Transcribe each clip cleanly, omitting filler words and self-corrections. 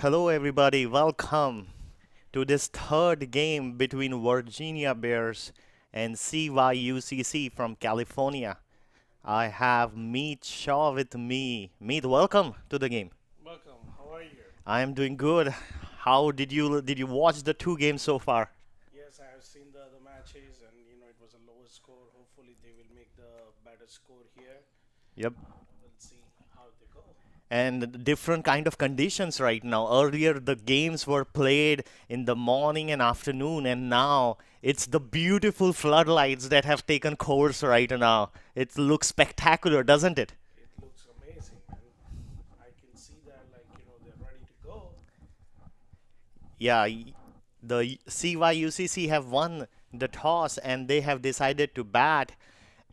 Hello, everybody. Welcome to this third game between Virginia Bears and CYUCC from California. I have Meet Shaw with me. Meet, welcome to the game. Welcome. How are you? I am doing good. How did you watch the two games so far? Yes, I have seen the other matches, and it was a lower score. Hopefully, they will make the better score here. Yep. We'll see how they go. And different kind of conditions right now. Earlier the games were played in the morning and afternoon, and now it's the beautiful floodlights that have taken course right now. It looks spectacular, doesn't it? It looks amazing, and I can see that, they're ready to go. Yeah, the CYUCC have won the toss and they have decided to bat,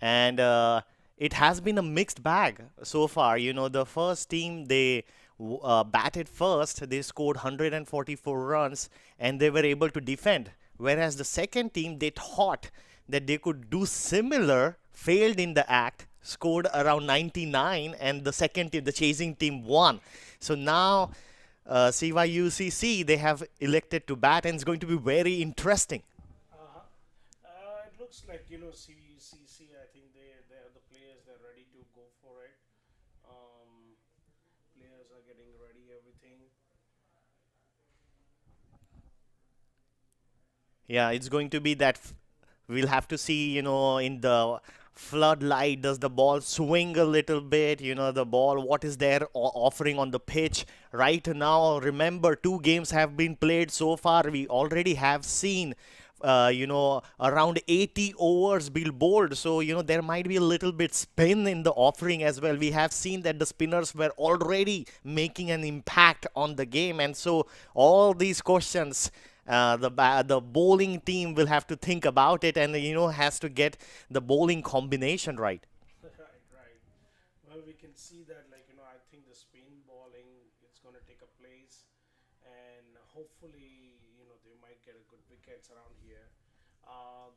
and it has been a mixed bag so far. The first team they batted first, they scored 144 runs and they were able to defend. Whereas the second team they thought that they could do similar, failed in the act, scored around 99, and the second team, the chasing team, won. So now CYUCC they have elected to bat, and it's going to be very interesting. Uh-huh. It looks like CVUCC. I think they are the players. They're ready to go for it. Players are getting ready. Everything. Yeah, it's going to be that we'll have to see, in the floodlight, does the ball swing a little bit? The ball, what is there offering on the pitch right now? Remember, two games have been played so far. We already have seen, around 80 overs being bowled. So, there might be a little bit spin in the offering as well. We have seen that the spinners were already making an impact on the game. And so, all these questions the bowling team will have to think about it, and has to get the bowling combination right. Right, right. Well, we can see that, I think the spin bowling is going to take a place, and hopefully, they might get a good wickets around here.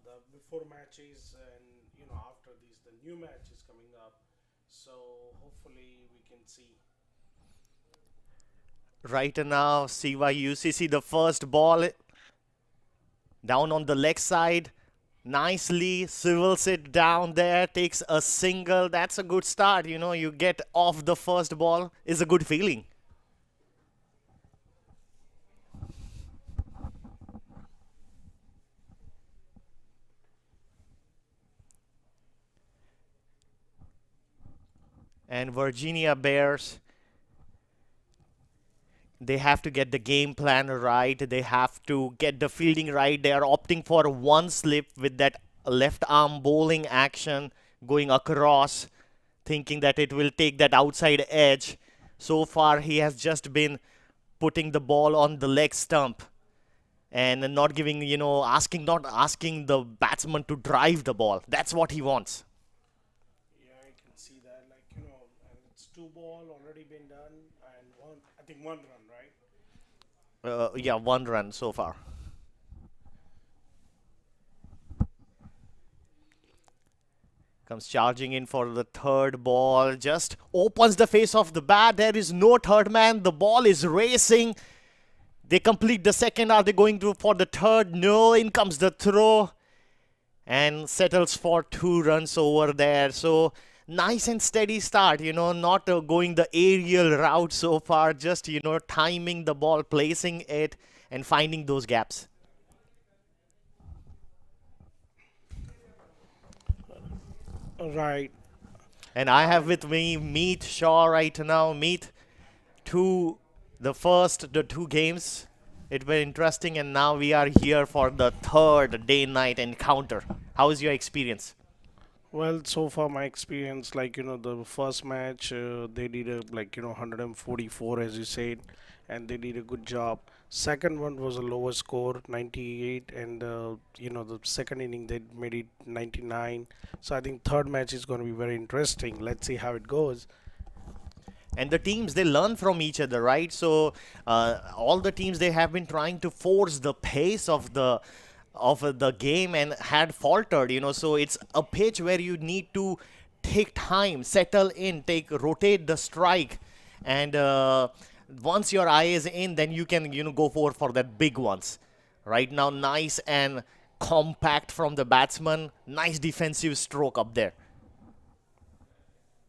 The before matches, and after these, the new match is coming up. So hopefully, we can see. Right now, CYUCC, the first ball down on the leg side, nicely civils it down there, takes a single. That's a good start. You get off the first ball is a good feeling. And Virginia Bears, they have to get the game plan right. They have to get the fielding right. They are opting for one slip with that left arm bowling action going across, thinking that it will take that outside edge. So far, he has just been putting the ball on the leg stump and not giving, not asking the batsman to drive the ball. That's what he wants. Yeah, I can see that. And it's two ball already been done, and one, I think one run, right? Yeah, one run so far. Comes charging in for the third ball. Just opens the face of the bat. There is no third man. The ball is racing. They complete the second. Are they going to for the third? No. In comes the throw. And settles for 2 runs over there. So nice and steady start. Not going the aerial route so far. Just, timing the ball, placing it, and finding those gaps. Right. And I have with me Meet Shaw right now. Meet two, the two games. It was interesting, and now we are here for the third day-night encounter. How is your experience? Well, so far my experience, the first match, they did 144 as you said, and they did a good job. Second one was a lower score, 98, and the second inning they made it 99. So I think third match is going to be very interesting. Let's see how it goes. And the teams, they learn from each other, right? So all the teams, they have been trying to force the pace of the game and had faltered. So it's a pitch where you need to take time, settle in, take rotate the strike, and once your eye is in, then you can, go for that big ones. Right now, nice and compact from the batsman. Nice defensive stroke up there.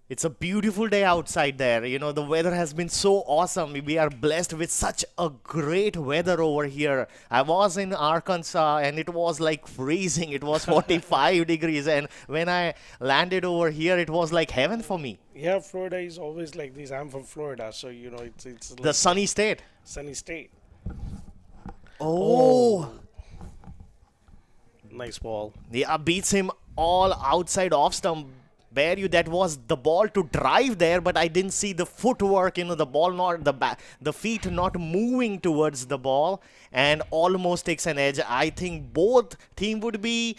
It's a beautiful day outside there. The weather has been so awesome. We are blessed with such a great weather over here. I was in Arkansas and it was like freezing. It was 45 degrees. And when I landed over here, it was like heaven for me. Yeah, Florida is always like this. I'm from Florida, so it's The like sunny state. sunny state. Oh, Oh, nice ball. yeah, beats him all outside off stump. Bear you, that was the ball to drive there, but I didn't see the footwork, the ball not the feet not moving towards the ball, and almost takes an edge. I think both team would be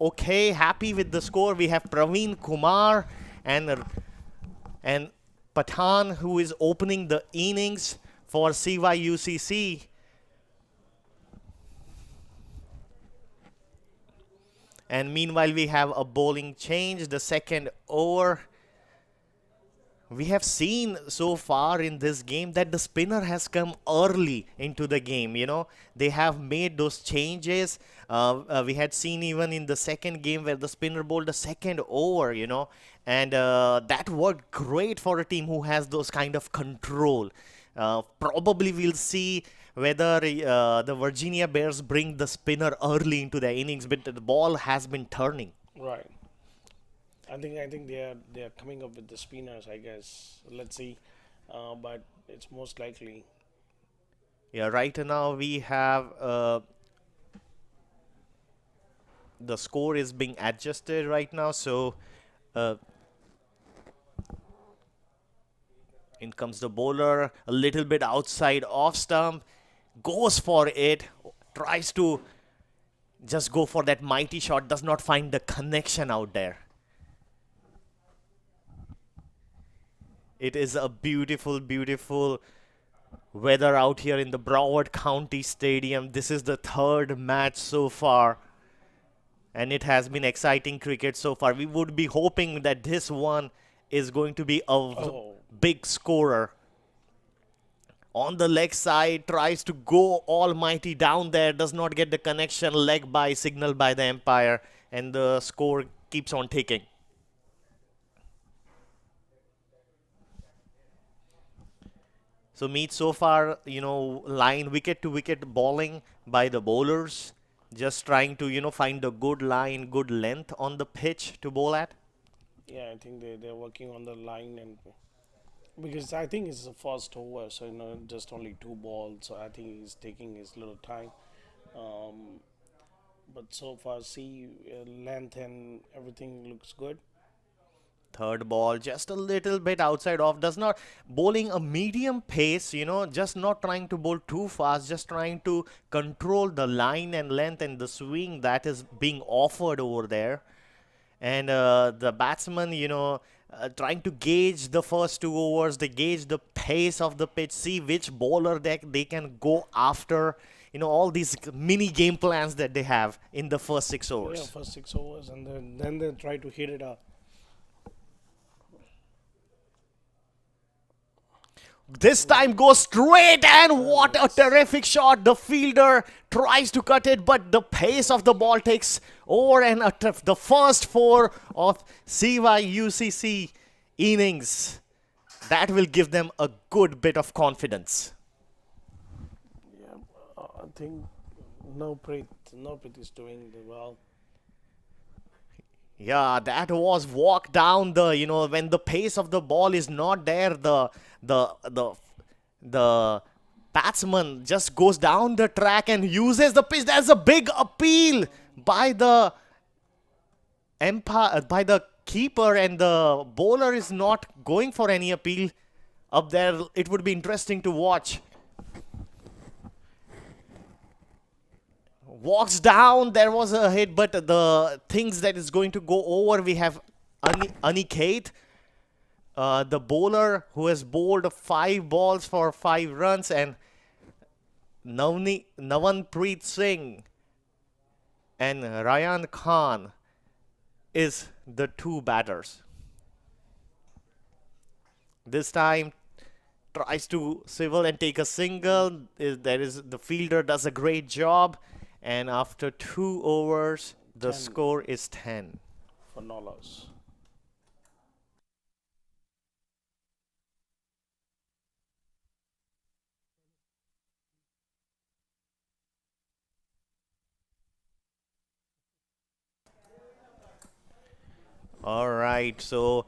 okay, happy with the score. We have Praveen Kumar and Pathan, who is opening the innings for CVUCC. And meanwhile, we have a bowling change, the second over. We have seen so far in this game that the spinner has come early into the game. They have made those changes. We had seen even in the second game where the spinner bowled the second over, and that worked great for a team who has those kind of control. Probably we'll see whether the Virginia Bears bring the spinner early into the innings, but the ball has been turning. Right. I think they are coming up with the spinners. I guess. Let's see. But it's most likely. Yeah, right now we have the score is being adjusted right now, so uh, in comes the bowler, a little bit outside off stump, goes for it, tries to just go for that mighty shot, does not find the connection out there. It is a beautiful, beautiful weather out here in the Broward County Stadium. This is the third match so far, and it has been exciting cricket so far. We would be hoping that this one is going to be a Oh, big scorer. On the leg side, tries to go almighty down there, does not get the connection, leg by, signal by the umpire, and the score keeps on ticking. So meet so far, line wicket to wicket bowling by the bowlers, just trying to, find a good line, good length on the pitch to bowl at. yeah. I think they're working on the line and because I think it's the first over, so just only two balls. So I think he's taking his little time. Um, but so far, see length and everything looks good. Third ball, just a little bit outside off, does not bowling a medium pace, just not trying to bowl too fast, just trying to control the line and length and the swing that is being offered over there. And the batsman, trying to gauge the first two overs, they gauge the pace of the pitch, see which bowler they can go after. All these mini game plans that they have in the first six Yeah, overs. first 6 overs, and then they try to hit it up. This time goes straight, and what a terrific shot. The fielder tries to cut it, but the pace of the ball takes over, and the first four of CVUCC innings. That will give them a good bit of confidence. Yeah, I think no Prit is doing well. Yeah, that was walk down the, when the pace of the ball is not there, the the the batsman just goes down the track and uses the pitch. There's a big appeal by the empire, by the keeper, and the bowler is not going for any appeal up there. It would be interesting to watch. Walks down, there was a hit, but the things that is going to go over, we have Aniket, the bowler who has bowled 5 balls for 5 runs, and Navanpreet Singh and Ryan Khan is the two batters. This time, tries to swivel and take a single. There is the fielder does a great job, and after 2 overs, the 10 score is 10. for no loss. All right, so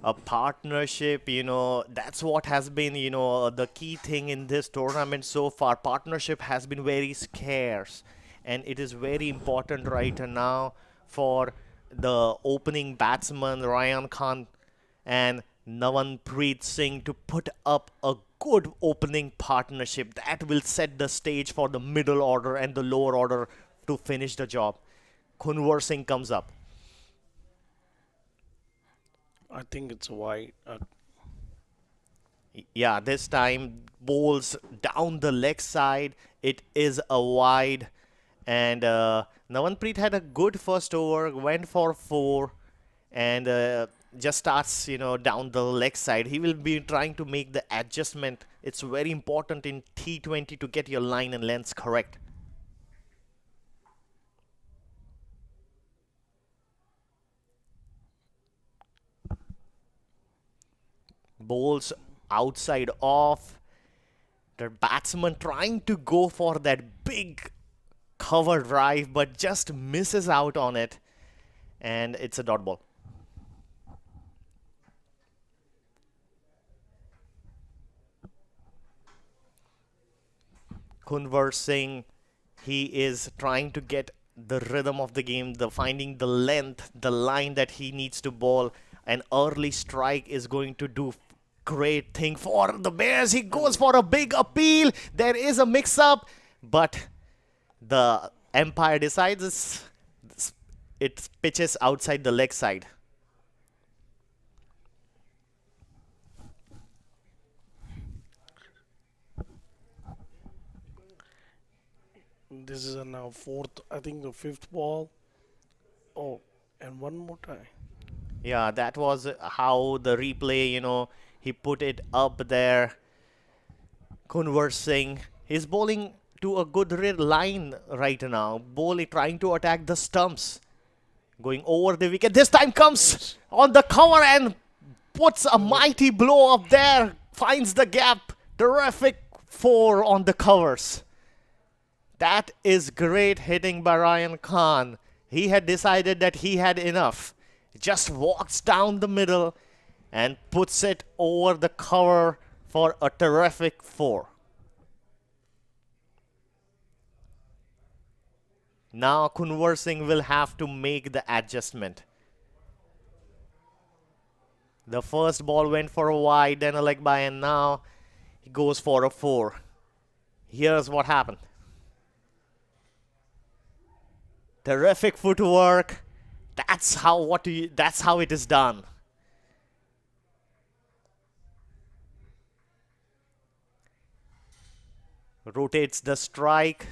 a partnership, that's what has been, the key thing in this tournament so far. Partnership has been very scarce, and it is very important right now for the opening batsman Ryan Khan and Navanpreet Singh to put up a good opening partnership that will set the stage for the middle order and the lower order to finish the job. Kunwar Singh comes up. I think it's a wide. Yeah, this time bowls down the leg side. It is a wide. And Navanpreet had a good first over, went for four, and just starts, down the leg side. He will be trying to make the adjustment. It's very important in T20 to get your line and lengths correct. Bowls outside off. The batsman trying to go for that big cover drive, but just misses out on it, and it's a dot ball. Kunwar Singh, he is trying to get the rhythm of the game, the finding the length, the line that he needs to bowl. An early strike is going to do great thing for the Bears. He goes for a big appeal. There is a mix-up, but the umpire decides it pitches outside the leg side. This is a now fourth, I think the fifth ball. Oh, and one more time. Yeah, that was how the replay, he put it up there. Kunwar Singh, he's bowling to a good line right now. Bowling, trying to attack the stumps. Going over the wicket. This time comes on the cover and puts a mighty blow up there. Finds the gap. Terrific four on the covers. That is great hitting by Ryan Khan. He had decided that he had enough. Just walks down the middle and puts it over the cover for a terrific four. Now Kunwar Singh will have to make the adjustment. The first ball went for a wide, then a leg by, and now he goes for a four. Here's what happened. Terrific footwork. That's how it is done. Rotates the strike.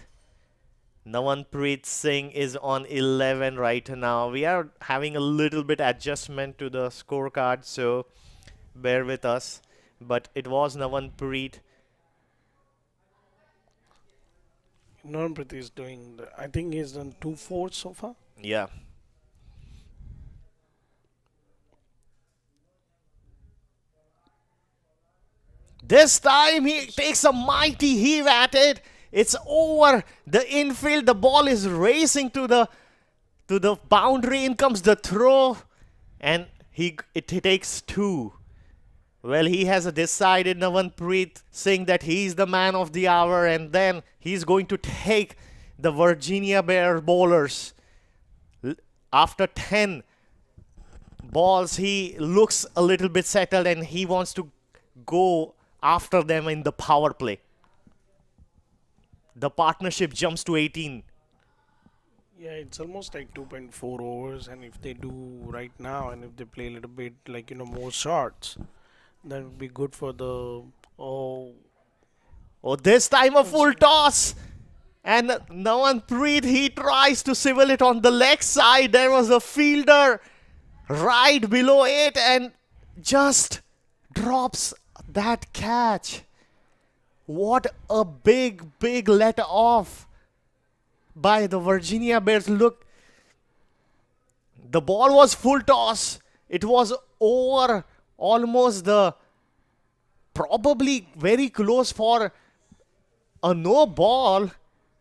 Navanpreet Singh is on 11 right now. We are having a little bit adjustment to the scorecard, so bear with us. But it was Navanpreet. Navanpreet is doing, I think he's done 2 4 so far. Yeah. This time he takes a mighty heave at it. It's over the infield. The ball is racing to the boundary. In comes the throw, and it takes two. Well, he has decided, Navanpreet Singh, that he's the man of the hour, and then he's going to take the Virginia Bear bowlers. After 10 balls, he looks a little bit settled, and he wants to go after them in the power play. The partnership jumps to 18. Yeah, it's almost like 2.4 overs, and if they do right now, and if they play a little bit like more shots, that would be good for the Oh, this time a full toss. And Navanpreet, he tries to swivel it on the leg side. There was a fielder right below it and just drops that catch. What a big let off by the Virginia Bears. Look, the ball was full toss. It was over almost the probably very close for a no ball.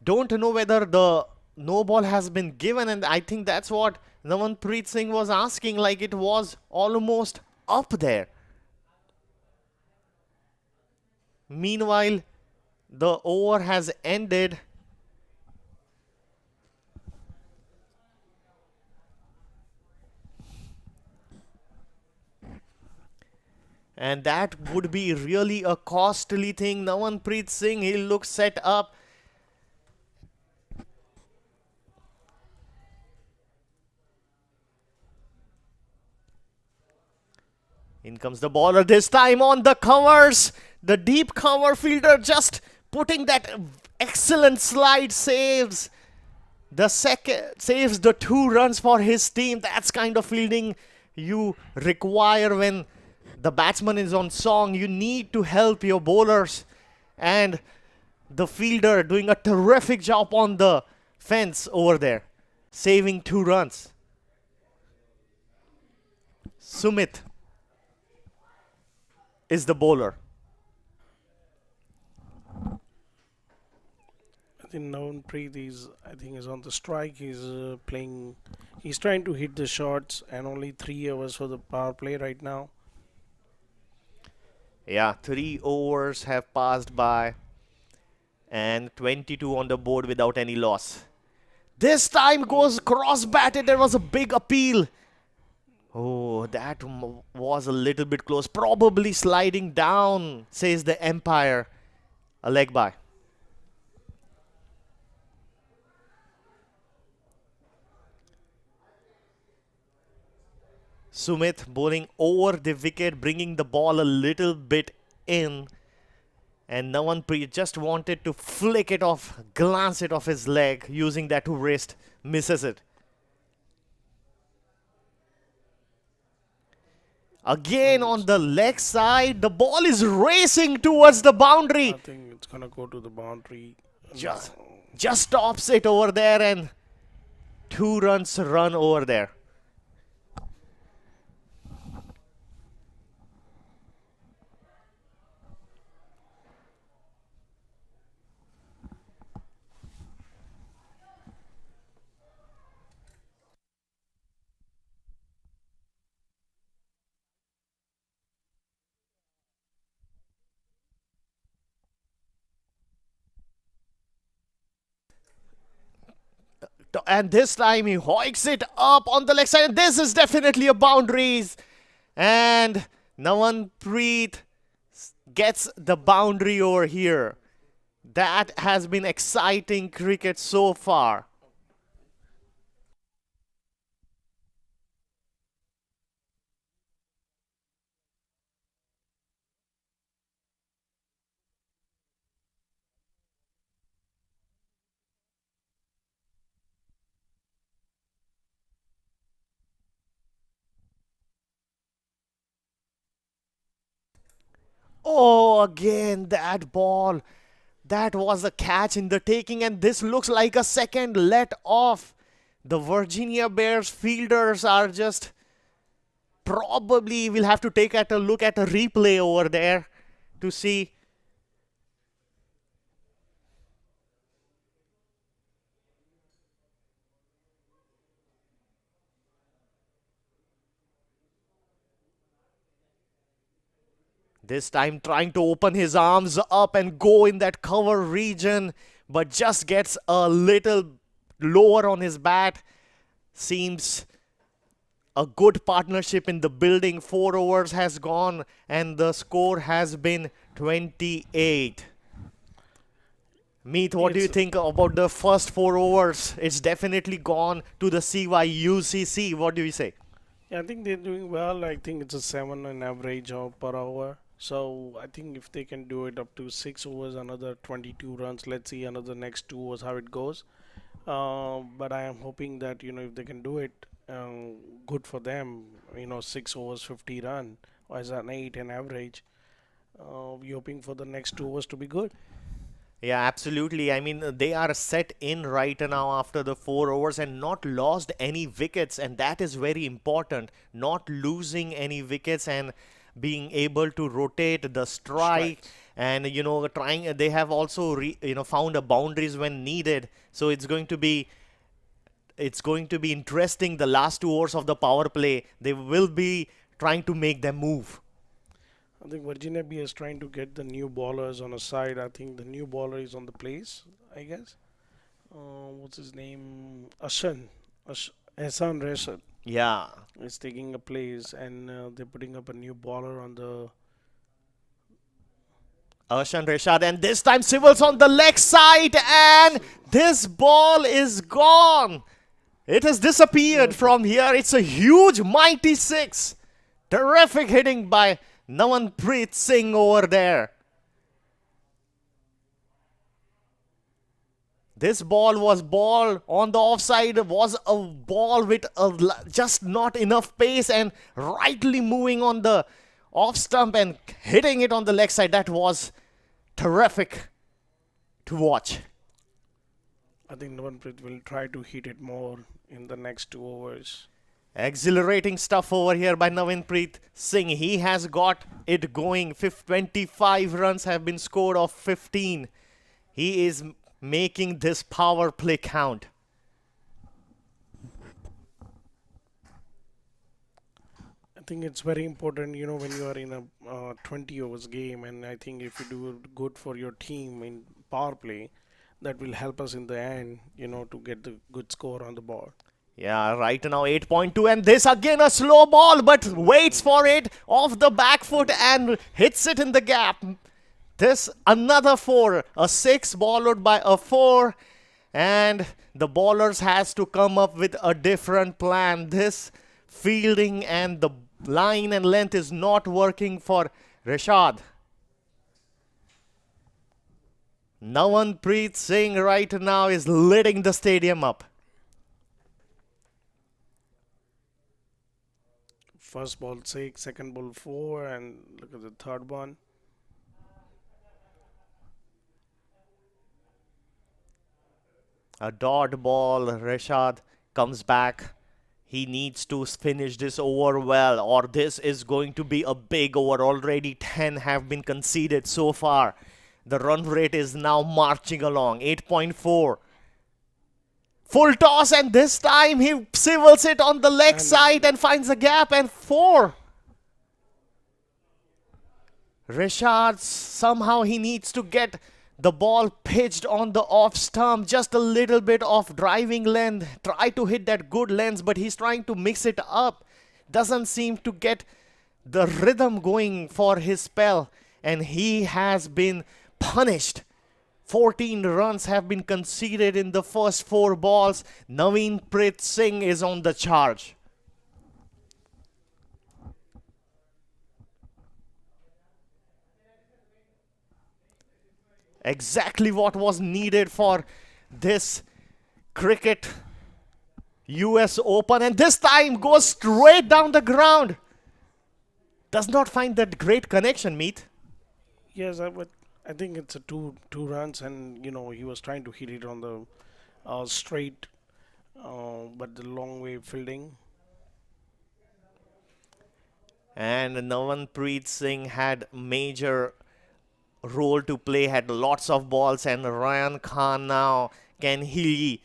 Don't know whether the no ball has been given, and I think that's what Namanpreet Singh was asking. Like it was almost up there. Meanwhile, the over has ended. And that would be really a costly thing. Namanpreet Singh, he looks set up. In comes the bowler this time on the covers. The deep cover fielder just putting that excellent slide saves. The second saves the 2 runs for his team. That's kind of fielding you require when the batsman is on song. You need to help your bowlers. And the fielder doing a terrific job on the fence over there, saving 2 runs. Sumit is the bowler. I think Navanpreet is on the strike. He's playing. He's trying to hit the shots, and only 3 hours for the power play right now. Yeah, 3 overs have passed by and 22 on the board without any loss. This time goes cross batted. There was a big appeal. Oh, that was a little bit close. Probably sliding down, says the umpire. A leg by. Sumit bowling over the wicket, bringing the ball a little bit in. And Navanpreet just wanted to flick it off, glance it off his leg, using that wrist. Misses it. Again on the leg side, the ball is racing towards the boundary. I think it's gonna go to the boundary. Just, No. just stops it over there, and 2 runs run over there. And this time he hoiks it up on the leg side. And this is definitely a boundaries. And Navanpreet gets the boundary over here. That has been exciting cricket so far. Oh, again, that ball. That was a catch in the taking, and this looks like a second let off. The Virginia Bears fielders are just probably we'll have to take a look at a replay over there to see. This time trying to open his arms up and go in that cover region, but just gets a little lower on his bat. Seems a good partnership in the building. 4 overs has gone and the score has been 28. Meet, what do you It's think about the first 4 overs? It's definitely gone to the CVUCC. What do you say? Yeah, I think they're doing well. I think it's a 7 on average of per hour. So I think if they can do it up to 6 overs, another 22 runs. Let's see another next 2 overs how it goes. But I am hoping that if they can do it, good for them. 6 overs, 50 run as an 8 an average. We're hoping for the next 2 overs to be good. Yeah, absolutely. I mean, they are set in right now after the 4 overs and not lost any wickets, and that is very important. Not losing any wickets and being able to rotate the strike Strikes. and trying. They have also found a boundaries when needed. So it's going to be interesting. The last 2 overs of the power play, they will be trying to make them move. I think Virginia B is trying to get the new ballers on a side. I think the new bowler is on the place, I guess. What's his name? Hassan Rashid Yeah. is taking a place, and they're putting up a new bowler on the. Arshan Reshad, and this time Civils on the leg side, and this ball is gone. It has disappeared from here. It's a huge, mighty six. Terrific hitting by Namanpreet Singh over there. This ball was ball on the offside, was a ball with just not enough pace and rightly moving on the off stump and hitting it on the leg side. That was terrific to watch. I think Navanpreet will try to hit it more in the next 2 overs. Exhilarating stuff over here by Navinpreet Singh. He has got it going. 25 runs have been scored of 15. He is making this power play count. I think it's very important, when you are in a 20 overs game, and I think if you do good for your team in power play, that will help us in the end, to get the good score on the board. Yeah, right now 8.2, and this again a slow ball, but waits for it off the back foot and hits it in the gap. This another four, a six followed by a four, and the bowlers has to come up with a different plan. This fielding and the line and length is not working for Rashad. Navanpreet Singh right now is lighting the stadium up. First ball 6, second ball 4, and look at the third one. A dot ball. Rashad comes back. He needs to finish this over well, or this is going to be a big over. Already 10 have been conceded so far. The run rate is now marching along. 8.4. Full toss, and this time he civils it on the leg side and finds a gap, and 4. Rashad, somehow he needs to get the ball pitched on the off stump, just a little bit of driving length. Try to hit that good length, but he's trying to mix it up. Doesn't seem to get the rhythm going for his spell, and he has been punished. 14 runs have been conceded in the first 4 balls. Navinpreet Singh is on the charge. Exactly what was needed for this cricket US Open, and this time goes straight down the ground. Does not find that great connection, Meet. Yes, I think it's a two runs, and he was trying to hit it on the straight, but the long way fielding. And Navanpreet Singh had major role to play, had lots of balls, and Ryan Khan now, can he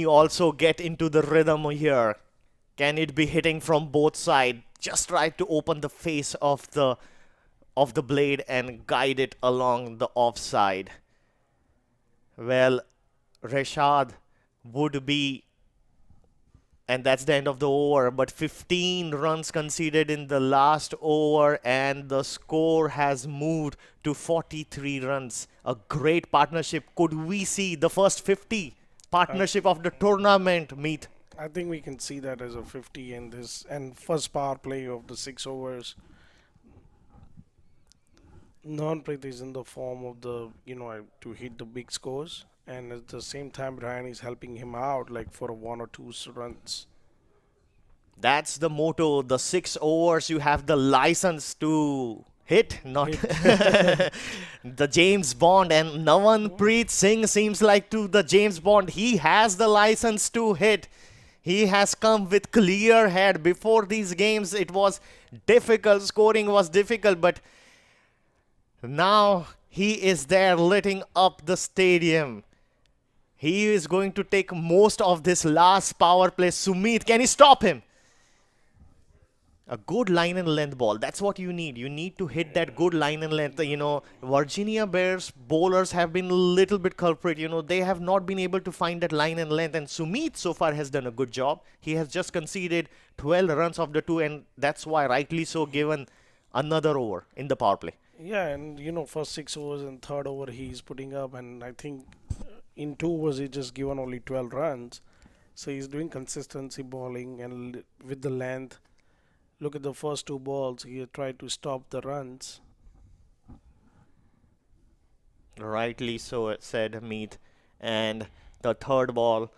also get into the rhythm here? Can it be hitting from both sides? Just try to open the face of the blade and guide it along the offside. Well, Rashad would be, and that's the end of the over, but 15 runs conceded in the last over, and the score has moved to 43 runs. A great partnership. Could we see the first 50 partnership of the tournament, Meet? I think we can see that as a 50 in this and first power play of the 6 overs. Navanpreet is in the form of to hit the big scores, and at the same time Ryan is helping him out like for 1 or 2 runs. That's the motto. The 6 overs, you have the license to Hit, not Hit. the James Bond. And Navanpreet Singh seems like to the James Bond. He has the license to hit. He has come with clear head. Before these games, it was difficult. Scoring was difficult, but now he is there lighting up the stadium. He is going to take most of this last power play. Sumit, can he stop him? A good line and length ball. That's what you need. You need to hit that good line and length. You know, Virginia Bears bowlers have been a little bit culprit. You know, they have not been able to find that line and length. And Sumit so far has done a good job. He has just conceded 12 runs of the two, and that's why rightly so given another over in the power play. Yeah, and first 6 overs and third over he's putting up, and I think in 2 overs he just given only 12 runs. So he's doing consistency bowling and with the length. Look at the first 2 balls. He tried to stop the runs. Rightly so, said Meet. And the third ball,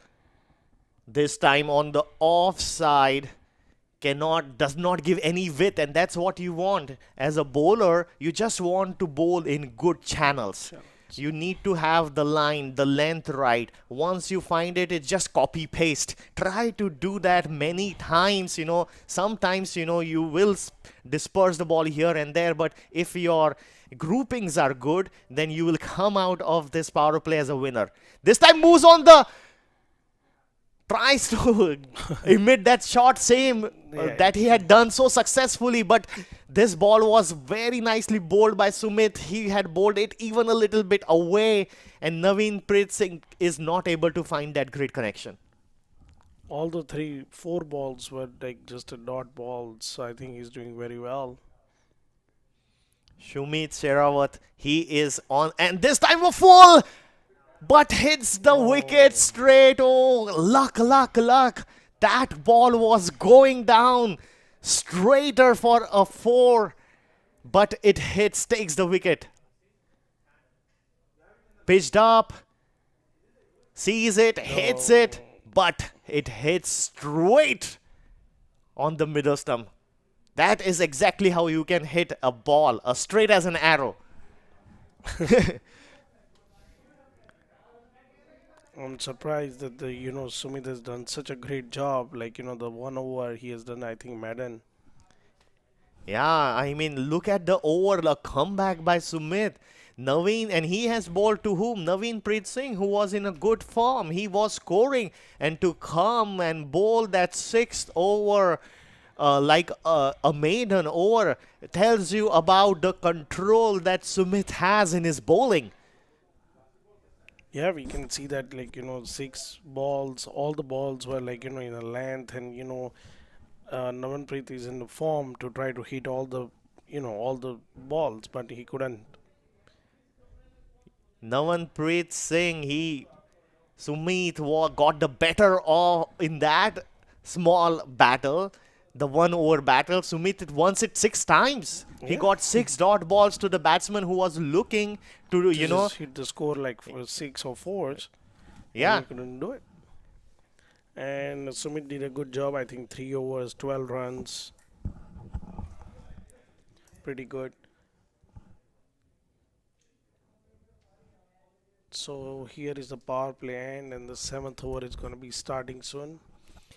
this time on the offside, does not give any width, and that's what you want. As a bowler, you just want to bowl in good channels. You need to have the line, the length right. Once you find it, it's just copy paste. Try to do that many times. Sometimes you will disperse the ball here and there, but if your groupings are good, then you will come out of this power play as a winner. This time moves on the tries to emit that shot that he had done so successfully, but this ball was very nicely bowled by Sumit. He had bowled it even a little bit away, and Navanpreet Singh is not able to find that great connection. All the 4 balls were like just a dot balls. So I think he's doing very well. Shumit Sherawat, he is on, and this time a full, but hits the wicket straight. Oh, luck. That ball was going down straighter for a 4, but it takes the wicket. Pitched up, sees it, hits it, but it hits straight on the middle stump. That is exactly how you can hit a ball, straight as an arrow. I'm surprised that Sumit has done such a great job. Like the 1 over he has done, I think, Madden. Yeah, I mean, look at the over, the comeback by Sumit. Naveen, and he has bowled to whom? Navanpreet Singh, who was in a good form. He was scoring, and to come and bowl that 6th over like a maiden over tells you about the control that Sumit has in his bowling. Yeah, we can see that 6 balls, all the balls were in a length, and Navanpreet is in the form to try to hit all the balls, but he couldn't. Navanpreet Singh, Sumit got the better of in that small battle, the 1 over battle. Sumit wants it 6 times. He got 6 dot balls to the batsman who was looking to just hit the score for 6 or 4s. Yeah. He couldn't do it. And Sumit did a good job. I think 3 overs, 12 runs. Pretty good. So here is the power play end, and the 7th over is going to be starting soon.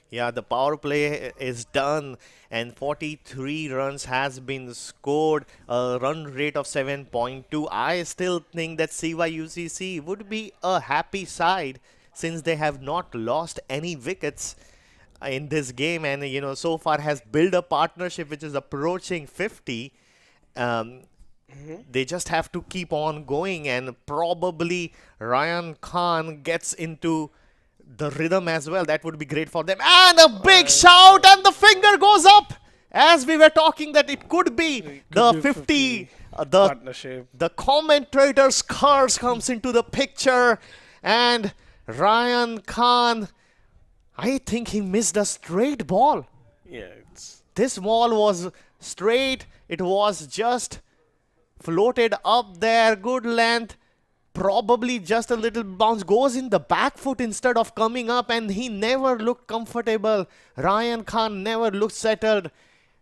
Yeah, the power play is done, and 43 runs has been scored, a run rate of 7.2. I still think that CVUCC would be a happy side since they have not lost any wickets in this game, and so far has built a partnership which is approaching 50. They just have to keep on going, and probably Ryan Khan gets into the rhythm as well. That would be great for them. And a big shout, and the finger goes up as we were talking that it could be the 50. Partnership. The commentator's curse comes into the picture, and Ryan Khan, I think he missed a straight ball. Yeah, This ball was straight. It was just floated up there, good length. Probably just a little bounce, goes in the back foot instead of coming up, and he never looked comfortable. Ryan Khan never looked settled,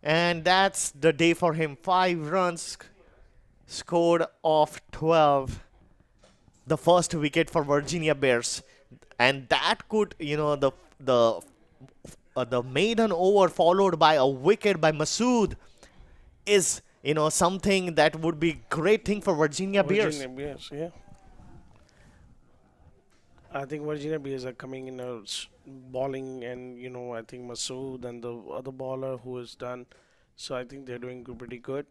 and that's the day for him. 5 runs scored off 12, the first wicket for Virginia Bears, and that could, the maiden over followed by a wicket by Masood is, something that would be great thing for Virginia Bears. Virginia Bears, yeah. I think Virginia Bears are coming in bowling, and I think Masood and the other bowler who is done. So I think they're doing pretty good.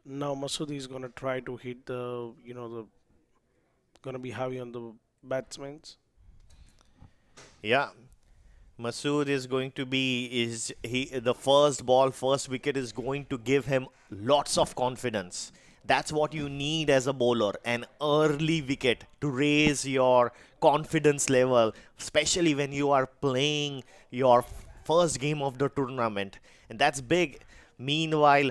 Now Masood is gonna try to hit the gonna be heavy on the batsmen. Yeah, Masood is going to be is he the first ball, first wicket is going to give him lots of confidence. That's what you need as a bowler, an early wicket to raise your confidence level, especially when you are playing your first game of the tournament. And that's big. Meanwhile,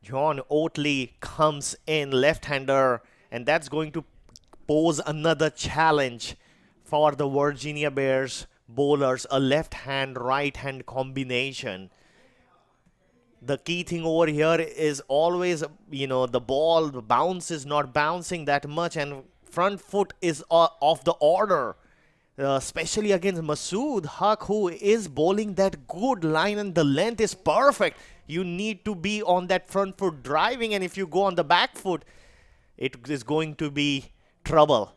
John Oatley comes in left-hander, and that's going to pose another challenge for the Virginia Bears bowlers, a left-hand, right-hand combination. The key thing over here is always, the ball, the bounce is not bouncing that much, and front foot is off the order. Especially against Masood Haq, who is bowling that good line and the length is perfect. You need to be on that front foot driving, and if you go on the back foot, it is going to be trouble.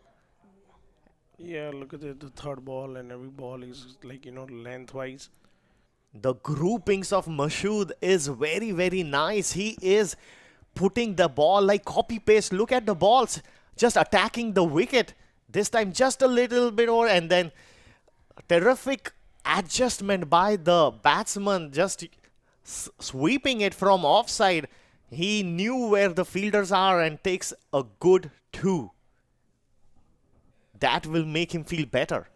Yeah, look at the third ball, and every ball is like lengthwise. The groupings of Masood is very, very nice. He is putting the ball like copy paste. Look at the balls, just attacking the wicket. This time just a little bit over, and then terrific adjustment by the batsman, just sweeping it from offside. He knew where the fielders are and takes a good two. That will make him feel better.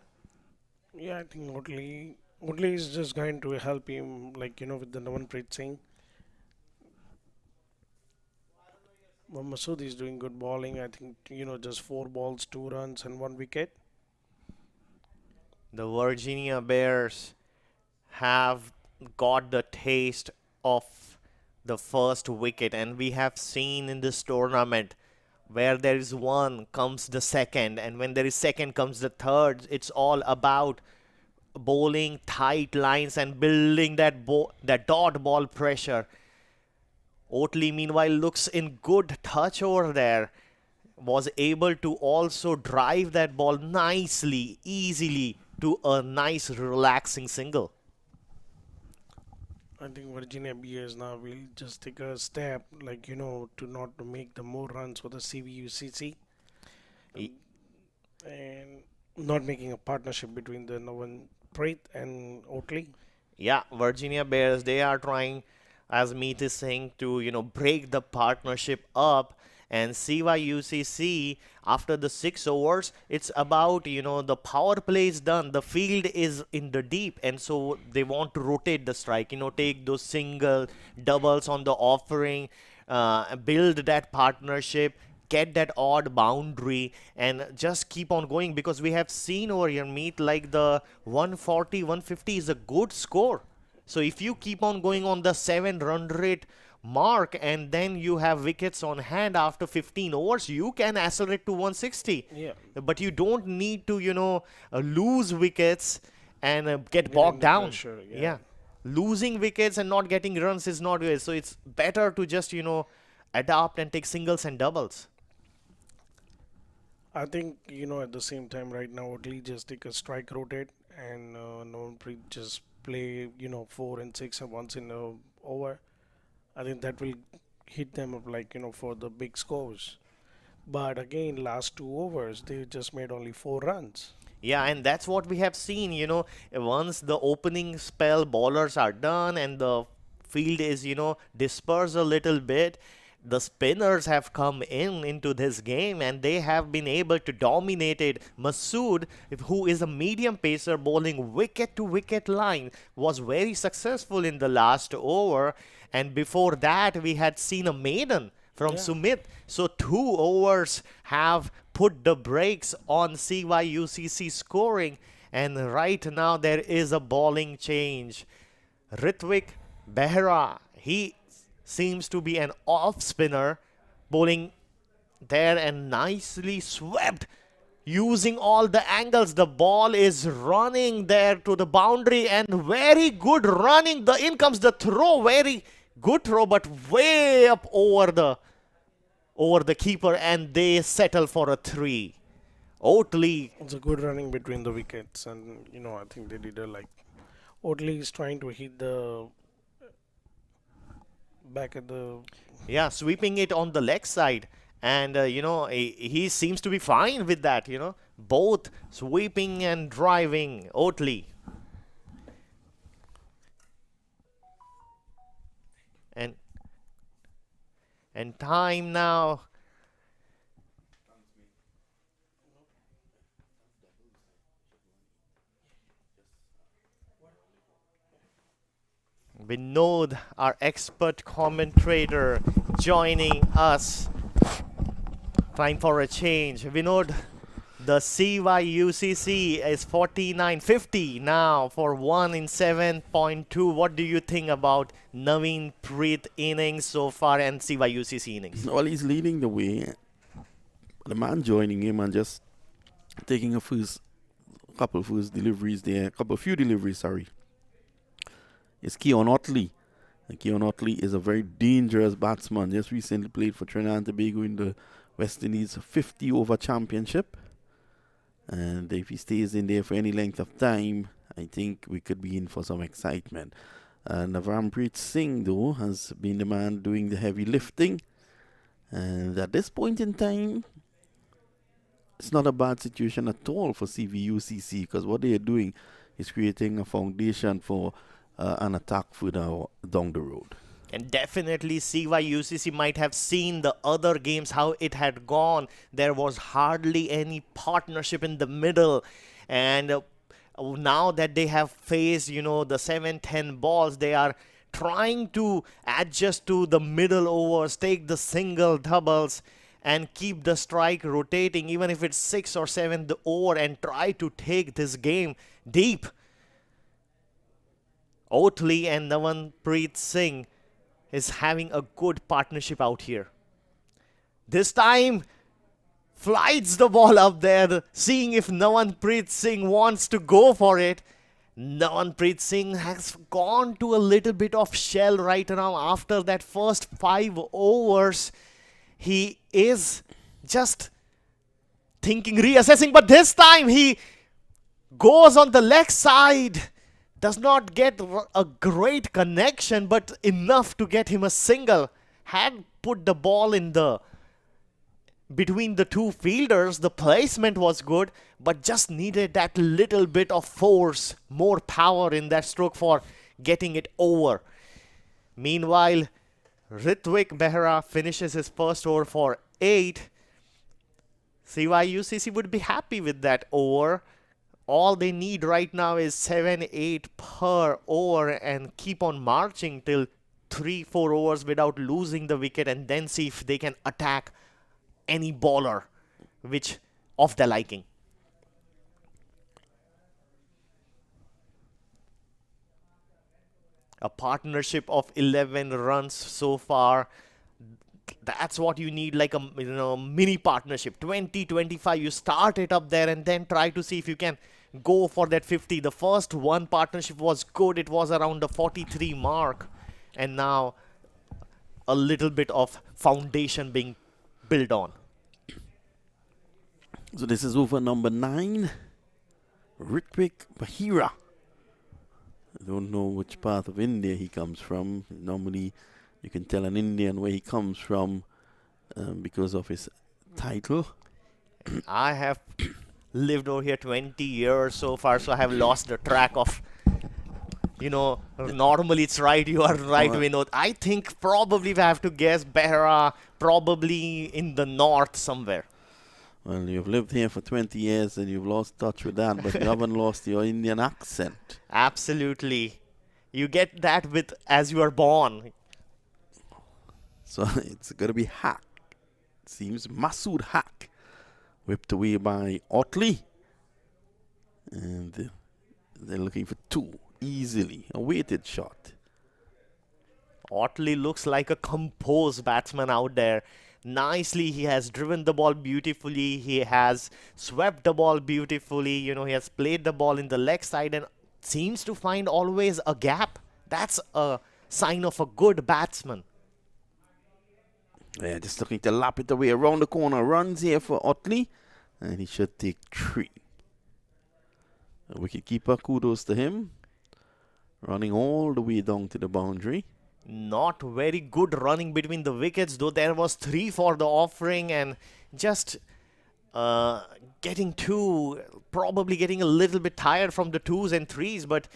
Yeah, I think Oatley is just going to help him, like with the Namanpreet Singh. But Masood is doing good bowling. I think just 4 balls, 2 runs, and 1 wicket. The Virginia Bears have got the taste of the first wicket, and we have seen in this tournament where there is one comes the second, and when there is second comes the third. It's all about bowling tight lines and building that dot ball pressure. Oatley, meanwhile, looks in good touch over there. Was able to also drive that ball nicely, easily to a nice, relaxing single. I think Virginia Bears now will just take a step, like to not to make the more runs for the CVUCC, Y- and not making a partnership between the Namanpreet and Oatley. Yeah, Virginia Bears, they are trying, as Meet is saying, to, break the partnership up. And CYUCC, after the 6 overs, it's about, the power play is done. The field is in the deep. And so they want to rotate the strike, take those single, doubles on the offering, build that partnership, get that odd boundary, and just keep on going, because we have seen over here, Meet, like the 140, 150 is a good score. So if you keep on going on the 7 run rate mark, and then you have wickets on hand after 15 overs, you can accelerate to 160. Yeah, But you don't need to, lose wickets and get getting bogged the down. pressure. Yeah, Yeah. Losing wickets and not getting runs is not good. So it's better to just, adapt and take singles and doubles. I think at the same time right now Oatley just take a strike rotate, and Namanpreet just play 4 and 6 and once in a over. I think that will hit them up, like for the big scores. But again, last 2 overs, they just made only 4 runs. Yeah, and that's what we have seen, once the opening spell bowlers are done and the field is, dispersed a little bit, the spinners have come into this game, and they have been able to dominate it. Masood, who is a medium pacer bowling wicket to wicket line, was very successful in the last over. And before that, we had seen a maiden from Yeah, Sumit. So 2 overs have put the brakes on CYUCC scoring. And right now there is a bowling change. Ritvik Behra, he seems to be an off spinner, bowling there and nicely swept. Using all the angles, the ball is running there to the boundary and very good running. In comes the throw, very good throw, but way up over the keeper, and they settle for a 3. Oatley, It's a good running between the wickets, and I think they did a Oatley is trying to hit the back at the. yeah, sweeping it on the leg side. And, he seems to be fine with that, both sweeping and driving. Oatley. And time now. Vinod, our expert commentator, joining us. Time for a change. Vinod, the CVUCC is 49.50 now for 1 in 7.2. What do you think about Naveen Preet innings so far and CVUCC innings? Well, he's leading the way. The man joining him and just taking a few deliveries, sorry. It's Keon Otley. And Keon Otley is a very dangerous batsman. Just recently played for Trinidad and Tobago in the West Indies 50-over championship. And if he stays in there for any length of time, I think we could be in for some excitement. Navampreet Singh, though, has been the man doing the heavy lifting. And at this point in time, it's not a bad situation at all for CVUCC, because what they are doing is creating a foundation for an attack further down the road. And definitely CVUCC might have seen the other games, how it had gone. There was hardly any partnership in the middle. And now that they have faced, the 7-10 balls, they are trying to adjust to the middle overs, take the single doubles, and keep the strike rotating, even if it's 6 or 7 the over, and try to take this game deep. Oatley and Navanpreet Singh is having a good partnership out here. This time, flies the ball up there, seeing if Navanpreet Singh wants to go for it. Navanpreet Singh has gone to a little bit of shell right now after that first 5 overs. He is just thinking, reassessing, but this time he goes on the leg side. Does not get a great connection, but enough to get him a single. Had put the ball in between the two fielders. The placement was good, but just needed that little bit of force, more power in that stroke for getting it over. Meanwhile, Ritvik Behra finishes his first over for 8. CVUCC would be happy with that over. All they need right now is 7-8 per over and keep on marching till 3-4 overs without losing the wicket, and then see if they can attack any bowler which of their liking. A partnership of 11 runs so far. That's what you need, like a mini partnership. 20-25, you start it up there and then try to see if you can go for that 50. The first one partnership was good. It was around the 43 mark. And now a little bit of foundation being built on. So this is over number 9. Ritvik Behra. I don't know which part of India he comes from. Normally, you can tell an Indian where he comes from because of his title. I have lived over here 20 years so far, so I have lost the track of, normally it's right, you are right, Vinod. I think probably if I have to guess, Behra, probably in the north somewhere. Well, you've lived here for 20 years and you've lost touch with that, but you haven't lost your Indian accent. Absolutely. You get that as you are born. So it's going to be Hack. Seems Masood Hack. Whipped away by Otley. And they're looking for 2 easily. A weighted shot. Otley looks like a composed batsman out there. Nicely, he has driven the ball beautifully. He has swept the ball beautifully. He has played the ball in the leg side and seems to find always a gap. That's a sign of a good batsman. Yeah, just looking to lap it away around the corner. Runs here for Otley, and he should take 3. The wicketkeeper, kudos to him. Running all the way down to the boundary. Not very good running between the wickets, though there was 3 for the offering, and just probably getting a little bit tired from the 2s and 3s, but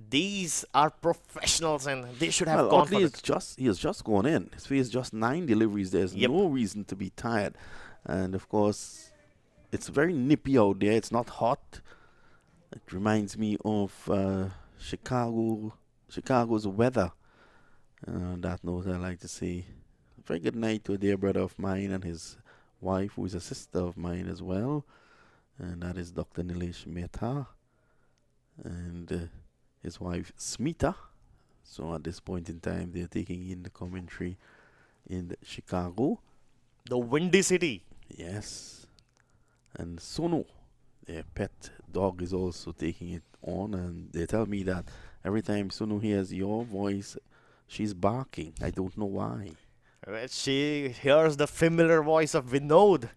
these are professionals and they should have gone Otley for he has just gone in. His face just 9 deliveries. There's no reason to be tired. And of course, it's very nippy out there. It's not hot. It reminds me of Chicago's weather. That note, I like to say very good night to a dear brother of mine and his wife, who is a sister of mine as well, and that is Dr. Nilesh Mehta and his wife Smita. So at this point in time, they're taking in the commentary in Chicago, the Windy City. Yes, and Sono, their pet dog, is also taking it on, and they tell me that every time Sono hears your voice, she's barking. I don't know why. She hears the familiar voice of Vinod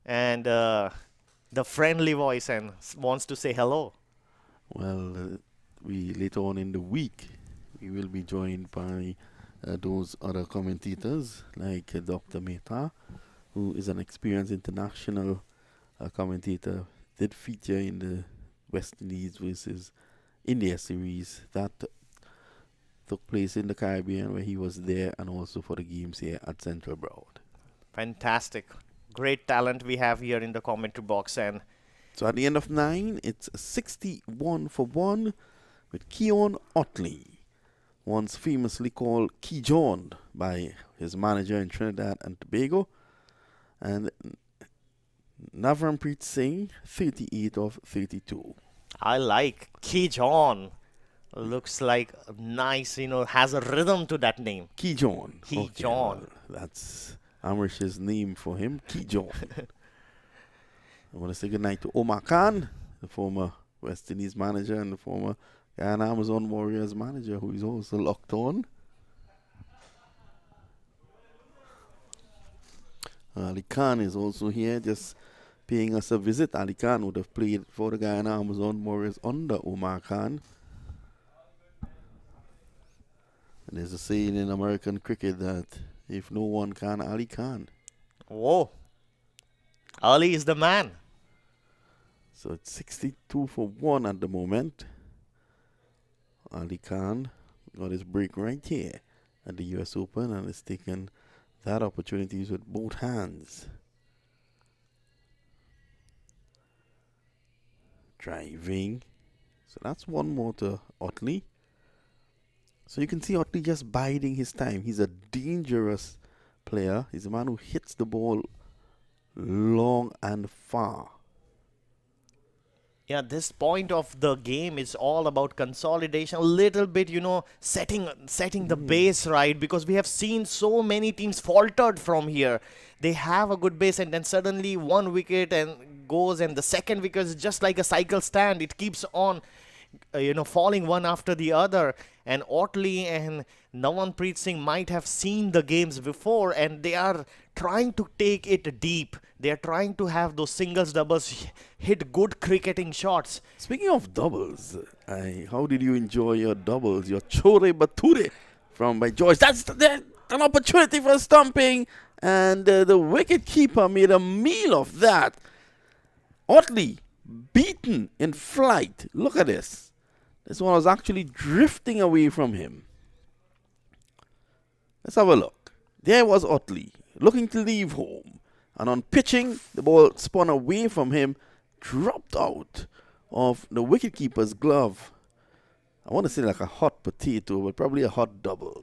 and the friendly voice and wants to say hello. Well, we later on in the week, we will be joined by those other commentators like Dr. Mehta, who is an experienced international commentator, did feature in the West Indies versus India series that took place in the Caribbean, where he was there, and also for the games here at Central Broad. Fantastic. Great talent we have here in the commentary box. And so at the end of 9, it's 61 for 1 with Keon Otley, once famously called Key John by his manager in Trinidad and Tobago, and Navrampreet Singh, 38 of 32. I like Key John. Looks like nice, has a rhythm to that name. Key John. Key John. Well, that's Amrish's name for him, Key John. I want to say goodnight to Omar Khan, the former West Indies manager and the former Guyana Amazon Warriors manager, who is also locked on. Ali Khan is also here, just paying us a visit. Ali Khan would have played for the Guyana Amazon Warriors under Omar Khan. And there's a saying in American cricket that if no one can, Ali can. Whoa. Ali is the man. So it's 62 for 1 at the moment. Ali Khan got his break right here at the US Open and has taken that opportunity with both hands. Driving. So that's one more to Otley. So you can see Otley just biding his time. He's a dangerous player. He's a man who hits the ball long and far. Yeah, this point of the game is all about consolidation. A little bit, setting the base right, because we have seen so many teams faltered from here. They have a good base and then suddenly one wicket and goes, and the second wicket is just like a cycle stand. It keeps on falling one after the other. And Otley and Navanpreet Singh might have seen the games before, and they are trying to take it deep. They are trying to have those singles, doubles, hit good cricketing shots. Speaking of doubles, how did you enjoy your doubles? Your Chore Bature by George. That's an opportunity for stumping, and the wicket keeper made a meal of that. Otley beaten in flight. Look at this. This one was actually drifting away from him. Let's have a look. There was Otley looking to leave home. And on pitching, the ball spun away from him, dropped out of the wicketkeeper's glove. I want to say like a hot potato, but probably a hot double.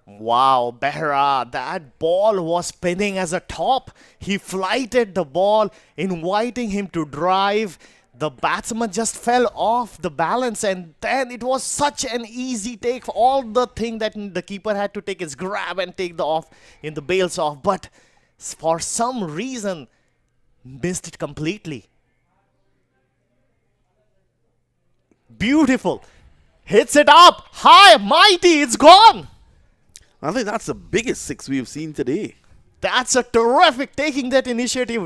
Wow, Behra, that ball was spinning as a top. He flighted the ball, inviting him to drive. The batsman just fell off the balance, and then it was such an easy take. All the thing that the keeper had to take is grab and take the off in the bails off, but for some reason missed it completely. Beautiful. Hits it up high, mighty, it's gone. I think that's the biggest six we've seen today. That's a terrific taking that initiative.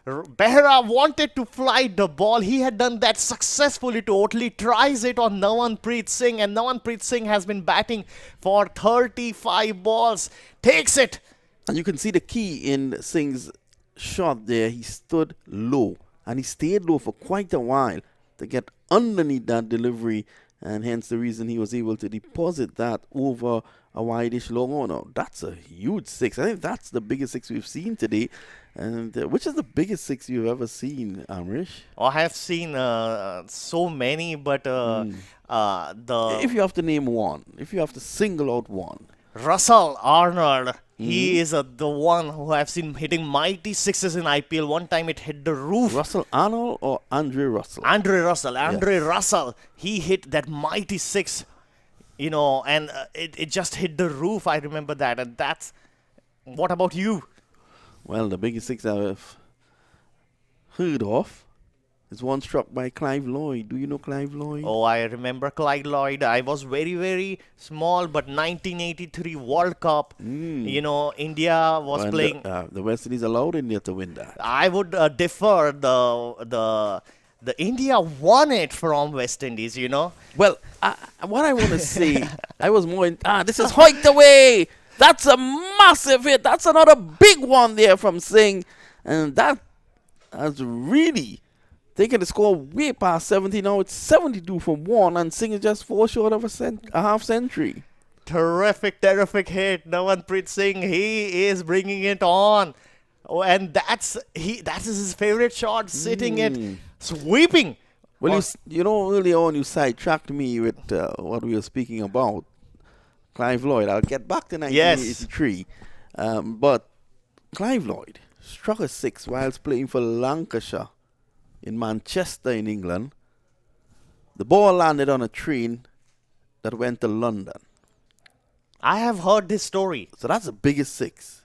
Behra wanted to fly the ball. He had done that successfully. Totally tries it on Nawanpreet Singh, and Nawanpreet Singh has been batting for 35 balls. Takes it. And you can see the key in Singh's shot there. He stood low, and he stayed low for quite a while to get underneath that delivery, and hence the reason he was able to deposit that over a wide-ish long on. Now, that's a huge six. I think that's the biggest six we've seen today. And which is the biggest six you've ever seen, Amrish? I have seen so many, but If you have to name one, if you have to single out one. Russell Arnold, he is the one who I've seen hitting mighty sixes in IPL. One time it hit the roof. Russell Arnold or Andre Russell? Andre Russell, he hit that mighty six, and it just hit the roof. I remember that, and that's. What about you? Well, the biggest six I've heard of is one struck by Clive Lloyd. Do you know Clive Lloyd? Oh, I remember Clyde Lloyd. I was very, very small, but 1983 World Cup, India was playing. The West Indies allowed India to win that. I would defer the India won it from West Indies, Well, what I want to say, I was more in, this is hoiked away. That's a massive hit. That's another big one there from Singh. And that has really taken the score way past 70. Now it's 72 from one, and Singh is just 4 short of a half century. Terrific hit. Nawanpreet Singh, he is bringing it on. Oh, and that is his favorite shot, sitting it, sweeping. Well, earlier on you sidetracked me with what we were speaking about. Clive Lloyd. I'll get back to 1983. But Clive Lloyd struck a six whilst playing for Lancashire in Manchester in England. The ball landed on a train that went to London. I have heard this story. So that's the biggest six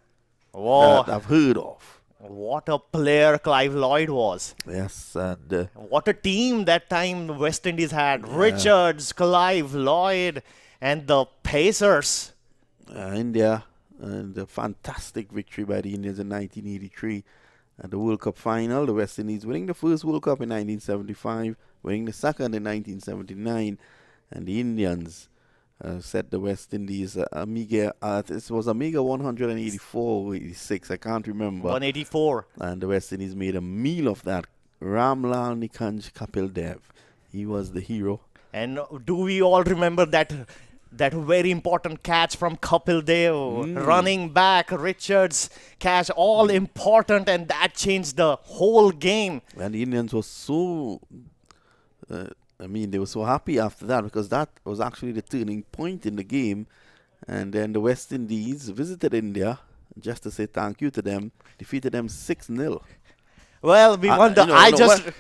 Whoa. that I've heard of. What a player Clive Lloyd was. Yes, and what a team that time the West Indies had. Richards, Clive Lloyd, and the Pacers. India, and a fantastic victory by the Indians in 1983 at the World Cup final. The West Indies winning the first World Cup in 1975, winning the second in 1979, and the Indians set the West Indies this was a meager 184 or 86, I can't remember. 184. And the West Indies made a meal of that. Ramlal Nikanj Kapil Dev, he was the hero. And do we all remember that very important catch from Kapil Dev, running back, Richards catch, all important, and that changed the whole game. And the Indians were so, they were so happy after that, because that was actually the turning point in the game. And then the West Indies visited India just to say thank you to them, defeated them 6-0. Well, we won the.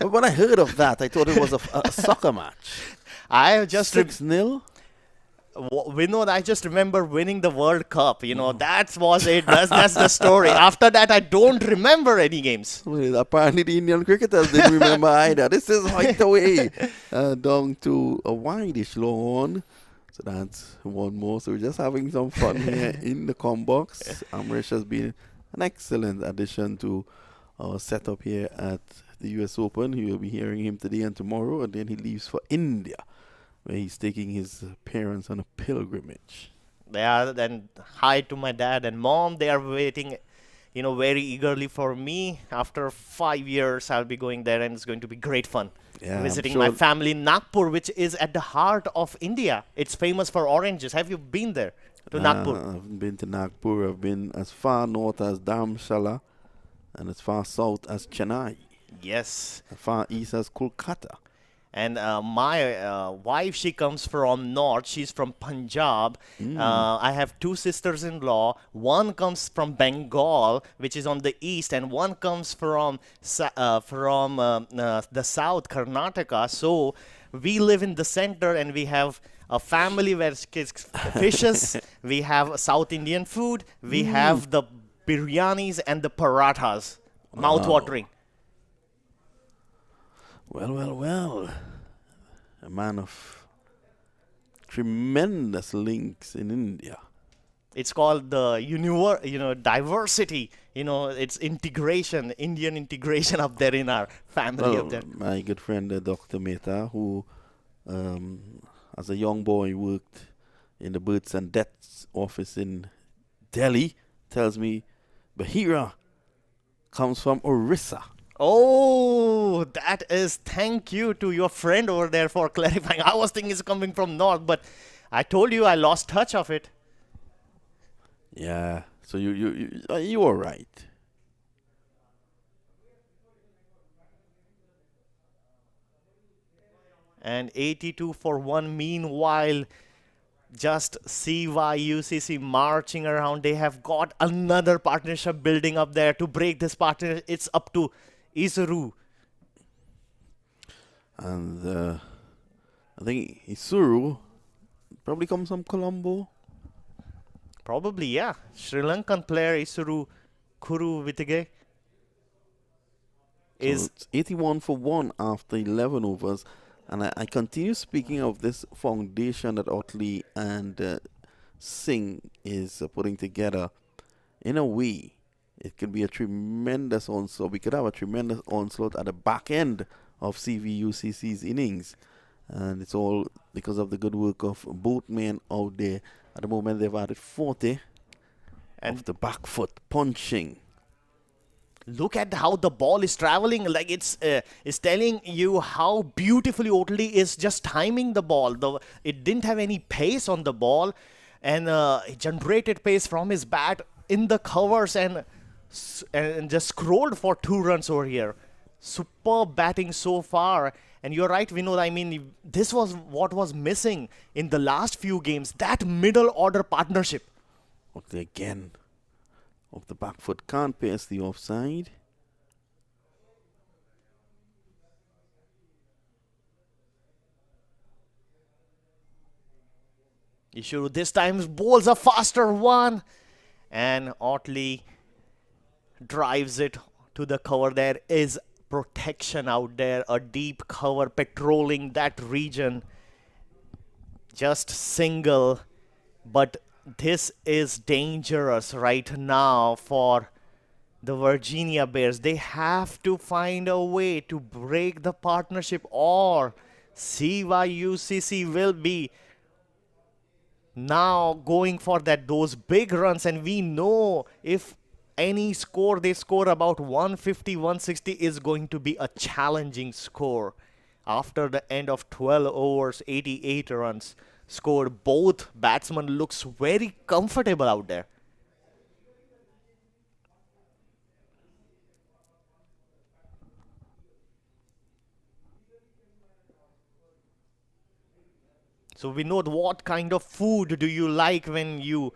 When I heard of that, I thought it was a soccer match. I just 6-0. Vinod, I just remember winning the World Cup. That was it. That's the story. After that, I don't remember any games. Well, apparently, the Indian cricketers didn't remember either. This is hiked away down to a wide-ish lawn. So that's one more. So we're just having some fun here in the combox. Amrish has been an excellent addition to our setup here at the US Open. You will be hearing him today and tomorrow, and then he leaves for India, where he's taking his parents on a pilgrimage. And hi to my dad and mom. They are waiting, very eagerly for me. After 5 years, I'll be going there, and it's going to be great fun. Yeah, visiting my family in Nagpur, which is at the heart of India. It's famous for oranges. Have you been there to Nagpur? I've been to Nagpur. I've been as far north as Dharamshala and as far south as Chennai. Yes. As far east as Kolkata. And my wife, she comes from north. She's from Punjab. I have two sisters-in-law. One comes from Bengal, which is on the east, and one comes from the south, Karnataka. So we live in the center, and we have a family where kids fishes. We have South Indian food. We have the biryanis and the parathas. Wow. Mouth-watering. Well, well, well. A man of tremendous links in India. It's called the diversity. It's integration, Indian integration up there in our family up Well, there. my good friend Dr. Mehta, who as a young boy worked in the births and deaths office in Delhi, tells me Bahira comes from Orissa. Oh, that is thank you to your friend over there for clarifying. I was thinking it's coming from north, but I told you I lost touch of it. Yeah, so you were right. And 82 for one. Meanwhile, just CVUCC marching around. They have got another partnership building up there to break this partnership. It's up to Isuru. And I think Isuru probably comes from Colombo. Probably, yeah. Sri Lankan player Isuru Kuru Vitige So is. it's 81 for 1 after 11 overs. And I continue speaking of this foundation that Otley and Singh is putting together. In a way, it could be a tremendous onslaught. We could have a tremendous onslaught at the back end of CVUCC's innings. And it's all because of the good work of both men out there. At the moment, they've added 40 And of the back foot punching. look at how the ball is traveling. Like it's telling you how beautifully Otley is just timing the ball. It didn't have any pace on the ball, and it generated pace from his bat in the covers and just scrolled for 2 runs over here. Superb batting so far. And you're right, Vinod. I mean, this was what was missing in the last few games. That middle order partnership. Otley again of the back foot, can't pass the offside. Issue this time bowls a faster one, and Otley drives it to the cover. There is protection out there, a deep cover patrolling that region. Just single, but this is dangerous right now for the Virginia Bears. They have to find a way to break the partnership, or CYUCC will be now going for those big runs. And we know if any score they score about 150 160 is going to be a challenging score. After the end of 12 overs, 88 runs scored. Both batsmen looks very comfortable out there. So we know what kind of food do you like when you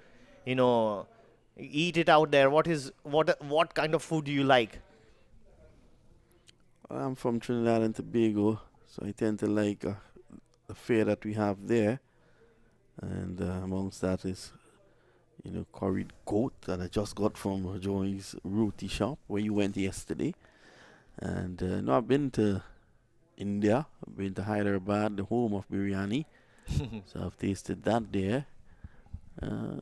know, eat it out there. What kind of food do you like? I'm from Trinidad and Tobago, so I tend to like the fare that we have there. And amongst that is, curried goat that I just got from Joey's roti shop where you went yesterday. And no, I've been to India. I've been to Hyderabad, the home of biryani. So I've tasted that there. I'm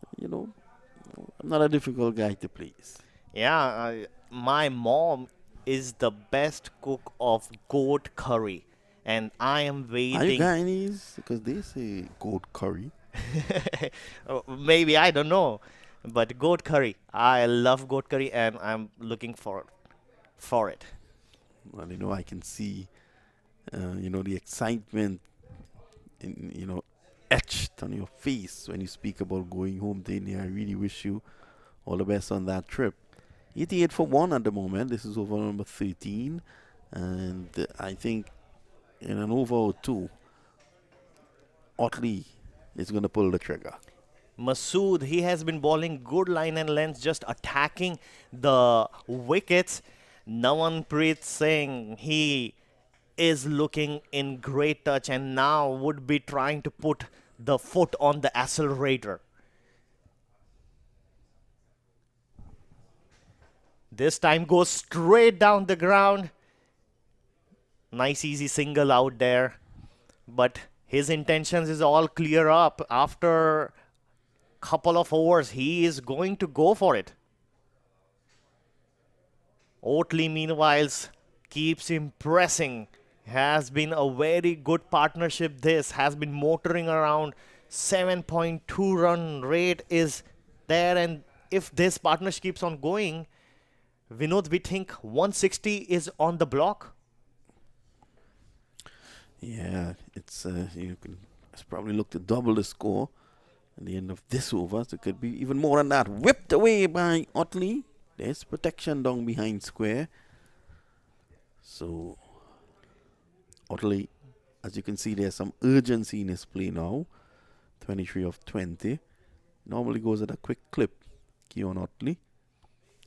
not a difficult guy to please. Yeah, my mom is the best cook of goat curry, and I am Are you waiting. Guyanese? Because they say goat curry. Maybe I don't know, but goat curry. I love goat curry, and I'm looking for it. Well, I can see, the excitement etched on your face when you speak about going home to India. I really wish you all the best on that trip. 88 for 1 at the moment. This is over number 13. And I think in an over or two, Otley is going to pull the trigger. Masood, he has been bowling good line and length, just attacking the wickets. Namanpreet Singh, he is looking in great touch and now would be trying to put the foot on the accelerator. This time goes straight down the ground. Nice easy single out there. But his intentions is all clear up. After couple of overs, he is going to go for it. Otley, meanwhile, keeps impressing. Has been a very good partnership. This has been motoring around. 7.2 run rate is there, and if this partnership keeps on going, Vinod, we think 160 is on the block. Yeah, it's probably look to double the score at the end of this over. So it could be even more than that. Whipped away by Otley. There's protection down behind square. So Otley, as you can see, there's some urgency in his play now. 23 of 20. Normally goes at a quick clip. Keon Otley.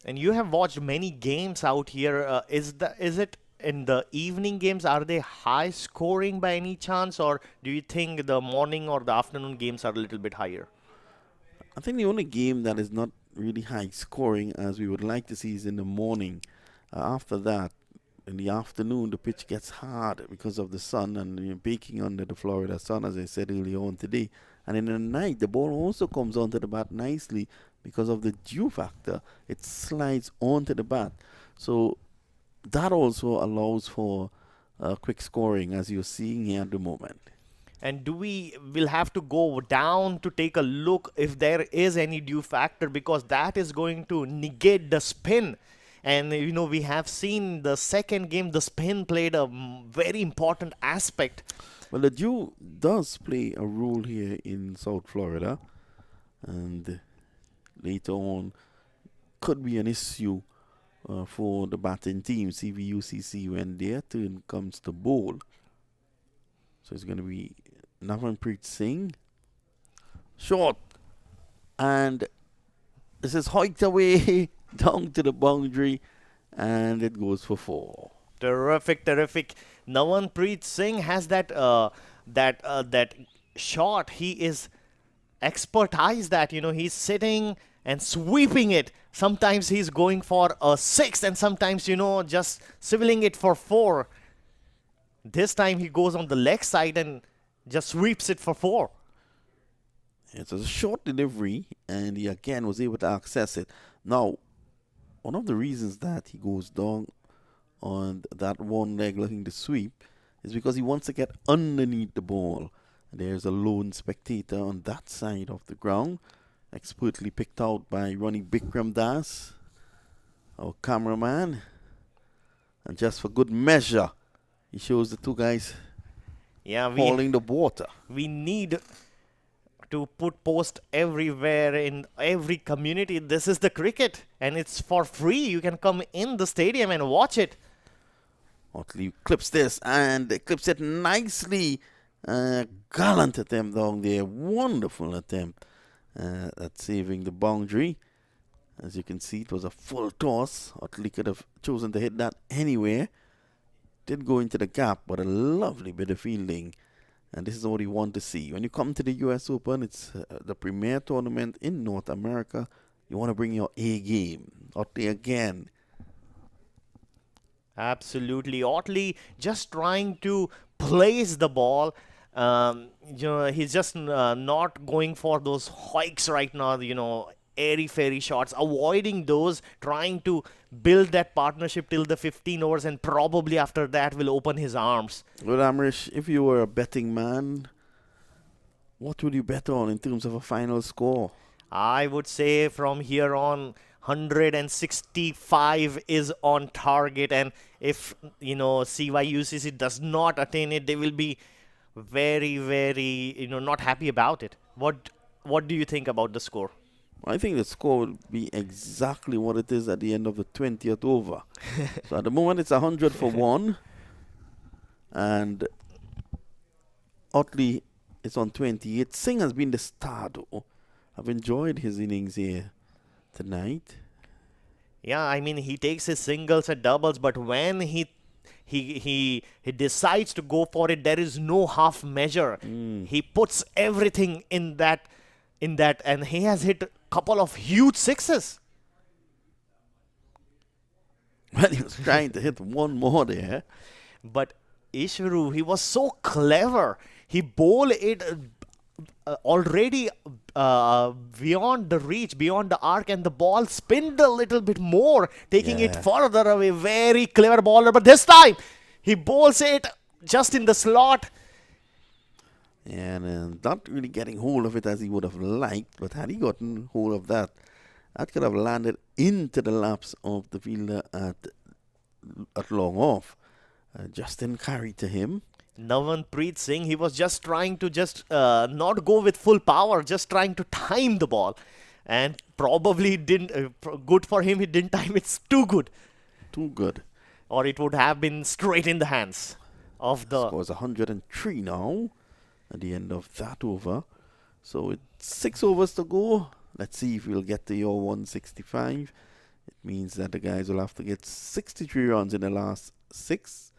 And you have watched many games out here. Is it in the evening games? Are they high scoring by any chance, or do you think the morning or the afternoon games are a little bit higher? I think the only game that is not really high scoring as we would like to see is in the morning. After that, in the afternoon, the pitch gets hard because of the sun and baking under the Florida sun, as I said earlier on today. And in the night, the ball also comes onto the bat nicely because of the dew factor. It slides onto the bat. So that also allows for quick scoring, as you're seeing here at the moment. And will have to go down to take a look if there is any dew factor, because that is going to negate the spin. And, we have seen the second game, the spin played a very important aspect. Well, the dew does play a role here in South Florida. And later on could be an issue for the batting team, CVUCC, when their turn comes to bowl. So it's going to be Namanpreet Singh. Short. And this is hiked away down to the boundary. And it goes for 4. Terrific, terrific. Namanpreet Singh has that shot. He is expertise that, he's sitting and sweeping it. Sometimes he's going for a 6 and sometimes, just civiling it for 4. This time he goes on the leg side and just sweeps it for 4. It's a short delivery and he again was able to access it. Now, one of the reasons that he goes down on that one leg looking to sweep is because he wants to get underneath the ball. There's a lone spectator on that side of the ground, expertly picked out by Ronnie Bikram Das, our cameraman. And just for good measure, he shows the two guys hauling the water. We need to put post everywhere in every community. This is the cricket and it's for free. You can come in the stadium and watch it. Otley clips this and clips it nicely. Gallant attempt down there. Wonderful attempt at saving the boundary. As you can see, it was a full toss. Otley could have chosen to hit that anywhere. Did go into the gap, but a lovely bit of fielding. And this is what you want to see. When you come to the US Open, it's the premier tournament in North America. You want to bring your A game. Otley again. Absolutely. Otley just trying to place the ball. He's just not going for those hikes right now, airy-fairy shots, avoiding those, trying to build that partnership till the 15 overs, and probably after that will open his arms. Well, Amrish, if you were a betting man, what would you bet on in terms of a final score? I would say from here on, 165 is on target, and if CYUCC does not attain it, they will be very, very not happy about it. What do you think about the score? I think the score will be exactly what it is at the end of the 20th over. So at the moment it's 100 for 1, and Otley is on 28. Singh has been the star though. I've enjoyed his innings here tonight. Yeah, I mean he takes his singles and doubles, but when he decides to go for it, there is no half measure. He puts everything in that, and he has hit a couple of huge sixes. Well, he was trying to hit one more there. But Ishuru, he was so clever. He bowled it already beyond the reach, beyond the arc, and the ball spinned a little bit more, taking it Yeah. further away. Very clever bowler. But this time, he bowls it just in the slot. And not really getting hold of it as he would have liked, but had he gotten hold of that, that could have landed into the laps of the fielder at long off. Justin carried to him. Navanpreet Singh, he was just trying to not go with full power, just trying to time the ball. And probably didn't, good for him, he didn't time it too good. Too good. Or it would have been straight in the hands of the... Scores 103 now at the end of that over. So it's 6 overs to go. Let's see if we'll get to your 165. It means that the guys will have to get 63 runs in the last 6.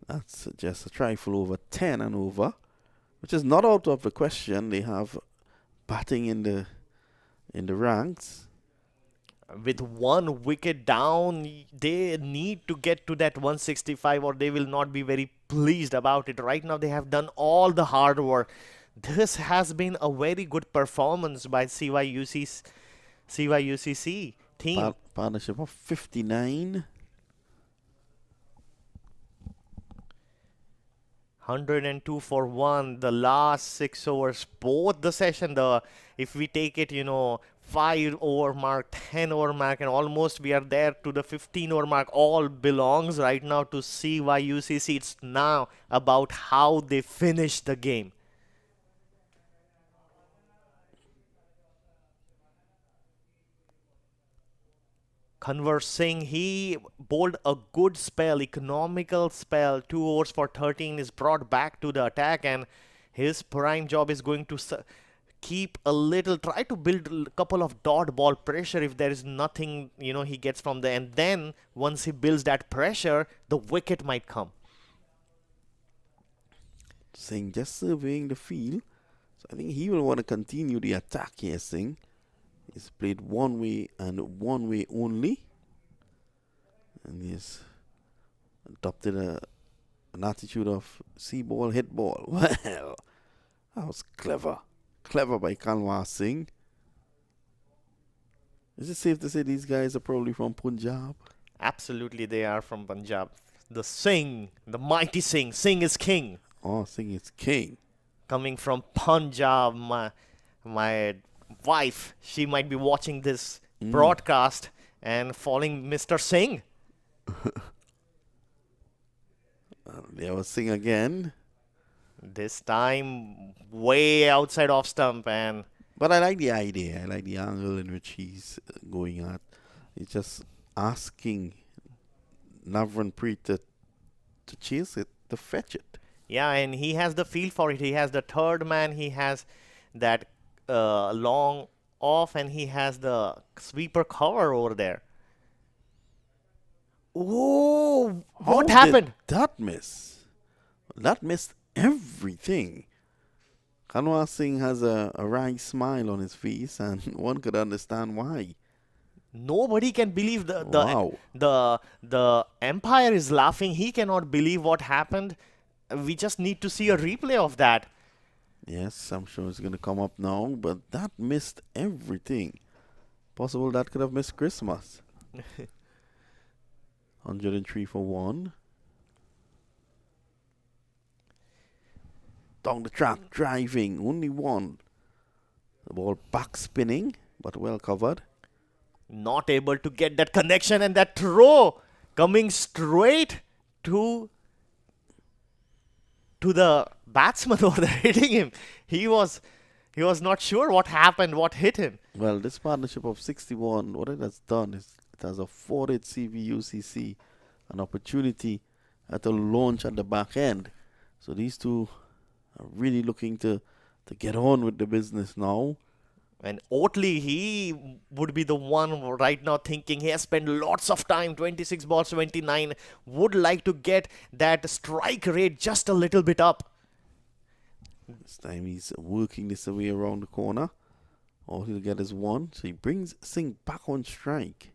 That's just a trifle over 10 and over, which is not out of the question. They have batting in the ranks. With one wicket down, they need to get to that 165 or they will not be very pleased about it. Right now, they have done all the hard work. This has been a very good performance by CVUCC team. Partnership of 59. 102 for 1, the last 6 overs, both the session, if we take it, 5 over mark, 10 over mark, and almost we are there to the 15 over mark, all belongs right now to CVUCC. It's now about how they finish the game. Kanwar Singh, he bowled a good spell, economical spell. 2 overs for 13 is brought back to the attack, and his prime job is going to try to build a couple of dot ball pressure if there is nothing, he gets from there. And then once he builds that pressure, the wicket might come. Singh just surveying the field. So I think he will want to continue the attack here, Singh. He's played one way and one way only. And he's adopted an attitude of see ball, hit ball. Well, that was clever. Clever by Kanwar Singh. Is it safe to say these guys are probably from Punjab? Absolutely, they are from Punjab. The Singh, the mighty Singh. Singh is king. Oh, Singh is king. Coming from Punjab, my wife, she might be watching this broadcast and following Mr. Singh. There was Singh again. This time way outside off stump, but I like the idea. I like the angle in which he's going at. He's just asking Navanpreet to chase it, to fetch it. Yeah, and he has the feel for it. He has the third man. He has that long off, and he has the sweeper cover over there. Oh, what happened? Did that miss? That missed everything. Kanwar Singh has a wry smile on his face, and one could understand why. Nobody can believe Wow. the umpire is laughing. He cannot believe what happened. We just need to see a replay of that. Yes, I'm sure it's going to come up now, but that missed everything. Possible that could have missed Christmas. 103 for 1. Down the track, driving, only one. The ball back spinning, but well covered. Not able to get that connection, and that throw coming straight to the batsman over there, hitting him. He was not sure what happened, what hit him. Well, this partnership of 61, what it has done is it has afforded CVUCC an opportunity at a launch at the back end. So these two really looking to get on with the business now. And Oatley, he would be the one right now thinking he has spent lots of time, 26 balls, 29, would like to get that strike rate just a little bit up. This time he's working this away around the corner. All he'll get is one. So he brings Singh back on strike.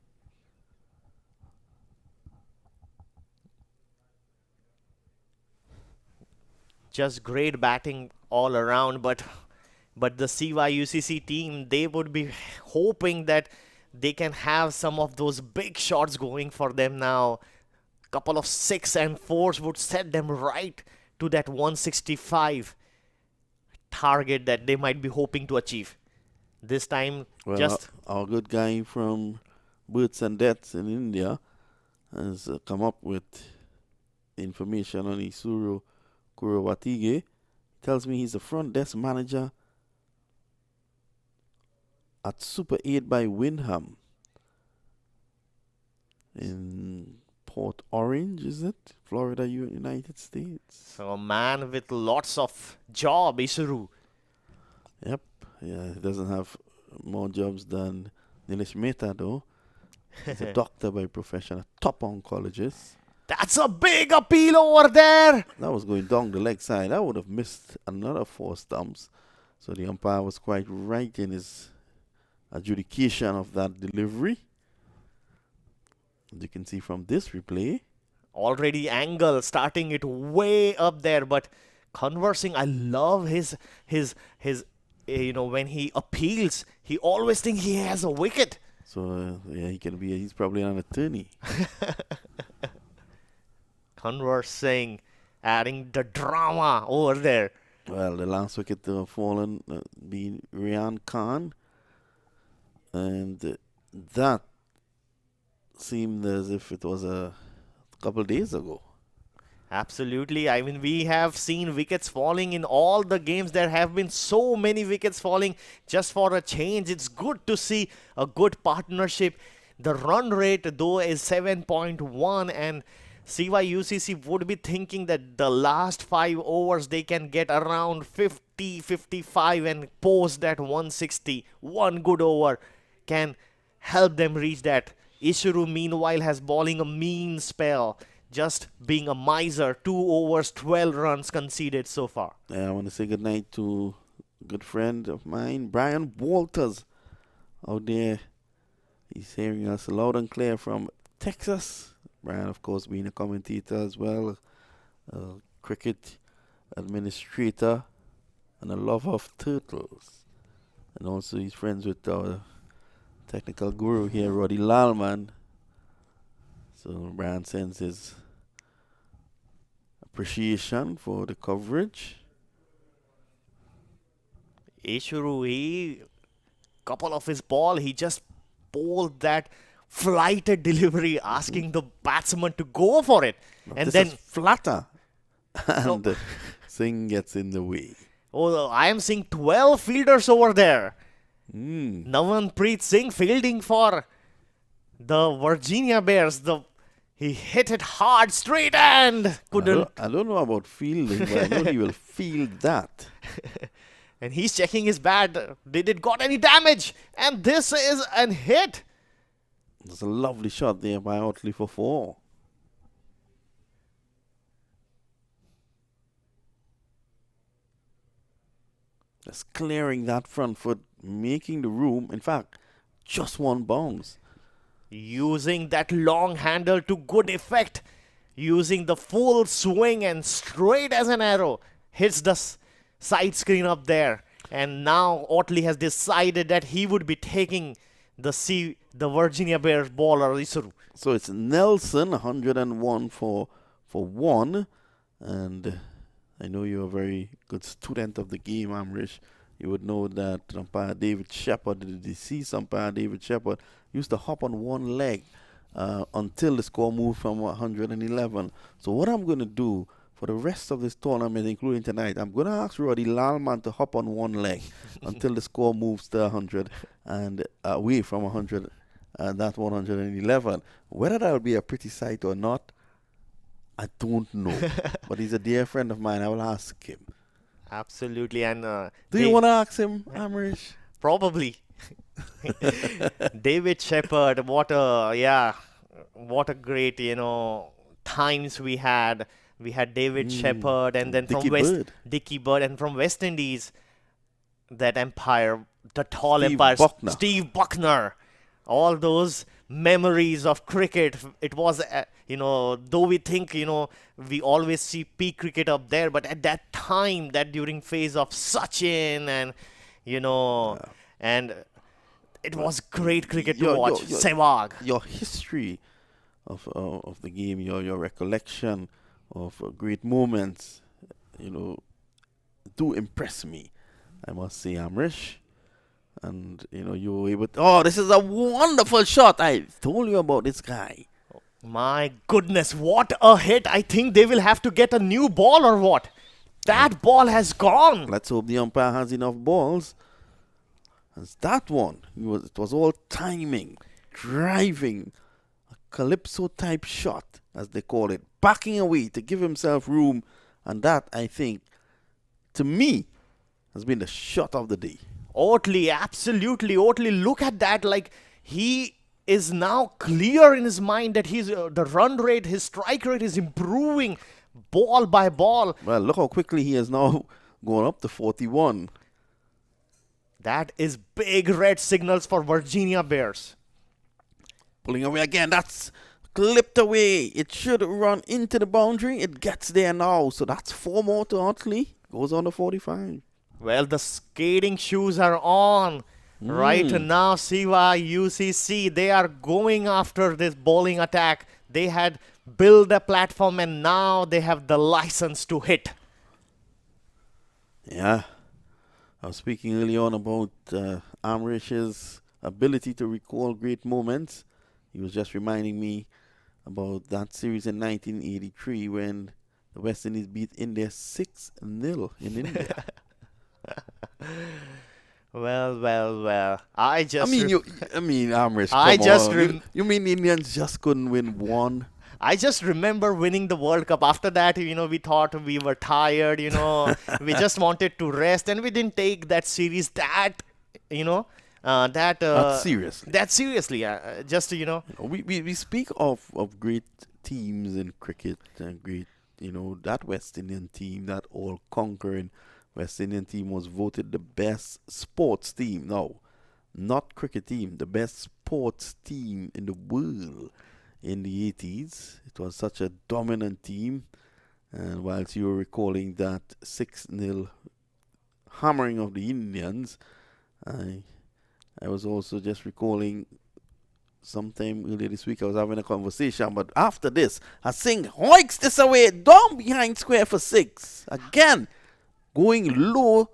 Just great batting all around, but the CVUCC team, they would be hoping that they can have some of those big shots going for them now. Couple of 6 and 4s would set them right to that 165 target that they might be hoping to achieve. This time, Well, just our good guy from Births and Deaths in India has come up with information on Isuru Kurowatige. Tells me he's the front desk manager at Super 8 by Windham in Port Orange, is it? Florida, United States. so a man with lots of job, Isuru. Yep. Yeah, he doesn't have more jobs than Nilesh Mehta, though. He's a doctor by profession, a top oncologist. That's a big appeal over there. That was going down the leg side. I would have missed another 4 stumps. So the umpire was quite right in his adjudication of that delivery. As you can see from this replay. Already angle starting it way up there, but conversing, I love his when he appeals, he always thinks he has a wicket. So yeah, he's probably an attorney. Conversing, adding the drama over there. Well, the last wicket to have fallen being Rian Khan. And that seemed as if it was a couple days ago. Absolutely. I mean, we have seen wickets falling in all the games. There have been so many wickets falling just for a change. It's good to see a good partnership. The run rate, though, is 7.1, and CVUCC would be thinking that the last 5 overs they can get around 50, 55 and post that 160. One good over can help them reach that. Isuru, meanwhile, has bowling a mean spell. Just being a miser, 2 overs, 12 runs conceded so far. I want to say good night to a good friend of mine, Brian Walters, out there. He's hearing us loud and clear from Texas. Brian, of course, being a commentator as well, a cricket administrator, and a lover of turtles. And also he's friends with our technical guru here, Roddy Lalman. So Brian sends his appreciation for the coverage. Ishuru, couple of his ball, he just pulled that flighted delivery, asking the batsman to go for it. And this then is flatter. And No. Singh gets in the way. I am seeing 12 fielders over there. Mm. Navanpreet Singh fielding for the Virginia Bears. He hit it hard, straight, and couldn't. I don't know about fielding, but I know he will field that. And he's checking his bat. Did it got any damage? And this is an hit. There's a lovely shot there by Otley for 4. Just clearing that front foot, making the room. In fact, just one bounce. Using that long handle to good effect. Using the full swing and straight as an arrow. Hits the side screen up there. And now Otley has decided that he would be taking the Virginia Bears bowler, Isuru. So it's Nelson, 101 for 1. And I know you're a very good student of the game, Amrish. You would know that umpire David Shepard, the deceased umpire David Shepard, used to hop on one leg until the score moved from 111. So what I'm going to do for the rest of this tournament, including tonight, I'm going to ask Roddy Lalman to hop on one leg until the score moves to 100 and away from 100, that 111. Whether that will be a pretty sight or not, I don't know. But he's a dear friend of mine. I will ask him. Absolutely, and Do you want to ask him, Amrish? probably David Shepherd. What a great times we had. We had David Shepherd, and then Dickie Bird. Dickie Bird, and from West Indies, that empire, the tall Steve empire, Buckner. Steve Buckner. All those memories of cricket. It was, though we think, we always see peak cricket up there, but at that time, that during phase of Sachin and, and it was great cricket to watch. Sehwag. Your history of the game, your recollection of great moments, do impress me. I must say, Amrish. And you were able to, oh, this is a wonderful shot. I told you about this guy. My goodness, what a hit. I think they will have to get a new ball or what? That ball has gone. Let's hope the umpire has enough balls. As that one, it was all timing, driving, a calypso type shot, as they call it, backing away to give himself room. And that, I think, to me, has been the shot of the day. Oatley, absolutely. Oatley, look at that. Like, he is now clear in his mind that the run rate, his strike rate is improving ball by ball. Well, look how quickly he has now gone up to 41. That is big red signals for Virginia Bears. Pulling away again. That's clipped away. It should run into the boundary. It gets there now. So that's 4 more to Otley. Goes on to 45. Well, the skating shoes are on. Right now, CVUCC, they are going after this bowling attack. They had built a platform and now they have the license to hit. Yeah. I was speaking early on about Amrish's ability to recall great moments. He was just reminding me about that series in 1983 when the West Indies beat India 6-0 in India. Well. Amrish, come on. You mean the Indians just couldn't win one? I just remember winning the World Cup. After that, we thought we were tired, we just wanted to rest, and we didn't take that series that seriously. That seriously. We speak of great teams in cricket and great, that West Indian team, that all-conquering West Indian team was voted the best sports team. No, not cricket team, the best sports team in the world in the 80s. It was such a dominant team. And whilst you were recalling that 6-0 hammering of the Indians, I was also just recalling sometime earlier this week I was having a conversation, but after this, I Singh hoiks this away down behind square for 6. Again, going low,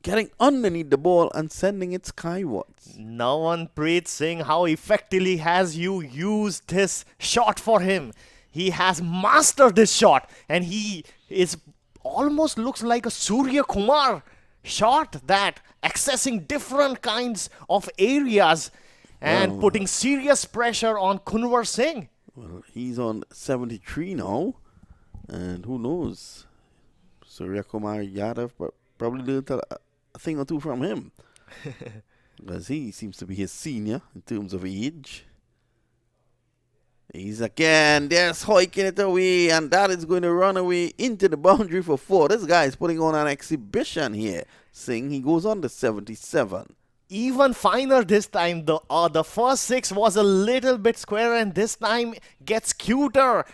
getting underneath the ball and sending it skywards. Nawanpreet Singh, how effectively has you used this shot for him? He has mastered this shot, and he is almost looks like a Surya Kumar shot, that accessing different kinds of areas and putting serious pressure on Kunwar Singh. Well, he's on 73 now, and who knows? Surya Kumar Yadav probably learned a thing or two from him. Because he seems to be his senior in terms of age. He's again, there's hoiking it away, and that is going to run away into the boundary for 4. This guy is putting on an exhibition here. Singh, he goes on to 77. Even finer this time. The first 6 was a little bit square, and this time gets cuter.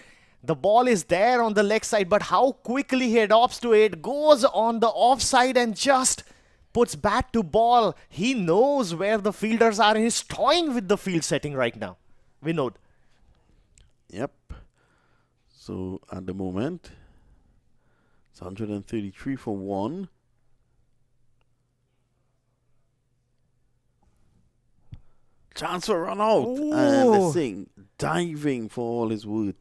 The ball is there on the leg side, but how quickly he adopts to it, goes on the offside and just puts bat to ball. He knows where the fielders are. He's toying with the field setting right now. Vinod. Yep. So at the moment, it's 133 for 1. Chance for run out. Ooh. And the Singh diving for all his worth.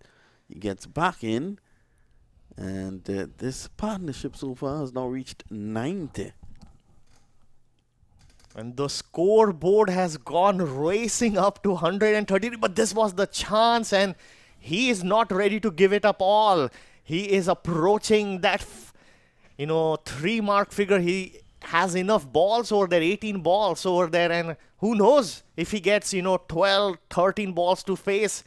He gets back in, and this partnership so far has now reached 90. And the scoreboard has gone racing up to 130, but this was the chance, and he is not ready to give it up all. He is approaching that 3-mark figure. He has enough balls over there, 18 balls over there, and who knows if he gets, 12, 13 balls to face.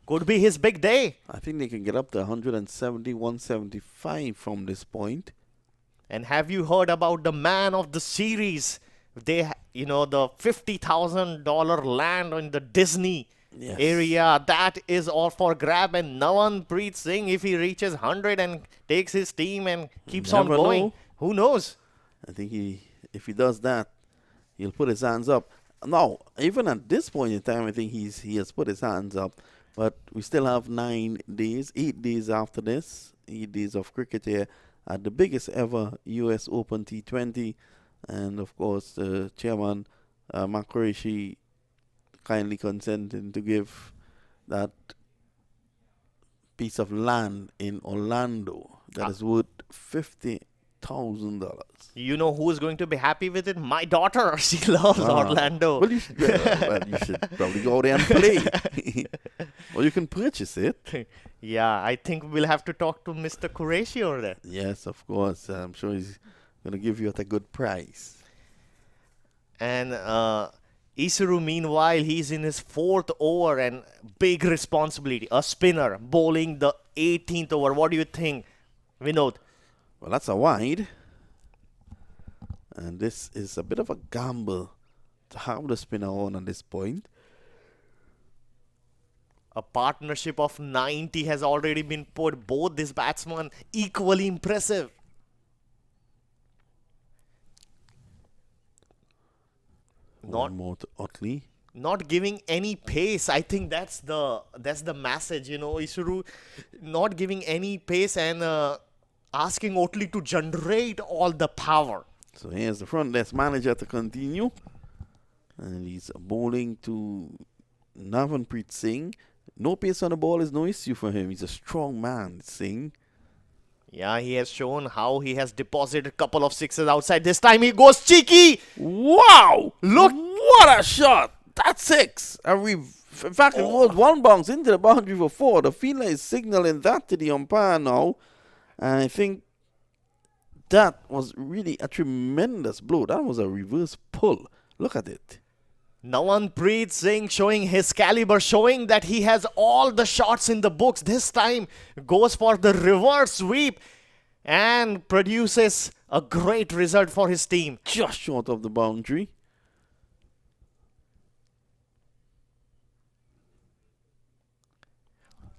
Could be his big day. I think they can get up to 170, 175 from this point. And have you heard about the man of the series? The $50,000 land in the Disney Yes. area, that is all for grab. And Navanpreet Singh, if he reaches 100 and takes his team and keeps on Never going, know. who knows? I think if he does that, he'll put his hands up. Now, even at this point in time, I think he has put his hands up. But we still have 9 days, 8 days after this, 8 days of cricket here at the biggest ever US Open T20. And of course, the chairman, MAQ kindly consenting to give that piece of land in Orlando that is worth $50,000. You know who is going to be happy with it? My daughter. She loves Orlando. Well, you should probably go there and play. Or you can purchase it. Yeah, I think we'll have to talk to Mr. Qureshi over there. Yes, of course. I'm sure he's going to give you at a good price. And Isuru, meanwhile, he's in his 4th over and big responsibility. A spinner bowling the 18th over. What do you think, Vinod? Well, that's a wide. And this is a bit of a gamble to have the spinner on at this point. A partnership of 90 has already been put. Both these batsmen equally impressive. One more to Otley. Not giving any pace. I think that's the message, Isuru not giving any pace and asking Otley to generate all the power. So here's the front desk manager to continue. And he's bowling to Navanpreet Singh. No pace on the ball is no issue for him. He's a strong man, Singh. Yeah, he has shown how he has deposited a couple of sixes outside. This time he goes cheeky. Wow! Look. What a shot! That's 6. And in fact, it was one bounce into the boundary for 4. The fielder is signaling that to the umpire now. And I think that was really a tremendous blow. That was a reverse pull. Look at it. Navanpreet Singh showing his caliber, showing that he has all the shots in the books. This time goes for the reverse sweep and produces a great result for his team. Just short of the boundary.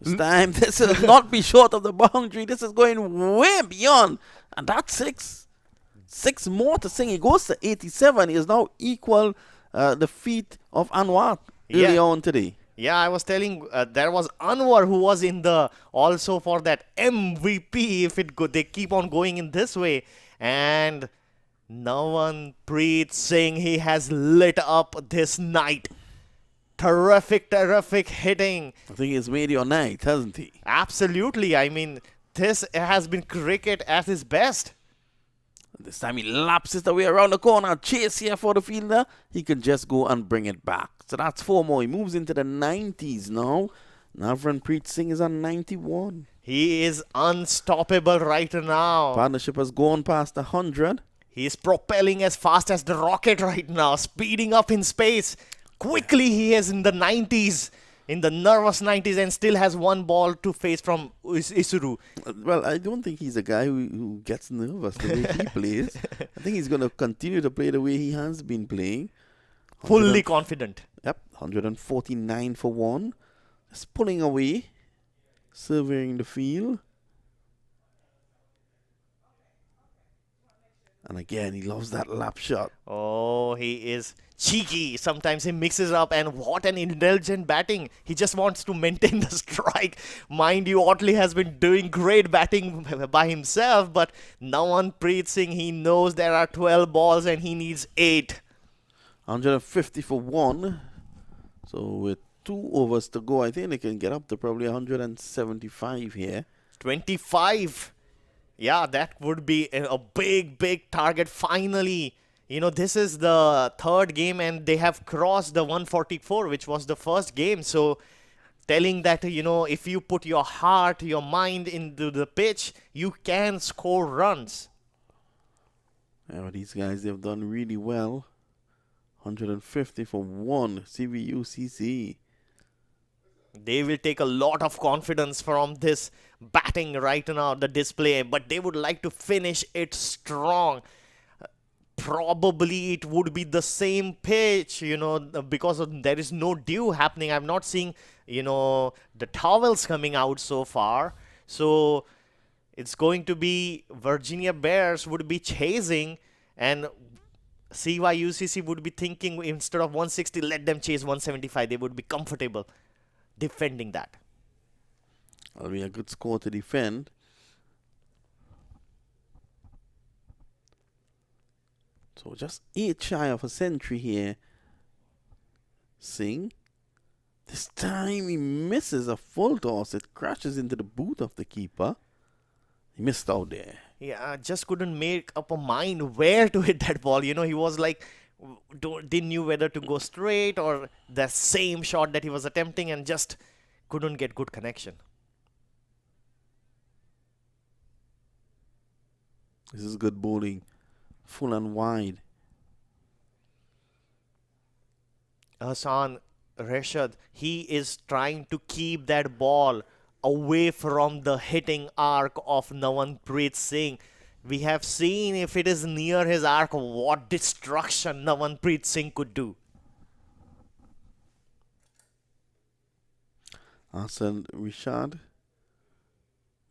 This time, this will not be short of the boundary. This is going way beyond. And that's 6. 6 more to Singh. He goes to 87. He is now equal the feat of Anwar earlier on today. Yeah, I was telling there was Anwar who was in the also for that MVP if they keep on going in this way. And Navanpreet Singh, he has lit up this night. Terrific hitting. I think he's made your night, hasn't he? Absolutely. I mean, this has been cricket at its best. This time he lapses the way around the corner. Chase here for the fielder. He can just go and bring it back. So that's 4 more. He moves into the 90s now. Navanpreet Singh is on 91. He is unstoppable right now. Partnership has gone past 100. He is propelling as fast as the rocket right now. Speeding up in space. Quickly he is in the 90s. In the nervous 90s and still has 1 ball to face from Isuru. Well, I don't think he's a guy who gets nervous the way he plays. I think he's going to continue to play the way he has been playing. Fully confident. Yep, 149 for 1. Just pulling away. Surveying the field. And again, he loves that lap shot. Oh, he is cheeky. Sometimes he mixes up, and what an indulgent batting. He just wants to maintain the strike. Mind you, Otley has been doing great batting by himself, but Navanpreet Singh, he knows there are 12 balls and he needs 8. 150 for 1. So with 2 overs to go, I think they can get up to probably 175 here. 25. Yeah, that would be a big target finally. This is the 3rd game and they have crossed the 144, which was the first game. So telling that, if you put your heart, your mind into the pitch, you can score runs. Yeah, these guys, they've done really well. 150 for one, CVUCC. They will take a lot of confidence from this batting right now, the display, but they would like to finish it strong. Probably it would be the same pitch, because there is no dew happening. I'm not seeing, the towels coming out so far. So it's going to be Virginia Bears would be chasing, and CYUCC would be thinking instead of 160, let them chase 175. They would be comfortable defending that. That'll be a good score to defend. So just 8 shy of a century here. Singh. This time he misses a full toss. It crashes into the boot of the keeper. He missed out there. Yeah, just couldn't make up a mind where to hit that ball. He was like, didn't knew whether to go straight or the same shot that he was attempting, and just couldn't get good connection. This is good bowling. Full and wide. Hassan Rashad, he is trying to keep that ball away from the hitting arc of Navanpreet Singh. We have seen if it is near his arc, what destruction Navanpreet Singh could do. Hassan Rashad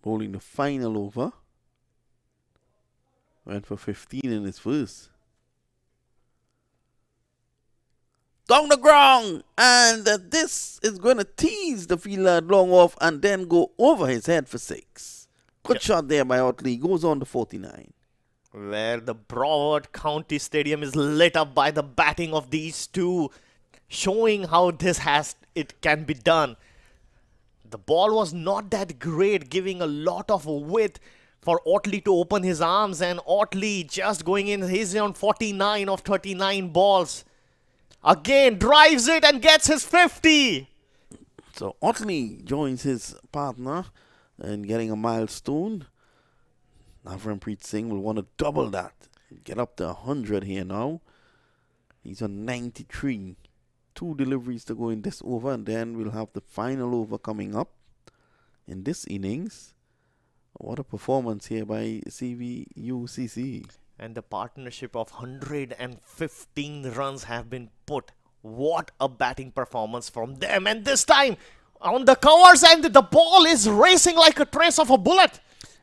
bowling the final over. Went for 15 in his first. Down the ground, and this is going to tease the fielder long off and then go over his head for 6. Good shot there by Otley. Goes on to 49. Where the Broward County Stadium is lit up by the batting of these two, showing how it can be done. The ball was not that great, giving a lot of width for Otley to open his arms, and Otley just going in. He's on 49 of 39 balls. Again, drives it and gets his 50. So Otley joins his partner in getting a milestone. Navanpreet Singh will want to double that. Get up to 100 here now. He's on 93. 2 deliveries to go in this over, and then we'll have the final over coming up in this innings. What a performance here by CVUCC. And the partnership of 115 runs have been put. What a batting performance from them. And this time, on the covers, and the ball is racing like a trace of a bullet.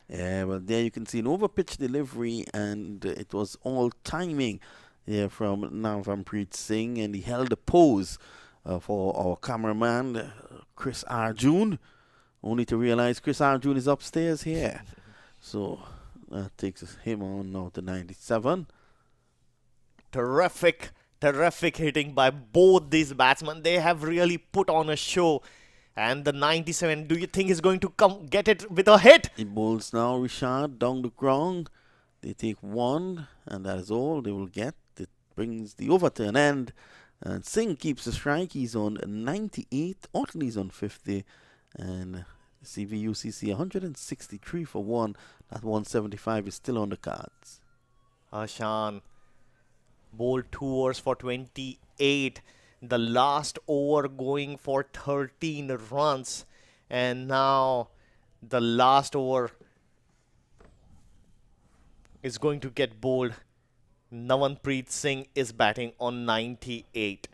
Yeah, well, there you can see an over-pitch delivery, and it was all timing here from Navanpreet Singh, and he held the pose for our cameraman, Chris Arjun, only to realize Chris Arjun is upstairs here. So that takes him on now to 97. Terrific hitting by both these batsmen. They have really put on a show. And the 97, do you think he's going to come get it with a hit? He bowls now, Rashad, down the ground. They take 1, and that is all they will get. It brings the over to an end. And Singh keeps the strike. He's on 98. Otley's on 50. And CVUCC 163 for 1. That 175 is still on the cards. Ashan bowled 2 overs for 28. The last over going for 13 runs. And now the last over is going to get bowled. Navanpreet Singh is batting on 98.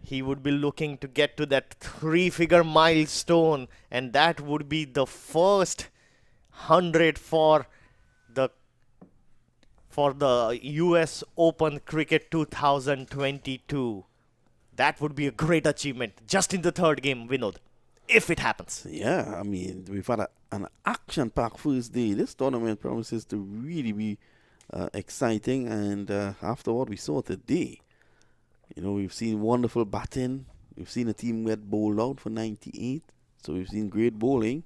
He would be looking to get to that 3-figure milestone, and that would be the first 100 for the US Open Cricket 2022. That would be a great achievement just in the third game, Vinod, if it happens. Yeah, I mean, we've had an action-packed first day. This tournament promises to really be exciting, and after what we saw today, we've seen wonderful batting. We've seen a team get bowled out for 98. So we've seen great bowling.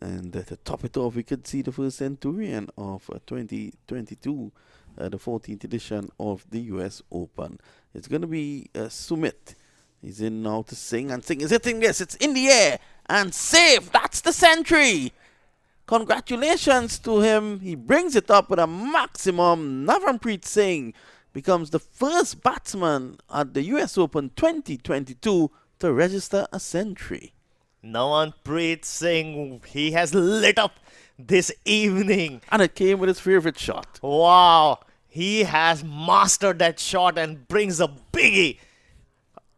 And to top it off, we could see the first centurion of 2022, the 14th edition of the US Open. It's going to be Sumit. He's in now to Singh, and Singh is hitting this. It's in the air and safe. That's the century. Congratulations to him. He brings it up with a maximum. Navampreet Singh becomes the first batsman at the US Open 2022 to register a century. Namanpreet Singh, he has lit up this evening. And it came with his favorite shot. Wow, he has mastered that shot and brings a biggie.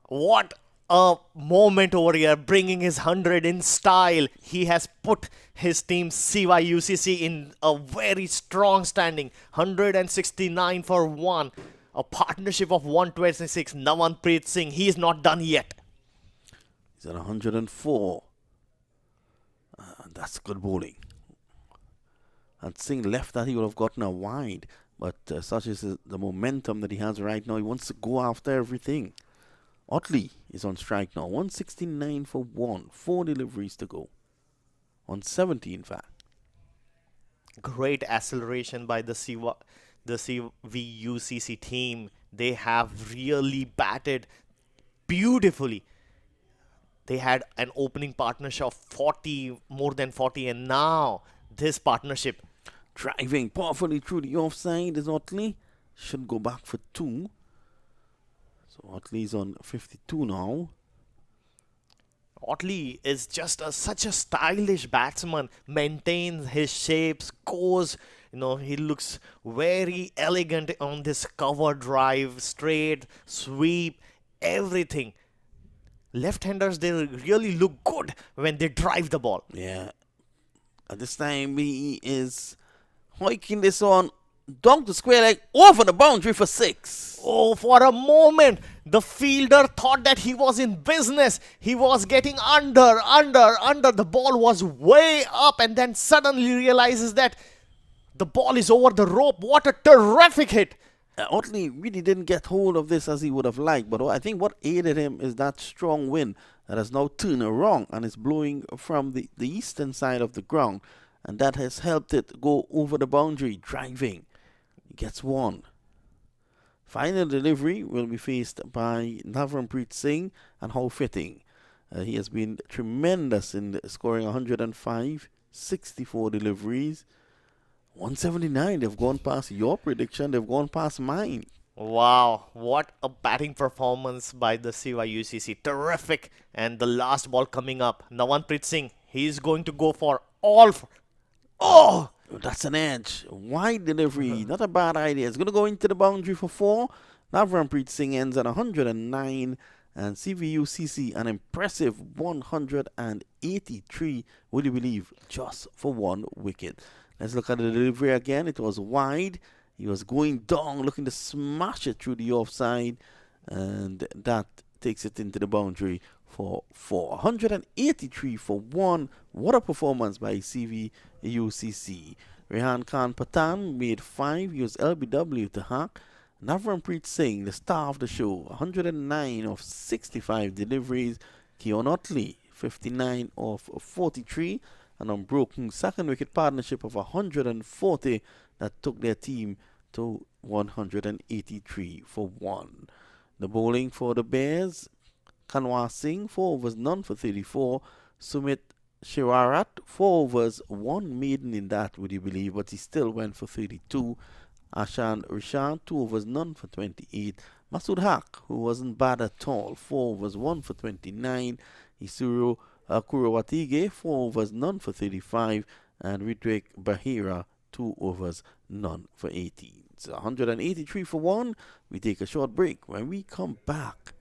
What a moment over here, bringing his 100 in style. He has put his team CVUCC in a very strong standing. 169 for 1. A partnership of 126. Namanpreet Singh, he is not done yet. He's at 104. That's good bowling. And Singh left that, he would have gotten a wide. But such is the momentum that he has right now. He wants to go after everything. Otley is on strike now. 169 for 1. 4 deliveries to go. 170, in fact. Great acceleration by the CVUCC team. They have really batted beautifully. They had an opening partnership of 40, more than 40, and now this partnership. Driving powerfully through the offside is Otley. Should go back for 2. So Otley's on 52 now. Otley is just such a stylish batsman, maintains his shapes, goes, he looks very elegant on this cover drive, straight, sweep, everything. Left-handers, they really look good when they drive the ball. Yeah. At this time, he is hiking this on down the square leg over the boundary for 6. Oh, for a moment, the fielder thought that he was in business. He was getting under. The ball was way up, and then suddenly realizes that the ball is over the rope. What a terrific hit. Otley really didn't get hold of this as he would have liked, but I think what aided him is that strong wind that has now turned around and is blowing from the eastern side of the ground, and that has helped it go over the boundary, driving. He gets 1. Final delivery will be faced by Navampreet Singh, and how fitting. He has been tremendous in scoring 105, 64 deliveries. 179, they've gone past your prediction, they've gone past mine. Wow, what a batting performance by the CVUCC. Terrific. And the last ball coming up. Namanpreet Singh, he's going to go for all. Oh! That's an edge. Wide delivery, not a bad idea. It's going to go into the boundary for 4. Navampreet Singh ends at 109, and CVUCC an impressive 183, would you believe, just for 1 wicket. Let's look at the delivery again. It was wide. He was going down, looking to smash it through the offside, and that takes it into the boundary for 4. 183 for 1. What a performance by CVUCC. Rehan Khan Patan made 5. He was LBW to hack. Navampreet Singh, the star of the show, 109 of 65 deliveries. Keon Otley, 59 of 43. An unbroken second wicket partnership of 140 that took their team to 183 for 1. The bowling for the Bears, Kanwar Singh, 4 overs, none for 34. Sumit Shirarat, 4 overs, 1 maiden in that, would you believe, but he still went for 32. Ashan Rishad, 2 overs, none for 28. Masood Haq, who wasn't bad at all, 4 overs, 1 for 29. Isuru Kurowatige, 4 overs, none for 35. And Ritwik Bahira, 2 overs, none for 18. It's 183 for 1. We take a short break. When we come back,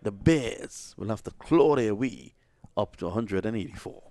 the Bears will have to claw their way up to 184.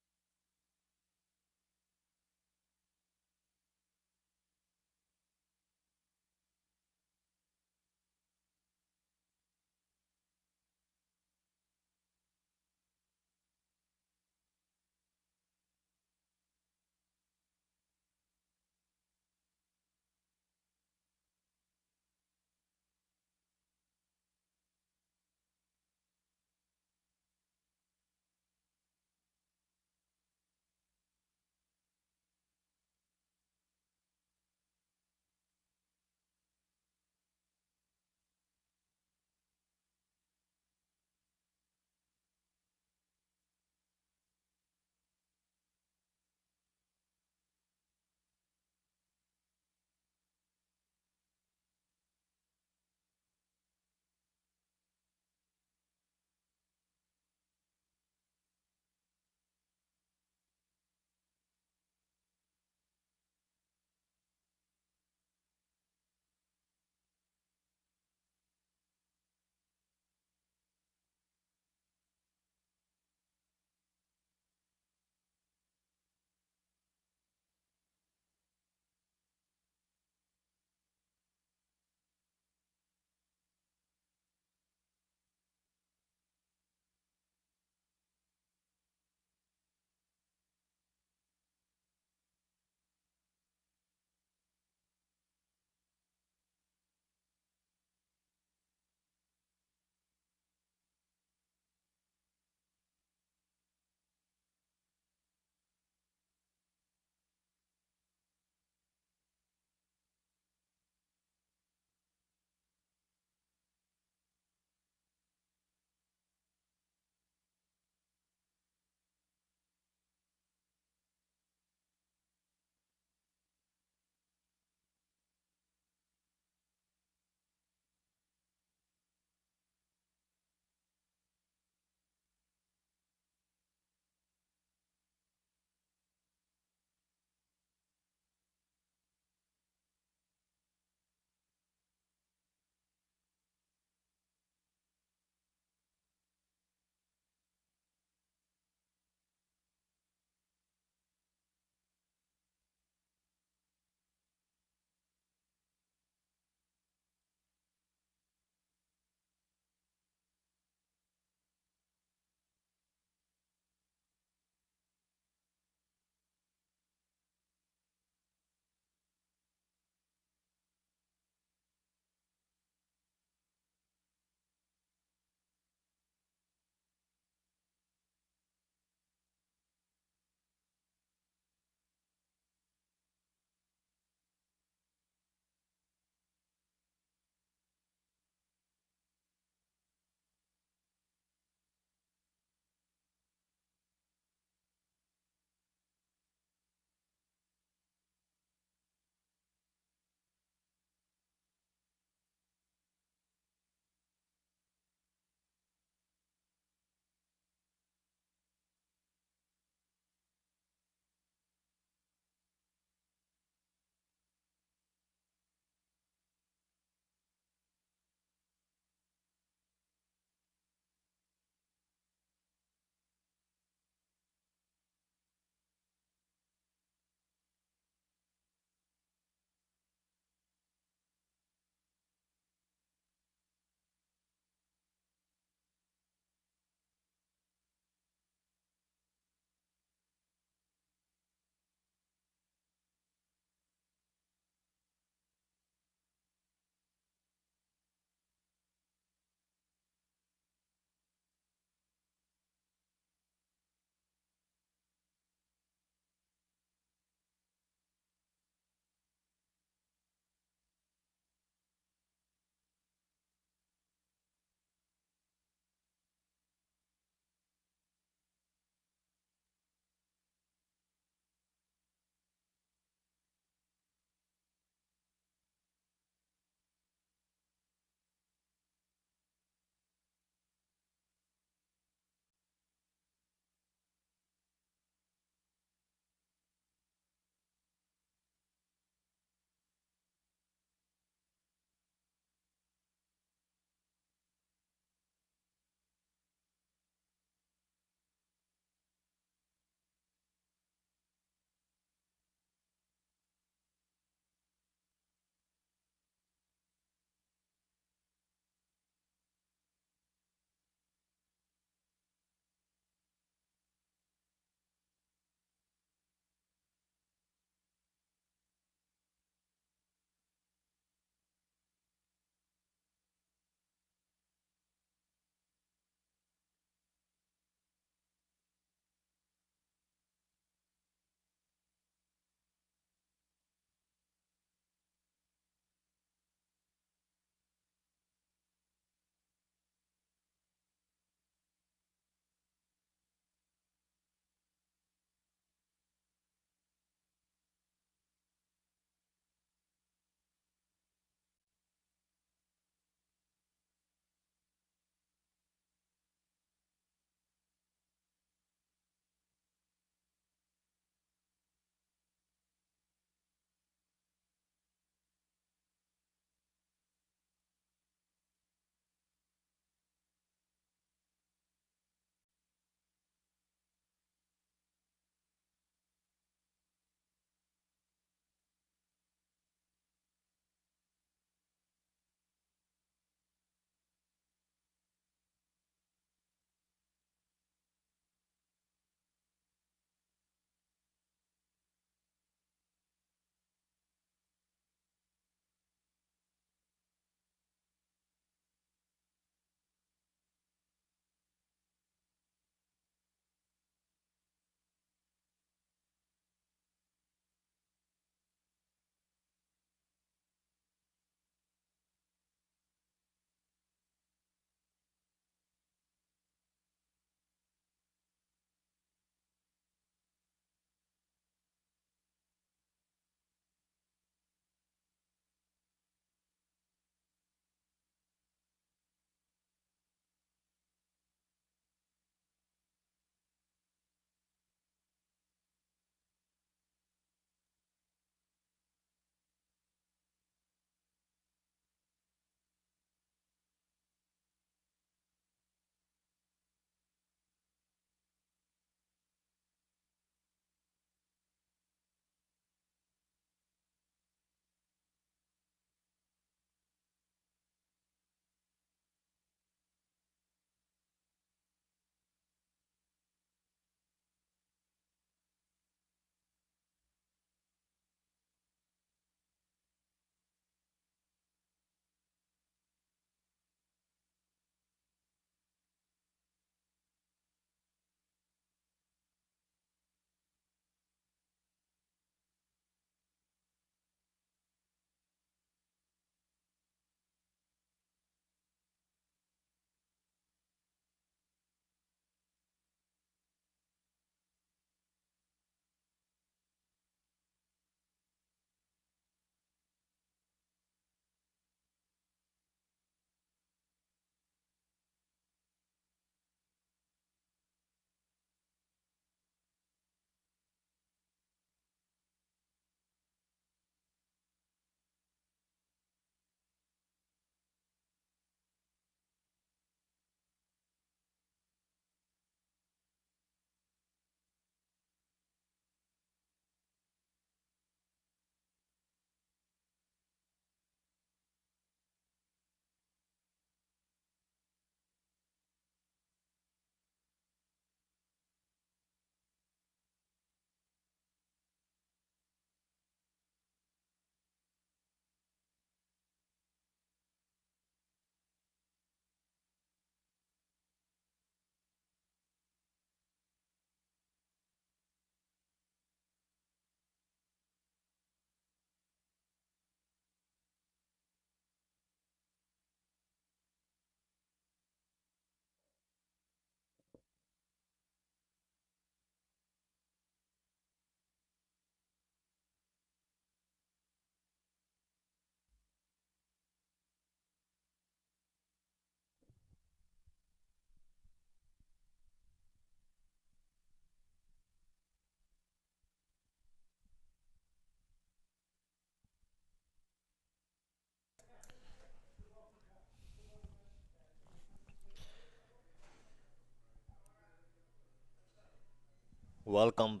Welcome.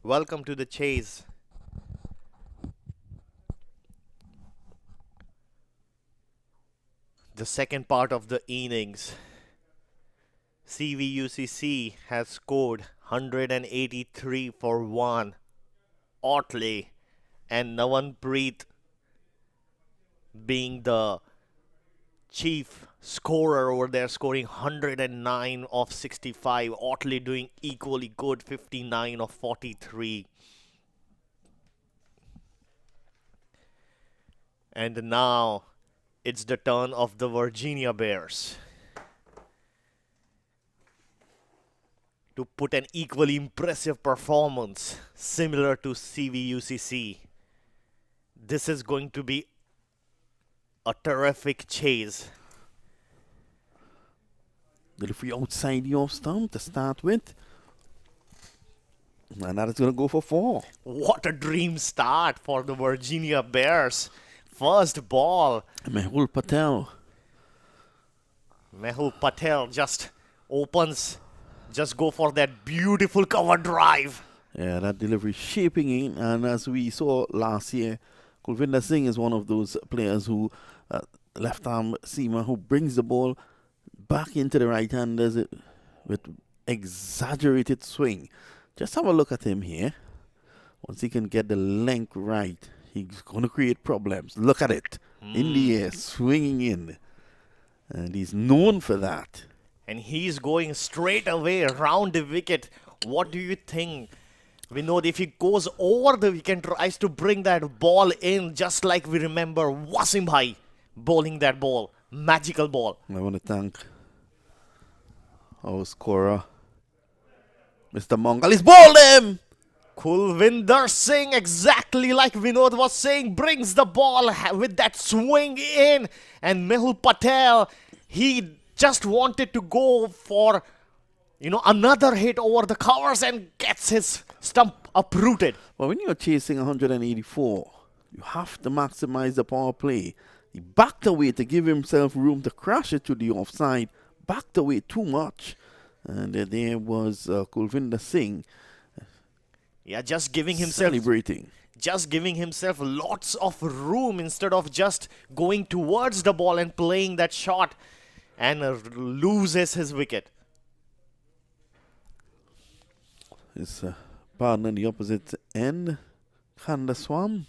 Welcome to the chase. The second part of the innings. CVUCC has scored 183 for 1. Otley and Navanpreet being the chief scorer over there, scoring 109 of 65. Otley doing equally good, 59 of 43. And now it's the turn of the Virginia Bears to put an equally impressive performance similar to CVUCC. This is going to be a terrific chase. Delivery outside the off stump to start with. And that is going to go for 4. What a dream start for the Virginia Bears. First ball. Mehul Patel. Mehul Patel just opens, just go for that beautiful cover drive. Yeah, that delivery shaping in. And as we saw last year, Kulvinder Singh is one of those players who, left arm seamer, who brings the ball back into the right hand, does it with exaggerated swing. Just have a look at him here. Once he can get the length right, he's going to create problems. Look at it. In the air, swinging in. And he's known for that. And he's going straight away around the wicket. What do you think? We know that if he goes over the wicket and tries to bring that ball in, just like we remember Wasim Bhai bowling that ball. Magical ball. I want to thank our scorer, Mr. Mongal. He's bowled him! Kulvinder Singh, exactly like Vinod was saying, brings the ball with that swing in. And Mehul Patel, he just wanted to go for, another hit over the covers and gets his stump uprooted. Well, when you're chasing 184, you have to maximize the power play. He backed away to give himself room to crash it to the offside. Backed away too much. And there was Kulvinder Singh. Yeah, just giving himself celebrating. Just giving himself lots of room instead of just going towards the ball and playing that shot, and loses his wicket. His partner on the opposite end, Kandaswam,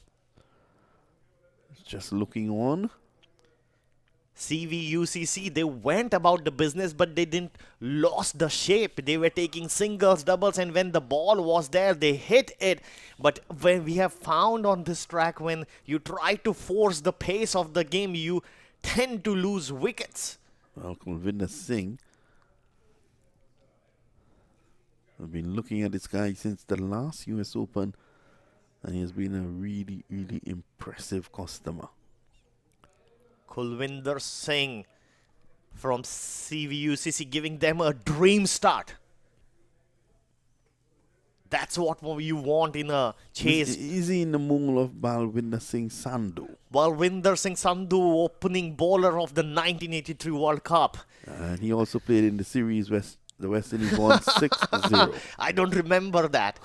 just looking on. CVUCC, they went about the business, but they didn't lost the shape. They were taking singles, doubles, and when the ball was there, they hit it. But when we have found on this track, when you try to force the pace of the game, you tend to lose wickets. Well, Kulvinder Singh, I've been looking at this guy since the last US Open, and he has been a really, really impressive customer. Kulvinder Singh from CVUCC giving them a dream start. That's what you want in a chase. Is he in the mold of Balwinder Singh Sandhu? Balwinder Singh Sandhu, opening bowler of the 1983 World Cup. And he also played in the series the West Indies won 6-0. I don't remember that.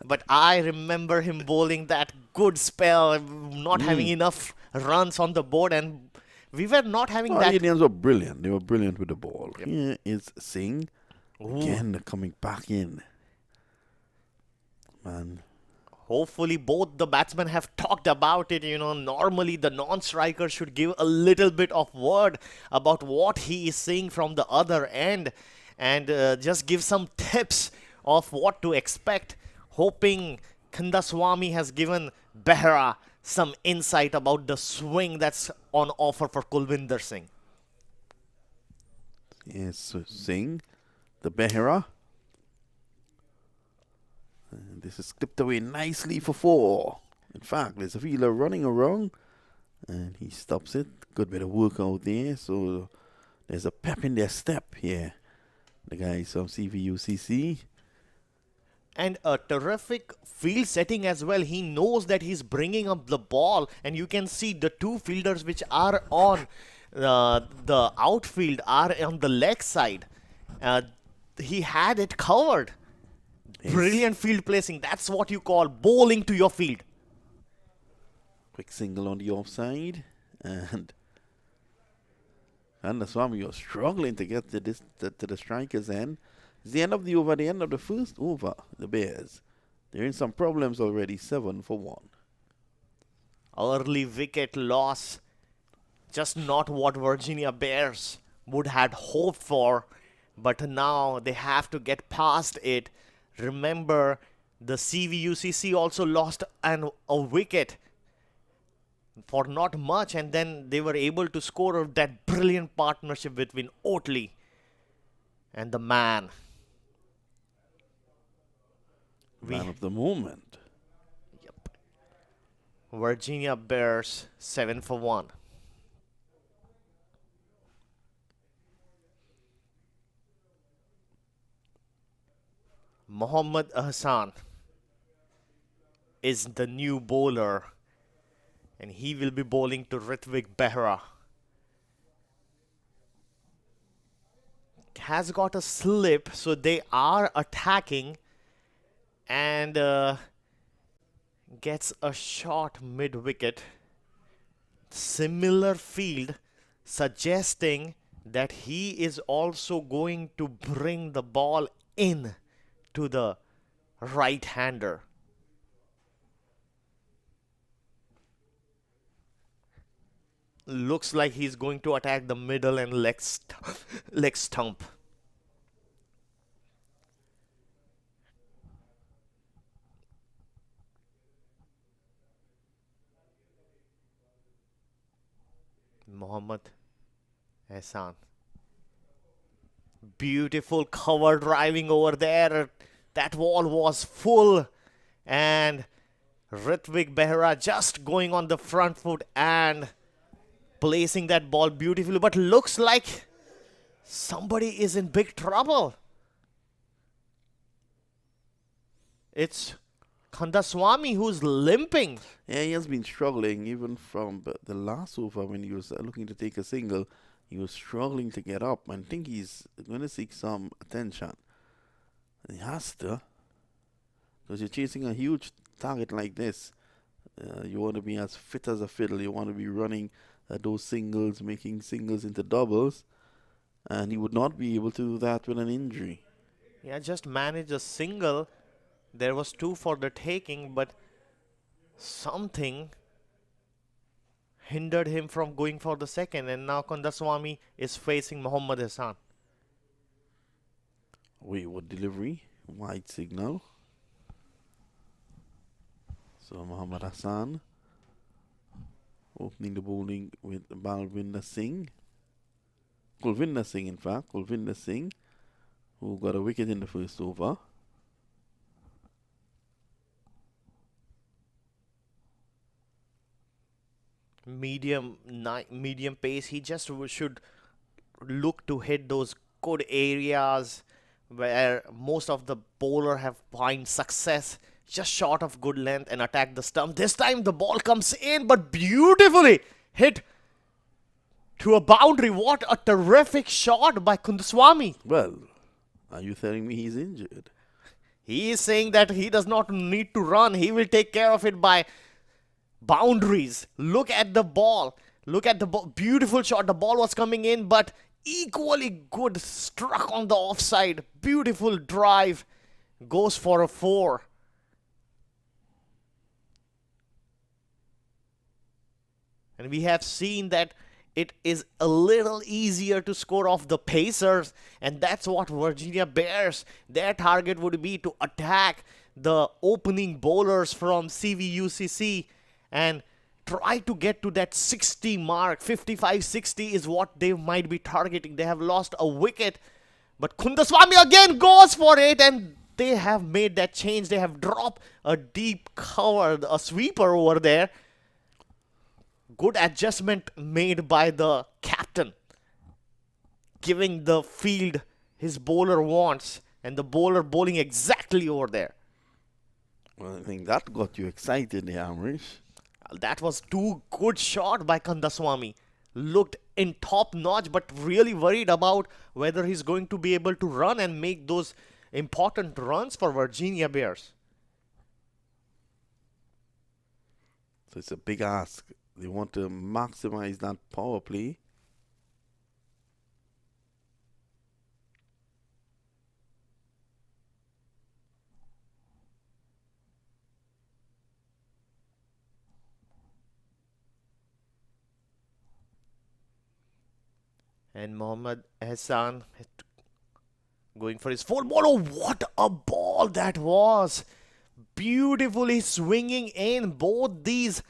But I remember him bowling that good spell, not having enough runs on the board, and we were not having that. The Indians were brilliant. They were brilliant with the ball. Yep. Here is Singh. Again, coming back in. Man. Hopefully both the batsmen have talked about it. Normally the non-striker should give a little bit of word about what he is seeing from the other end, and just give some tips of what to expect. Hoping Kandaswamy has given Behra some insight about the swing that's on offer for Kulvinder Singh. Yes, so Singh, the Behra. And this is clipped away nicely for 4. In fact, there's a fielder running around, and he stops it. Good bit of work out there. So there's a pep in their step here. The guys from CVUCC. And a terrific field setting as well. He knows that he's bringing up the ball, and you can see the two fielders which are on the outfield are on the leg side. Uh, he had it covered. Yes. Brilliant field placing. That's what you call bowling to your field. Quick single on the offside, and Swami was struggling to get to the striker's end. It's the end of the over, the end of the first over. The Bears, they're in some problems already. 7 for 1. Early wicket loss. Just not what Virginia Bears would had hoped for. But now they have to get past it. Remember, the CVUCC also lost a wicket for not much, and then they were able to score that brilliant partnership between Oatley and the man. Man of the moment. Yep. Virginia Bears 7 for 1. Mohammad Hassan is the new bowler, and he will be bowling to Ritvik Behra. Has got a slip, so they are attacking, and gets a shot mid-wicket. Similar field, suggesting that he is also going to bring the ball in to the right-hander. Looks like he's going to attack the middle and leg stump. Mohammad Hassan. Beautiful cover driving over there. That wall was full, and Ritvik Behra just going on the front foot and placing that ball beautifully, but looks like somebody is in big trouble. It's Kandaswamy who's limping. Yeah, he has been struggling even from the last over when he was looking to take a single. He was struggling to get up, and I think he's going to seek some attention. And he has to, because you're chasing a huge target like this. You want to be as fit as a fiddle. You want to be running those singles, making singles into doubles, and he would not be able to do that with an injury. Yeah, just manage a single. There was 2 for the taking, but something hindered him from going for the second, and now Kandaswamy is facing Mohammad Hassan. Wayward delivery, wide signal. So Mohammad Hassan opening the bowling with Balwinder Singh. Kulvinder Singh, in fact. Kulvinder Singh, who got a wicket in the first over. Medium pace. He just should look to hit those good areas where most of the bowler have find success, just short of good length, and attack the stump. This time the ball comes in, but beautifully hit to a boundary. What a terrific shot by Kundaswamy. Well, are you telling me he's injured? He is saying that he does not need to run. He will take care of it by boundaries. Look at the ball. Look at the beautiful shot. The ball was coming in, but equally good, struck on the offside. Beautiful drive. Goes for a 4. And we have seen that it is a little easier to score off the Pacers, and that's what Virginia Bears, their target would be to attack the opening bowlers from CVUCC and try to get to that 60 mark. 55-60 is what they might be targeting. They have lost a wicket, but Kundaswamy again goes for it, and they have made that change. They have dropped a deep cover, a sweeper over there. Good adjustment made by the captain, giving the field his bowler wants, and the bowler bowling exactly over there. Well, I think that got you excited there, Amrish. That was 2 good shot by Kandaswamy. looked in top notch, but really worried about whether he's going to be able to run and make those important runs for Virginia Bears. So it's a big ask. They want to maximize that power play. And Mohammad Hassan going for his full ball. Oh, what a ball that was! Beautifully swinging in. Both these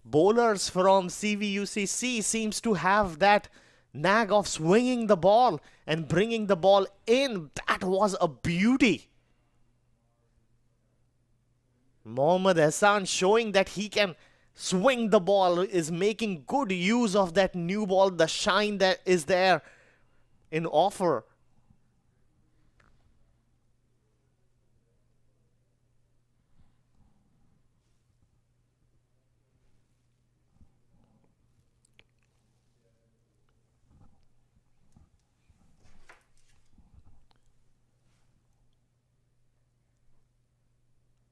bowlers from CVUCC seems to have that knack of swinging the ball and bringing the ball in. That was a beauty. Mohammad Hassan showing that he can swing the ball, is making good use of that new ball, the shine that is there in offer.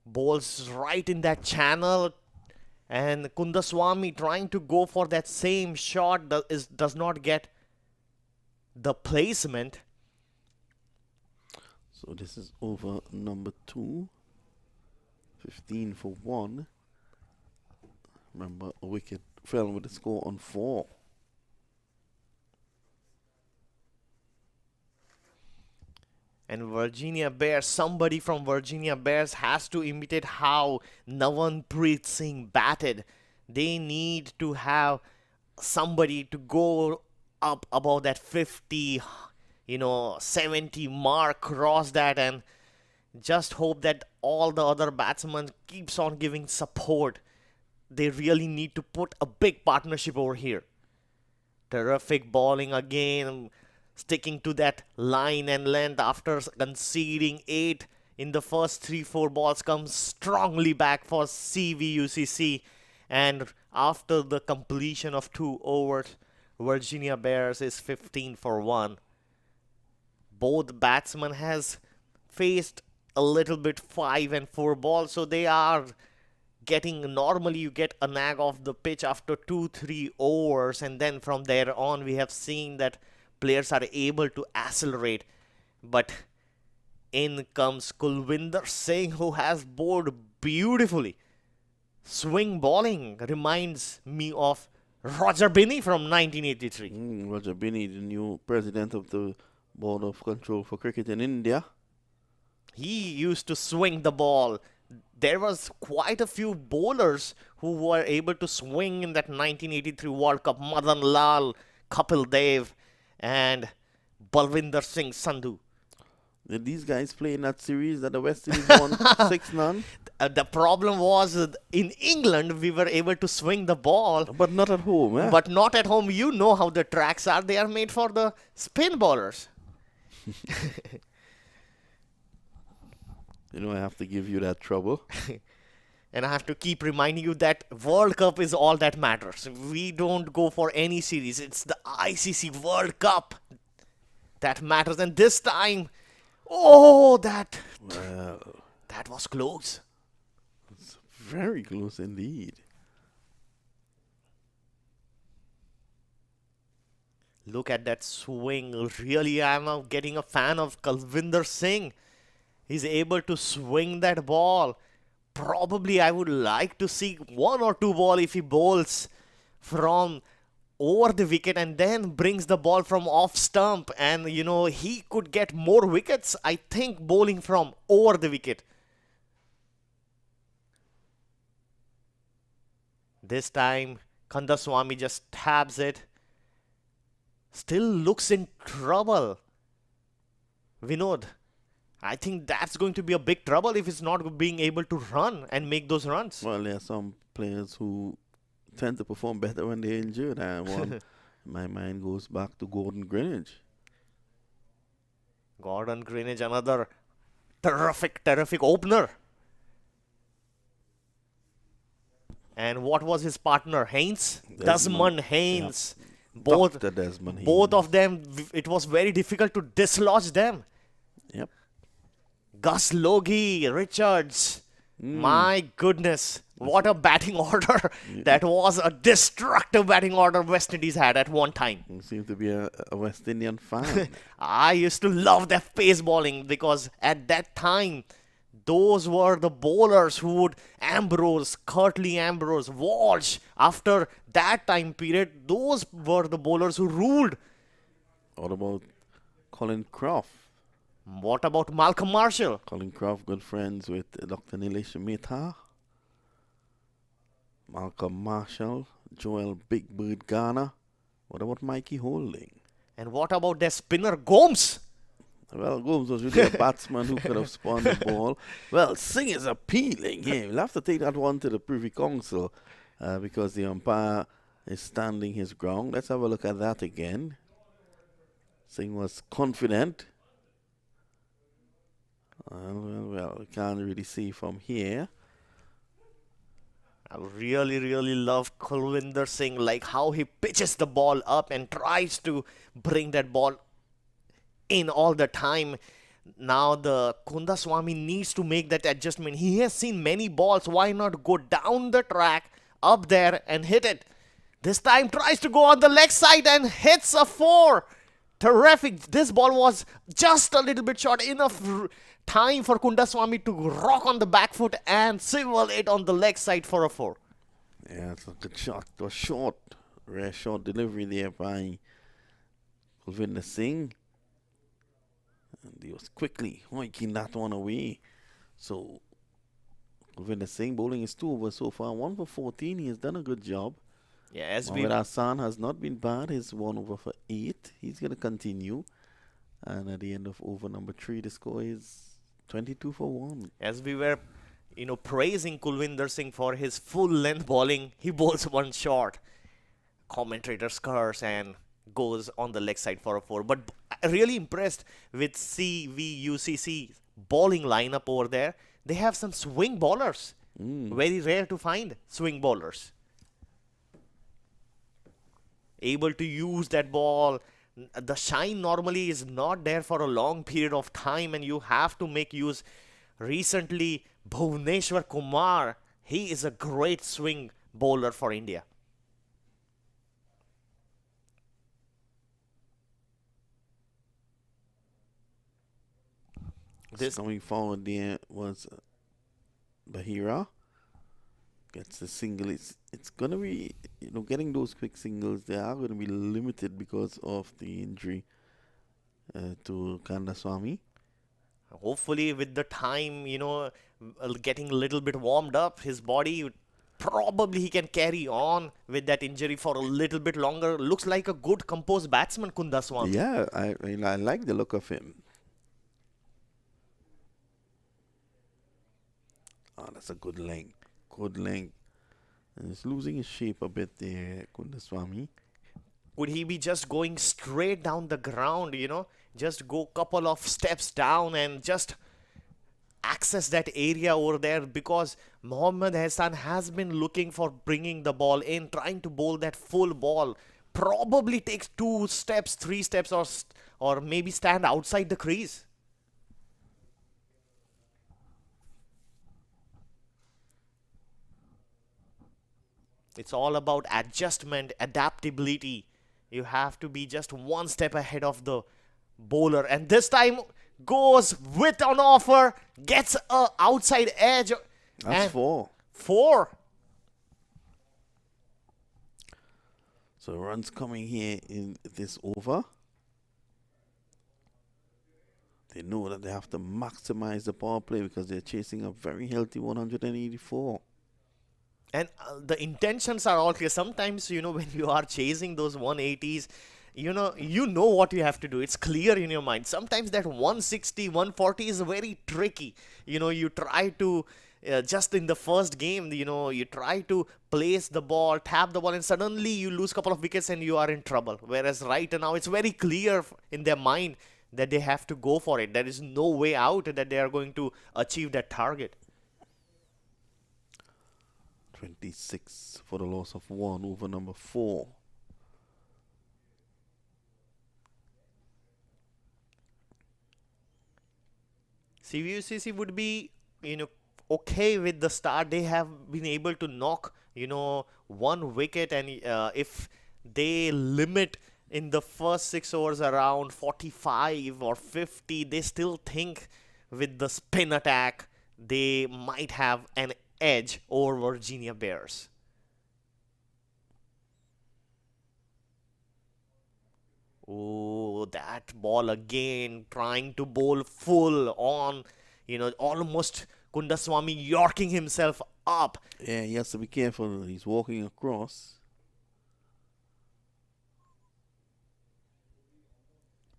Balls right in that channel, and Kundaswamy trying to go for that same shot does not get the placement. So this is over number 2. 15 for 1. Remember, a wicket fell with the score on 4. And Virginia Bears, somebody from Virginia Bears has to imitate how Navanpreet Singh batted. They need to have somebody to go up above that 50, 70 mark, cross that, and just hope that all the other batsmen keeps on giving support. They really need to put a big partnership over here. Terrific bowling again, sticking to that line and length after conceding 8 in the first 3-4 balls, comes strongly back for CVUCC. And after the completion of 2 overs, Virginia Bears is 15 for 1. Both batsmen has faced a little bit 5 and 4 balls, so they are getting, normally you get a nag of the pitch after 2-3 overs, and then from there on we have seen that players are able to accelerate. But in comes Kulwinder Singh, who has bowled beautifully. Swing bowling reminds me of Roger Binney from 1983. Roger Binney, the new president of the Board of Control for Cricket in India. He used to swing the ball. There was quite a few bowlers who were able to swing in that 1983 World Cup. Madan Lal, Kapil Dev, and Balwinder Singh Sandhu. Did these guys play in that series that the West Indies won 6-0? The problem was in England we were able to swing the ball. But not at home, eh? But not at home. You know how the tracks are. They are made for the spin bowlers. I have to give you that trouble. And I have to keep reminding you that World Cup is all that matters. We don't go for any series. It's the ICC World Cup that matters. And this time, that was close. It's very close indeed. Look at that swing. Really, I'm getting a fan of Kulwinder Singh. He's able to swing that ball. Probably I would like to see 1 or 2 ball if he bowls from over the wicket and then brings the ball from off stump, and he could get more wickets, I think, bowling from over the wicket. This time Kandaswamy just tabs it. Still looks in trouble. Vinod, I think that's going to be a big trouble if it's not being able to run and make those runs. Well, there are some players who tend to perform better when they're injured, and one, my mind goes back to Gordon Greenidge. Gordon Greenidge, another terrific opener. And what was his partner? Haynes? Desmond Haynes. Both, Dr. Desmond both Haynes. of them, it was very difficult to dislodge them. Yep. Gus Logie, Richards. Mm. My goodness, what a batting order. That was a destructive batting order West Indies had at one time. You seem to be a West Indian fan. I used to love their pace bowling because at that time, those were the bowlers who would Ambrose, Curtly Ambrose, Walsh. After that time period, those were the bowlers who ruled. What about Colin Croft? What about Malcolm Marshall? Colin Croft, good friends with Dr. Nilesh Mehta. Malcolm Marshall, Joel Big Bird Garner. What about Mikey Holding? And what about their spinner Gomes? Well, Gomes was really a batsman who could have spun the ball. Well, Singh is appealing here. We'll have to take that one to the Privy Council because the umpire is standing his ground. Let's have a look at that again. Singh was confident. Well, we can't really see from here. I really love Kulwinder Singh, like how he pitches the ball up and tries to bring that ball in all the time. Now the Kundaswamy needs to make that adjustment. He has seen many balls. Why not go down the track, up there and hit it? This time tries to go on the leg side and hits a 4. Terrific. This ball was just a little bit short. Enough time for Kundaswamy to rock on the back foot and swivel it on the leg side for a 4. Yeah, it's a good shot. It was short. Rare short delivery there by Kulwinder Singh. And he was quickly hoiking that one away. So, Kulwinder Singh bowling is 2 overs so far. 1 for 14. He has done a good job. Yeah, as Mohamed Hassan has not been bad. He's 1 over for 8. He's going to continue. And at the end of over number 3, the score is 22 for 1. As we were, praising Kulwinder Singh for his full length bowling, he bowls one short. Commentators curse and goes on the leg side for a 4. But really impressed with CVUCC bowling lineup over there. They have some swing bowlers. Very rare to find swing bowlers. Able to use that ball. The shine normally is not there for a long period of time and you have to make use. Recently, Bhuvneshwar Kumar, he is a great swing bowler for India. This coming forward there was Bahira. Gets the single. It's going to be, getting those quick singles, they are going to be limited because of the injury to Kandaswamy. Hopefully with the time, getting a little bit warmed up, his body, probably he can carry on with that injury for a little bit longer. Looks like a good composed batsman, Kundaswamy. Yeah, I like the look of him. Oh, that's a good length. Good length. And he's losing his shape a bit there, Kundaswamy. Would he be just going straight down the ground, just go couple of steps down and just access that area over there? Because Mohammad Hassan has been looking for bringing the ball in, trying to bowl that full ball. Probably takes 2 steps, 3 steps or maybe stand outside the crease. It's all about adjustment, adaptability. You have to be just 1 step ahead of the bowler. And this time goes with an offer, gets a outside edge. That's 4. 4. So runs coming here in this over. They know that they have to maximize the power play because they're chasing a very healthy 184. And the intentions are all clear. Sometimes, when you are chasing those 180s, you know what you have to do. It's clear in your mind. Sometimes that 160, 140 is very tricky. You try to, just in the first game, you try to place the ball, tap the ball, and suddenly you lose a couple of wickets and you are in trouble. Whereas right now, it's very clear in their mind that they have to go for it. There is no way out that they are going to achieve that target. 26 for the loss of 1 over number 4. CVUCC would be, okay with the start. They have been able to knock, one wicket, and if they limit in the first 6 overs around 45 or 50, they still think with the spin attack they might have an edge over Virginia Bears. Oh, that ball again, trying to bowl full on, almost Kundaswamy yorking himself up. Yeah, he has to be careful. He's walking across.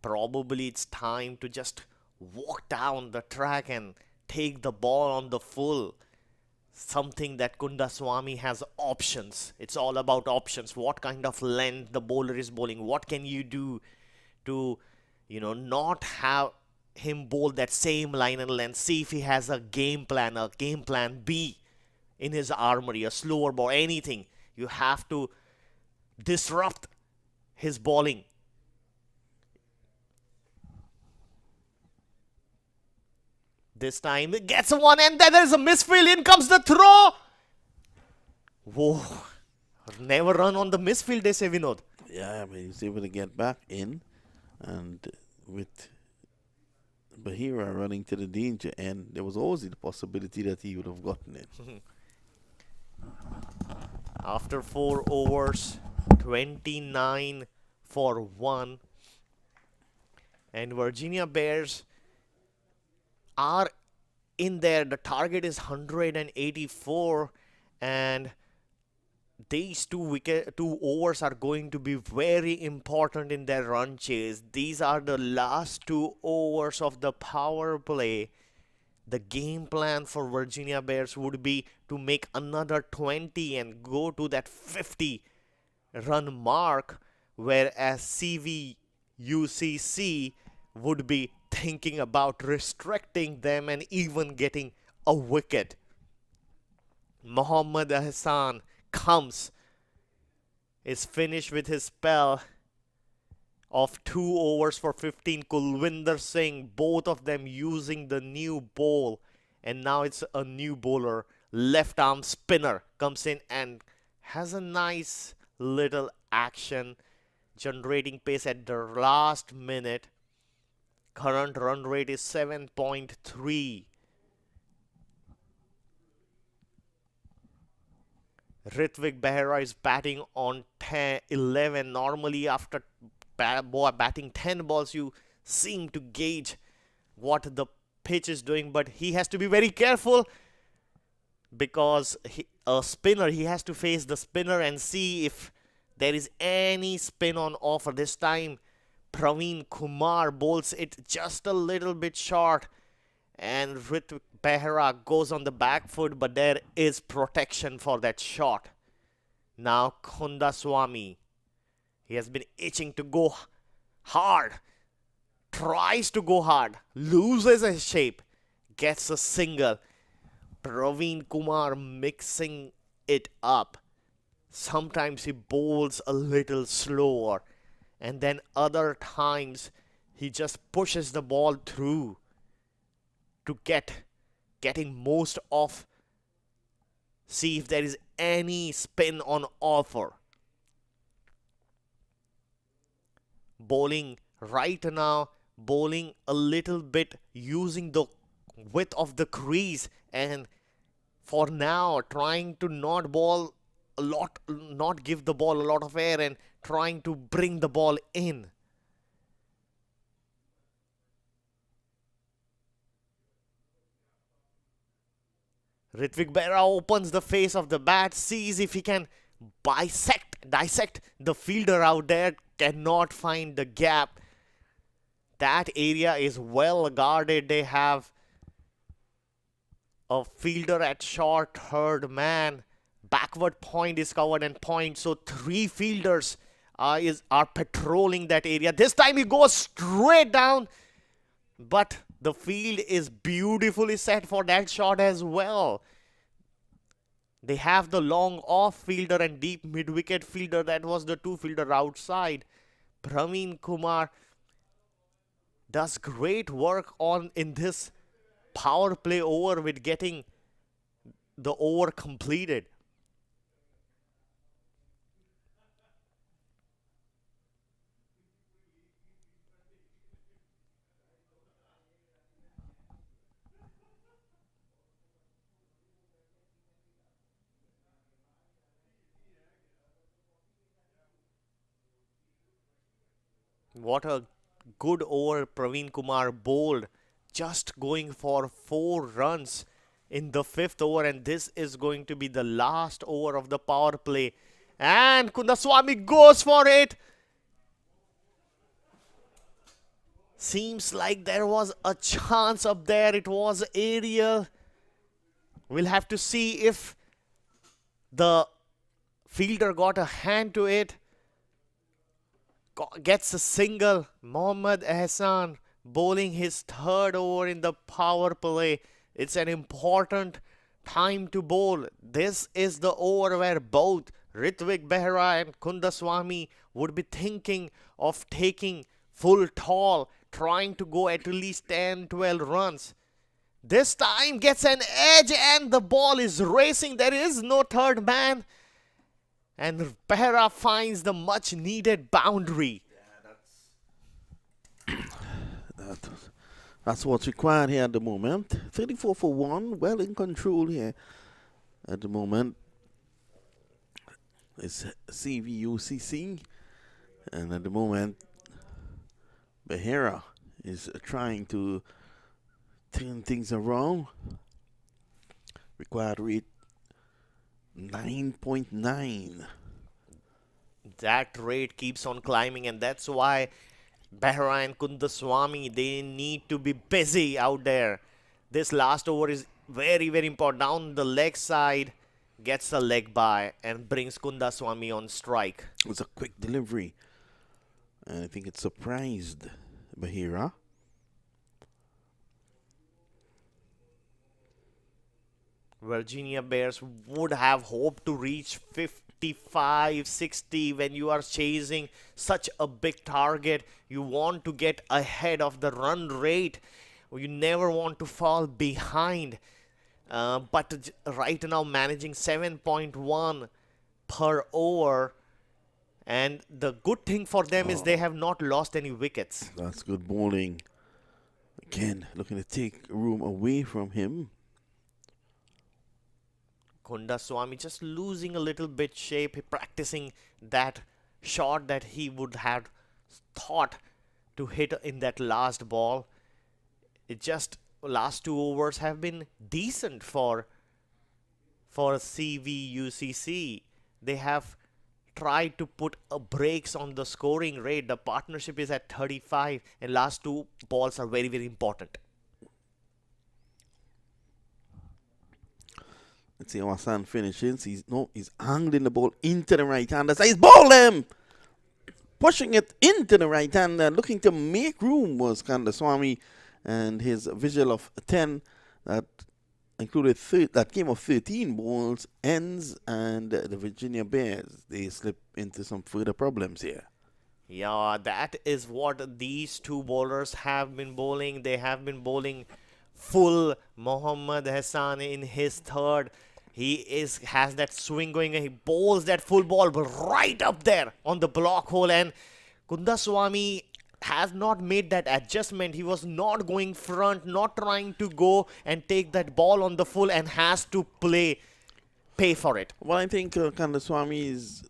Probably it's time to just walk down the track and take the ball on the full. Something that Kundaswamy has options. It's all about options. What kind of length the bowler is bowling. What can you do to, not have him bowl that same line and length. See if he has a game plan B in his armory, a slower ball, anything. You have to disrupt his bowling. This time it gets one, and then there's a misfield. In comes the throw. Whoa. Never run on the misfield, they say, Vinod. Yeah, but he's able to get back in. And with Bahira running to the danger end, there was always the possibility that he would have gotten it. After 4 overs, 29 for 1. And Virginia Bears are in there. The target is 184, and these two overs are going to be very important in their run chase. These are the last 2 overs of the power play. The game plan for Virginia Bears would be to make another 20 and go to that 50 run mark, whereas CVUCC would be thinking about restricting them and even getting a wicket. Mohammad Hassan is finished with his spell of 2 overs for 15. Kulwinder Singh, both of them using the new ball, and now it's a new bowler. Left arm spinner comes in and has a nice little action, generating pace at the last minute. Current run rate is 7.3. Ritvik Behera is batting on 11. Normally, after batting 10 balls, you seem to gauge what the pitch is doing, but he has to be very careful because a spinner, he has to face the spinner and see if there is any spin on offer. This time, Praveen Kumar bowls it just a little bit short, and Ritvik Behera goes on the back foot, but there is protection for that shot. Now Kundaswamy, he has been itching to go hard, tries to go hard, loses his shape, gets a single. Praveen Kumar mixing it up. Sometimes he bowls a little slower, and then other times he just pushes the ball through to getting most of, see if there is any spin on offer. Bowling right now, bowling a little bit using the width of the crease, and for now trying to not bowl a lot, not give the ball a lot of air, and trying to bring the ball in. Ritvik Behera opens the face of the bat, sees if he can dissect the fielder out there, cannot find the gap. That area is well guarded. They have a fielder at short, third man. Backward point is covered and point. So 3 fielders are patrolling that area. This time he goes straight down, but the field is beautifully set for that shot as well. They have the long off fielder and deep mid-wicket fielder. That was the 2 fielder outside. Praveen Kumar does great work in this power play over with getting the over completed. What a good over Praveen Kumar bowled, just going for 4 runs in the 5th over, and this is going to be the last over of the power play. And Kundaswamy goes for it. Seems like there was a chance up there. It was aerial. We'll have to see if the fielder got a hand to it. Gets a single. Mohammad Ahsan bowling his 3rd over in the power play. It's an important time to bowl. This is the over where both Ritvik Behra and Kundaswamy would be thinking of taking full tall, trying to go at least 10-12 runs. This time gets an edge and the ball is racing. There is no third man. And Behra finds the much needed boundary. That's what's required here at the moment. 34 for 1, well in control here at the moment. It's CVUCC, and at the moment, Behra is trying to turn things around. Required rate 9.9. That rate keeps on climbing, and that's why Behra and Kundaswamy, they need to be busy out there. This last over is very, very important. Down the leg side, gets a leg by and brings Kundaswamy on strike. It was a quick delivery, and I think it surprised Behra. Virginia Bears would have hoped to reach 55, 60 when you are chasing such a big target. You want to get ahead of the run rate. You never want to fall behind. But right now managing 7.1 per over. And the good thing for them is they have not lost any wickets. That's good bowling. Again, looking to take room away from him. Kundaswamy just losing a little bit shape, practicing that shot that he would have thought to hit in that last ball. It just last 2 overs have been decent for CVUCC. They have tried to put brakes on the scoring rate. The partnership is at 35, and last 2 balls are very, very important. Let's see how Hassan finishes. He's angling the ball into the right hander. He's bowled him! Pushing it into the right hander, looking to make room was Kundaswamy, and his visual of 10 that included that game of 13 balls ends, and the Virginia Bears, they slip into some further problems here. Yeah, that is what these 2 bowlers have been bowling. They have been bowling full. Mohammad Hassan in his 3rd. He has that swing going. He bowls that full ball right up there on the block hole. And Kundaswamy has not made that adjustment. He was not going front, not trying to go and take that ball on the full, and has to pay for it. Well, I think Kundaswamy's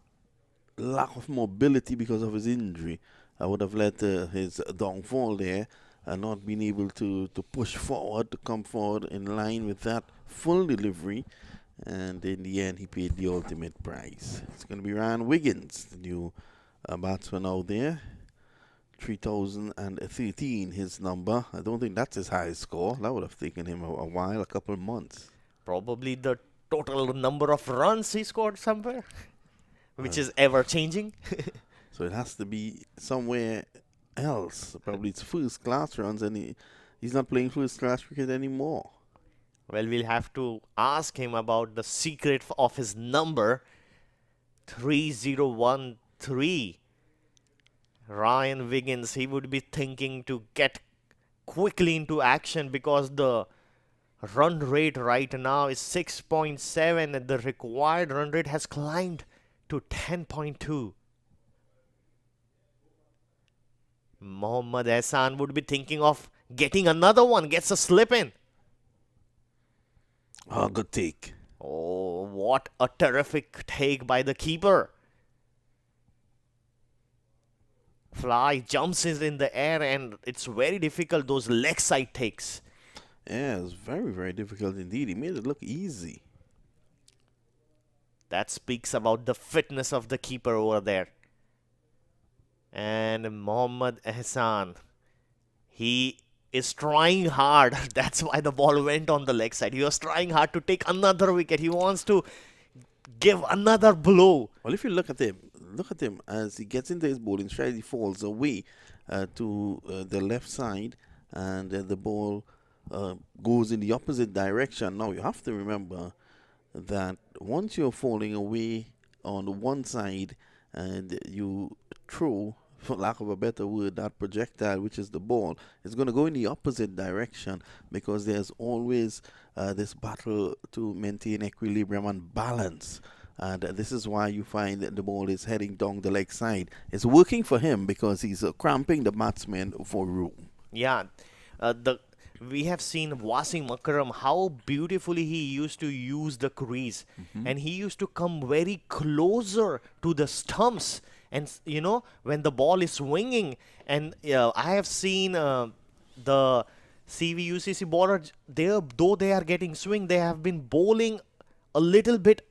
lack of mobility because of his injury would have led to his downfall there, and not being able to push forward, to come forward in line with that full delivery. And in the end, he paid the ultimate price. It's going to be Ryan Wiggins, the new batsman out there. 3,013, his number. I don't think that's his highest score. That would have taken him a while, a couple of months. Probably the total number of runs he scored somewhere, which is ever changing. So it has to be somewhere else. Probably it's first class runs, and he's not playing first class cricket anymore. Well, we'll have to ask him about the secret of his number. 3013. Ryan Wiggins, he would be thinking to get quickly into action because the Run rate right now is 6.7 and the required run rate has climbed to 10.2. Mohammad Ehsan would be thinking of getting another one, gets a slip in. Oh, good take. Oh, what a terrific take by the keeper. Fly jumps in the air and it's very difficult, those leg side takes. Yeah, it's very, very difficult indeed. He made it look easy. That speaks about the fitness of the keeper over there. And Mohammad Ehsan, he is trying hard. That's why the ball went on the leg side. He was trying hard to take another wicket. He wants to give another blow. Well, if you look at him as he gets into his bowling stride, he falls away to the left side, and the ball goes in the opposite direction. Now, you have to remember that once you're falling away on one side and you throw, for lack of a better word, that projectile, which is the ball, it's going to go in the opposite direction because there's always this battle to maintain equilibrium and balance. And this is why you find that the ball is heading down the leg side. It's working for him because he's cramping the batsman for room. Yeah, we have seen Wasim Akram, how beautifully he used to use the crease. And he used to come very closer to the stumps. And, you know, when the ball is swinging, and I have seen the CVUCC bowler, though they are getting swing, they have been bowling a little bit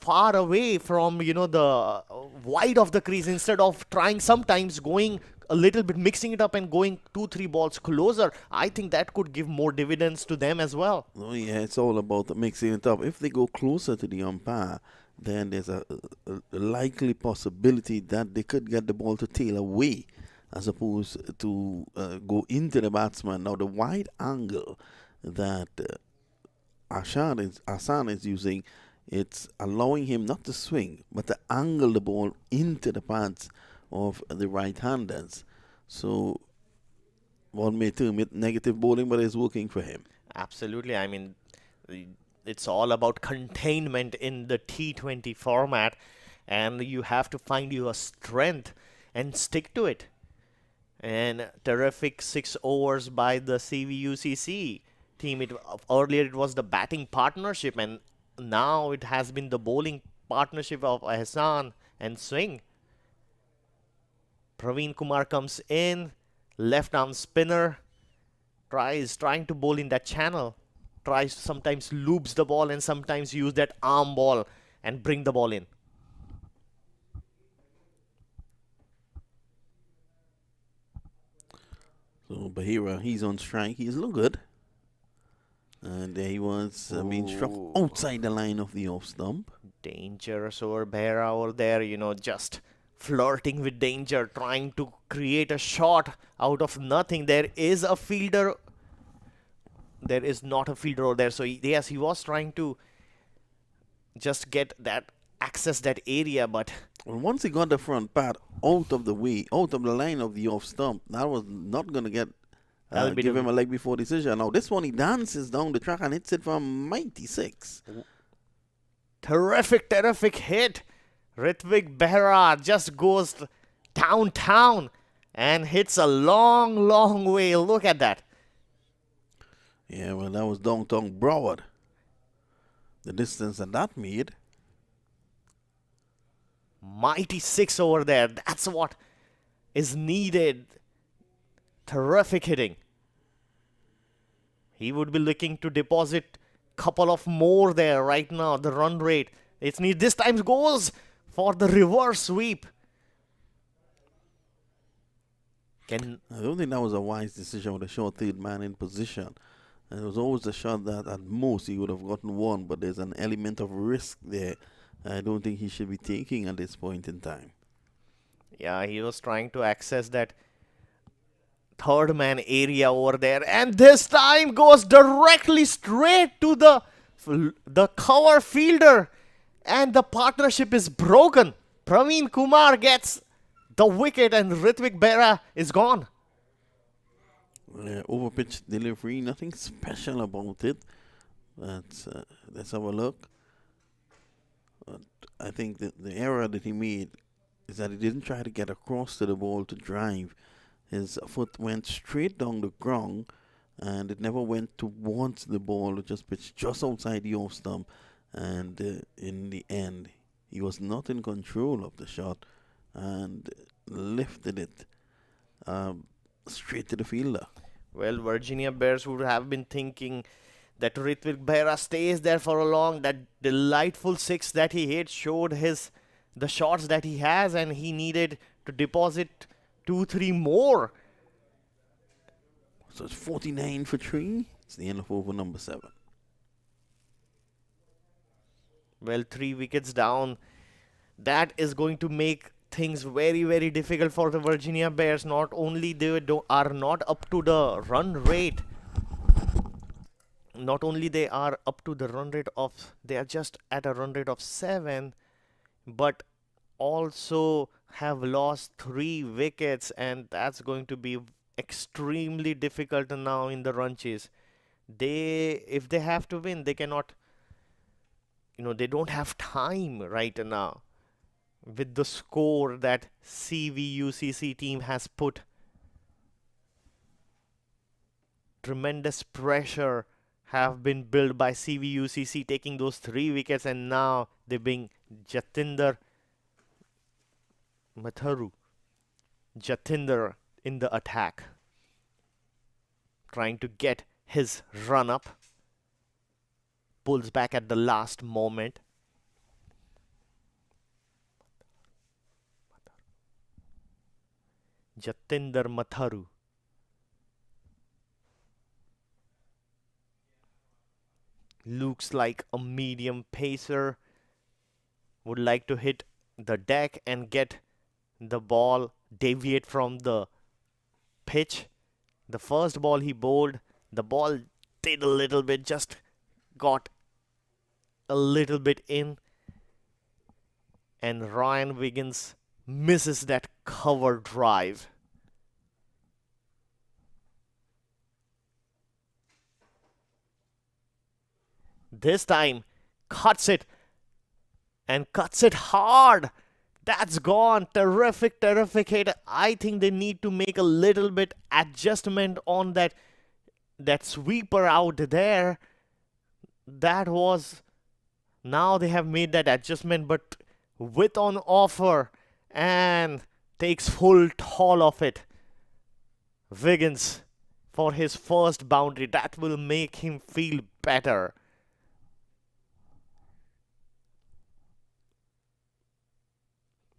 far away from, you know, the wide of the crease instead of trying sometimes going a little bit, mixing it up and going 2-3 balls closer. I think that could give more dividends to them as well. Oh yeah, it's all about mixing it up. If they go closer to the umpire, then there's a likely possibility that they could get the ball to tail away as opposed to go into the batsman. Now, the wide angle that Hassan is using, it's allowing him not to swing, but to angle the ball into the pads of the right-handers. So one may term it negative bowling, but it's working for him. Absolutely. I mean, it's all about containment in the T20 format, and you have to find your strength and stick to it. And terrific 6 overs by the CVUCC team. Earlier it was the batting partnership, and now it has been the bowling partnership of Ehsan and Swing. Praveen Kumar comes in, left arm spinner, trying to bowl in that channel, tries sometimes loops the ball and sometimes use that arm ball and bring the ball in. So Bahira, he's on strike. He's look good. And he was being struck outside the line of the off stump. Dangerous over Behra over there, you know, just flirting with danger, trying to create a shot out of nothing. There is a fielder. There is not a fielder over there. So, yes, he was trying to just get that, access that area, but... Well, once he got the front pad out of the way, out of the line of the off stump, that was not going to get... give him a leg before decision. Now, this one, he dances down the track and hits it from mighty 6. Terrific hit. Ritvik Behra just goes downtown and hits a long way. Look at that. Yeah, well, that was downtown Broward. The distance that made. Mighty 6 over there. That's what is needed. Terrific hitting. He would be looking to deposit couple of more there right now. The run rate. It's need this time goes for the reverse sweep. I don't think that was a wise decision with a short third man in position. And it was always a shot that at most he would have gotten one, but there's an element of risk there I don't think he should be taking at this point in time. Yeah, he was trying to access that third man area over there, and this time goes directly straight to the cover fielder, and the partnership is broken. Praveen Kumar gets the wicket and Ritvik Behra is gone. Over pitch delivery, nothing special about it. Let's have a look. Uh, I think that the error that he made is that he didn't try to get across to the ball to drive. His foot went straight down the ground and it never went towards the ball. It just pitched just outside the off stump. And in the end, he was not in control of the shot and lifted it straight to the fielder. Well, Virginia Bears would have been thinking that Ritvik Behra stays there for a long. That delightful six that he hit showed the shots that he has, and he needed to deposit 2-3 more. So it's 49 for 3. It's the end of over number 7. Well, 3 wickets down. That is going to make things very, very difficult for the Virginia Bears. Not only they are not up to the run rate, not only they are up to the run rate of, they are just at a run rate of 7, but also have lost 3 wickets, and that's going to be extremely difficult now in the run chase. If they have to win, they cannot, they don't have time right now with the score that CVUCC team has put. Tremendous pressure have been built by CVUCC taking those 3 wickets, and now they bring Jatinder in the attack, trying to get his run up. Pulls back at the last moment. Jatinder Matharu. Looks like a medium pacer. Would like to hit the deck and get the ball deviate from the pitch. The first ball he bowled, the ball did a little bit, just got a little bit in, and Ryan Wiggins misses that cover drive. This time cuts it, and cuts it hard. That's gone. Terrific hit. I think they need to make a little bit adjustment on that sweeper out there. That was, now they have made that adjustment, but with on offer, and takes full toll of it. Wiggins for his first boundary. That will make him feel better.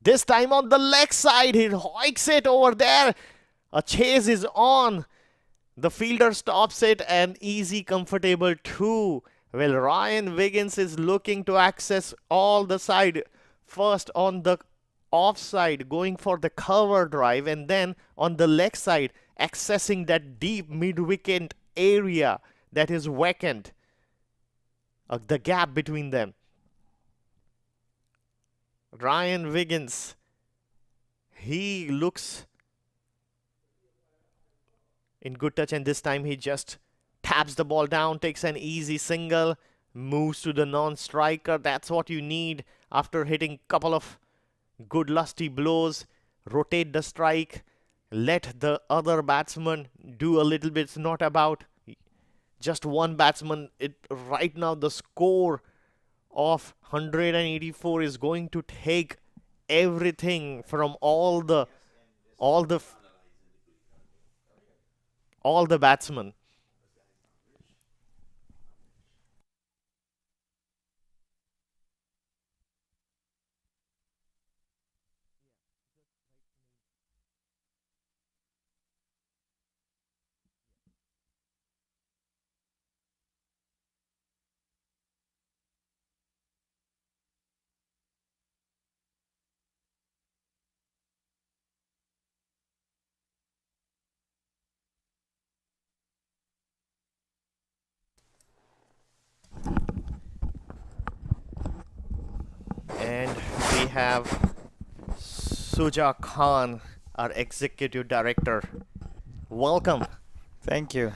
This time on the leg side, he hoiks it over there. A chase is on. The fielder stops it, and easy, comfortable 2. Well, Ryan Wiggins is looking to access all the side. First on the offside, going for the cover drive, and then on the leg side, accessing that deep mid-wicket area that is vacant. The gap between them. Ryan Wiggins, he looks in good touch, and this time he just taps the ball down, takes an easy single, moves to the non-striker. That's what you need after hitting couple of good lusty blows. Rotate the strike, let the other batsman do a little bit. It's not about just one batsman. Right now the score of 184 is going to take everything from all the batsmen. And we have Suja Khan, our executive director. Welcome. Thank you.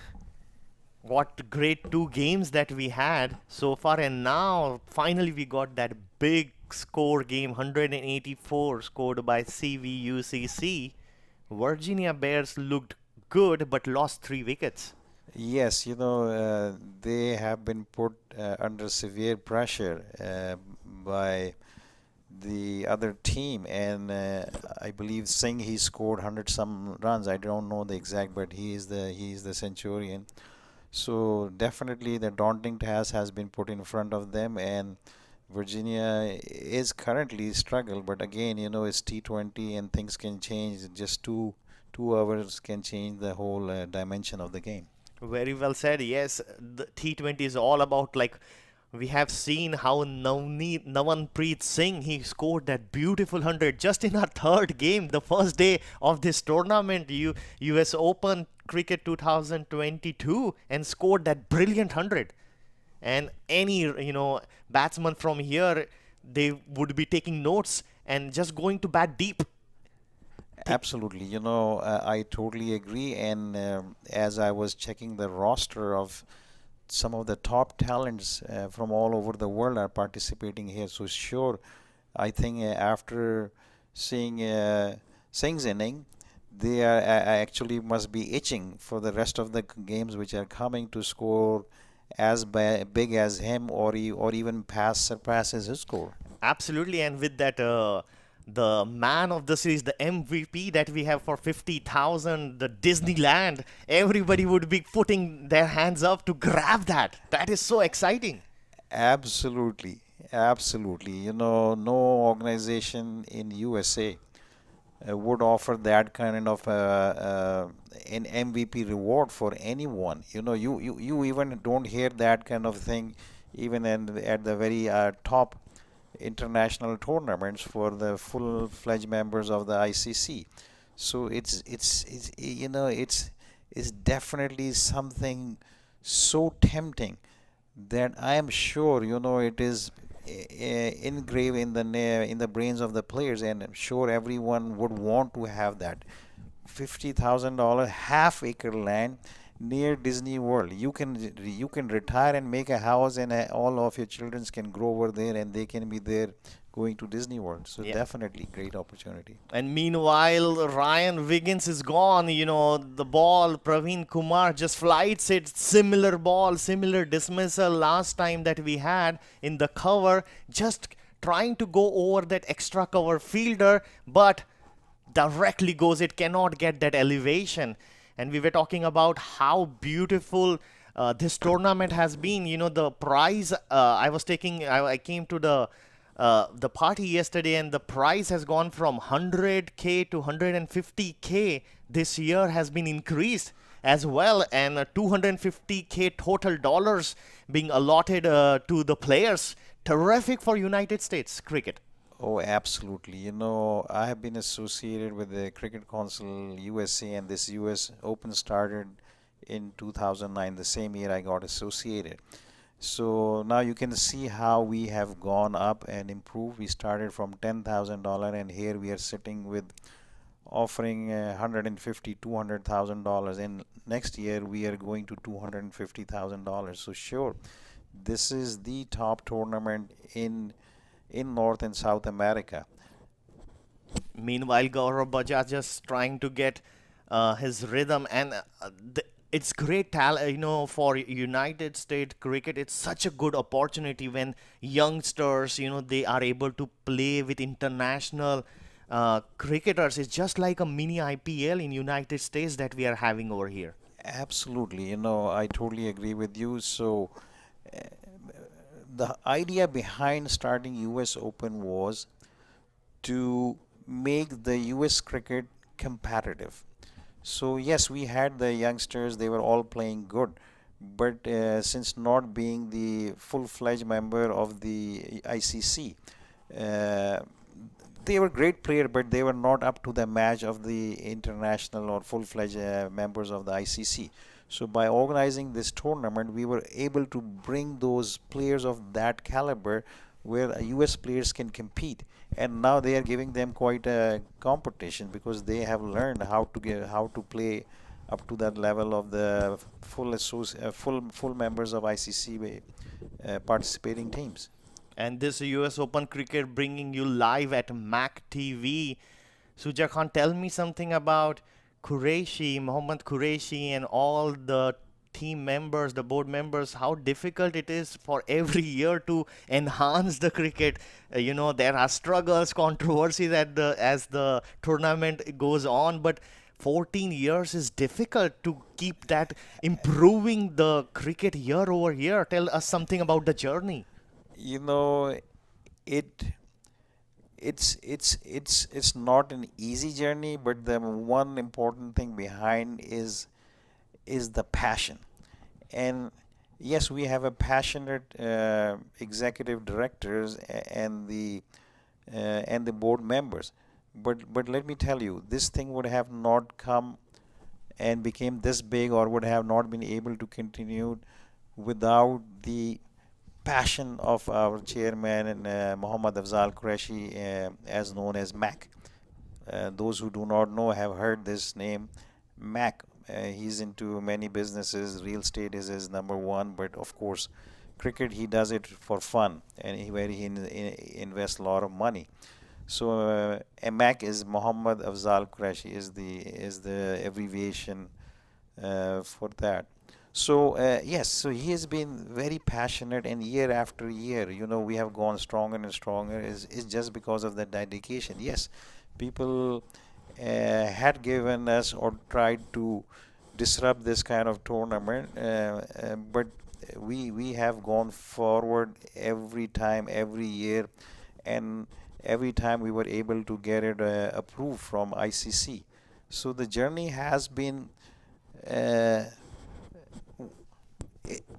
What great two games that we had so far, and now finally we got that big score game 184 scored by CVUCC. Virginia Bears looked good but lost 3 wickets. Yes, they have been put under severe pressure by the other team, and I believe Singh he scored 100 some runs. I don't know the exact, but he is the centurion. So definitely the daunting task has been put in front of them, and Virginia is currently struggle. But again, it's T20 and things can change. Just two hours can change the whole dimension of the game. Very well said. Yes, the T20 is all about, like, we have seen how Navanpreet Singh he scored that beautiful 100 just in our third game, the first day of this tournament, US Open Cricket 2022, and scored that brilliant 100. And any batsman from here, they would be taking notes and just going to bat deep. Absolutely, I totally agree. And as I was checking the roster of some of the top talents from all over the world are participating here, so sure, I think after seeing Singh's inning, they are actually must be itching for the rest of the games which are coming to score as big as him, or even surpasses his score. Absolutely, and with that, the man of the series, the MVP that we have for 50,000, the Disneyland, everybody would be putting their hands up to grab that. That is so exciting. Absolutely, absolutely. No organization in USA would offer that kind of an MVP reward for anyone. You even don't hear that kind of thing even at the very top international tournaments for the full-fledged members of the ICC. So it's definitely something so tempting that I am sure it is engraved in the brains of the players, and I'm sure everyone would want to have that $50,000 half-acre land near Disney World. You can retire and make a house, and all of your children can grow over there, and they can be there going to Disney World. So Yeah. definitely great opportunity. And meanwhile, Ryan Wiggins is gone. The ball, Praveen Kumar just flights it. Similar ball, similar dismissal last time that we had in the cover. Just trying to go over that extra cover fielder, but directly goes. It cannot get that elevation. And we were talking about how beautiful this tournament has been. The prize. I came to the party yesterday, and the price has gone from 100K to 150K. This year has been increased as well, and 250K total dollars being allotted to the players. Terrific for United States cricket. Oh, absolutely. I have been associated with the Cricket Council USA, and this US Open started in 2009, the same year I got associated. So now you can see how we have gone up and improved. We started from $10,000, and here we are sitting with offering 150, $200,000, and next year we are going to $250,000. So sure, this is the top tournament in North and South America. Meanwhile, Gaurav Bajaj just trying to get his rhythm, and it's great talent, for United States cricket. It's such a good opportunity when youngsters, they are able to play with international cricketers. It's just like a mini IPL in United States that we are having over here. Absolutely, I totally agree with you. So uh, the idea behind starting US Open was to make the US cricket competitive. So yes, we had the youngsters, they were all playing good, but since not being the full-fledged member of the ICC, uh, they were great player, but they were not up to the match of the international or full-fledged members of the ICC. So by organizing this tournament, we were able to bring those players of that caliber where US players can compete. And now they are giving them quite a competition because they have learned how to play up to that level of the full members of ICC participating teams. And this US Open Cricket bringing you live at MAQ TV. Suja Khan, tell me something about Qureshi, Mohammad Qureshi, and all the team members, the board members, how difficult it is for every year to enhance the cricket. There are struggles, controversies as the tournament goes on, but 14 years is difficult to keep that improving the cricket year over year. Tell us something about the journey. You know, it it's not an easy journey, but the one important thing behind is the passion. And yes, we have a passionate executive directors and the board members. But let me tell you, this thing would have not come and became this big, or would have not been able to continue without the passion of our chairman and Muhammad Afzal Qureshi, as known as MAC. Those who do not know have heard this name, MAC. He's into many businesses. Real estate is his number one, but of course, cricket, he does it for fun, and where he invests a lot of money. So MAC is Muhammad Afzal Qureshi, is the abbreviation for that. So yes, so he has been very passionate, and year after year, we have gone stronger and stronger. Is just because of that dedication. Yes, people had given us or tried to disrupt this kind of tournament, but we have gone forward every time, every year, and every time we were able to get it approved from ICC. So the journey has been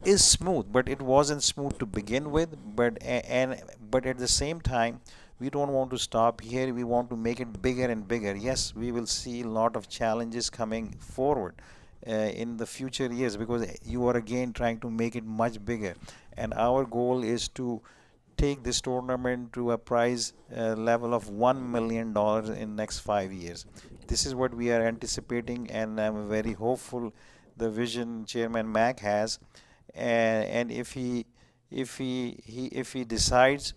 is smooth, but it wasn't smooth to begin with. But at the same time, we don't want to stop here. We want to make it bigger and bigger. Yes, we will see a lot of challenges coming forward in the future years, because you are again trying to make it much bigger. And our goal is to take this tournament to a prize level of $1 million in next 5 years. This is what we are anticipating, and I'm very hopeful the vision Chairman Mac has, and if he decides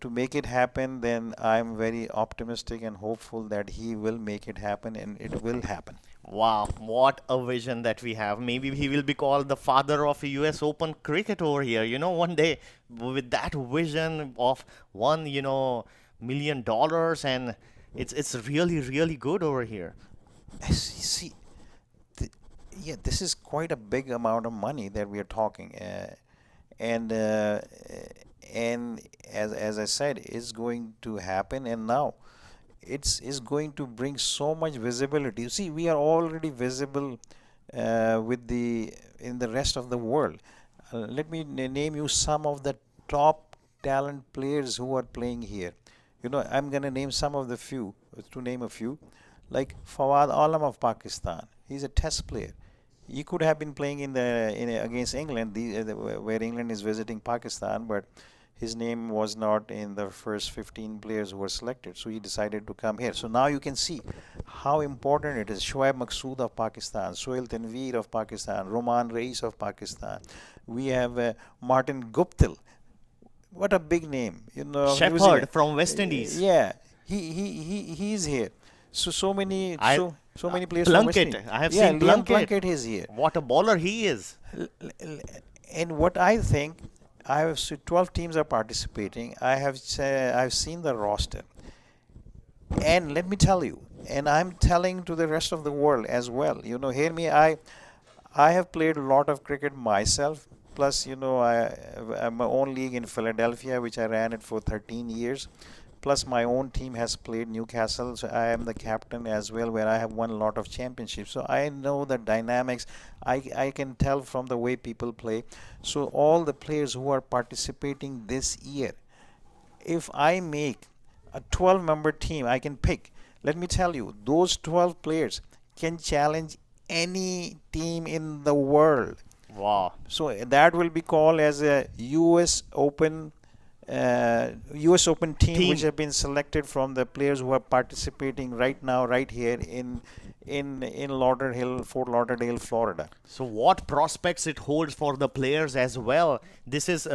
to make it happen, then I'm very optimistic and hopeful that he will make it happen, and it will happen. Wow, what a vision that we have. Maybe he will be called the father of US Open cricket over here. One day with that vision of $1 million, and it's really, really good over here. See, yeah, this is quite a big amount of money that we are talking, and as I said, it's going to happen, and now it's going to bring so much visibility. You see, we are already visible in the rest of the world. Let me name you some of the top talent players who are playing here. I'm gonna name some of the few, to name a few, like Fawad Alam of Pakistan. He's a test player. He could have been playing against England, where England is visiting Pakistan, but his name was not in the first 15 players who were selected, so he decided to come here. So now you can see how important it is. Shoaib Maqsood of Pakistan, Sohail Tanveer of Pakistan, Roman Reis of Pakistan. We have Martin Guptill. What a big name, Shepherd from West Indies. Yeah, he's here. So many players from West Plunkett. Indies. I have Yeah, seen Liam Plunkett. Plunkett is here. What a bowler he is. And what I think, 12 teams are participating. I've seen the roster, and let me tell you, and I'm telling to the rest of the world as well. Hear me. I have played a lot of cricket myself. Plus, I have my own league in Philadelphia, which I ran it for 13 years. Plus, my own team has played Newcastle, so I am the captain as well, where I have won a lot of championships. So I know the dynamics. I can tell from the way people play. So all the players who are participating this year, if I make a 12-member team, I can pick. Let me tell you, those 12 players can challenge any team in the world. Wow. So that will be called as a US Open US Open team which Team. have been selected from the players who are participating right now, right here in Lauderdale, Fort Lauderdale, Florida. So what prospects it holds for the players as well. This is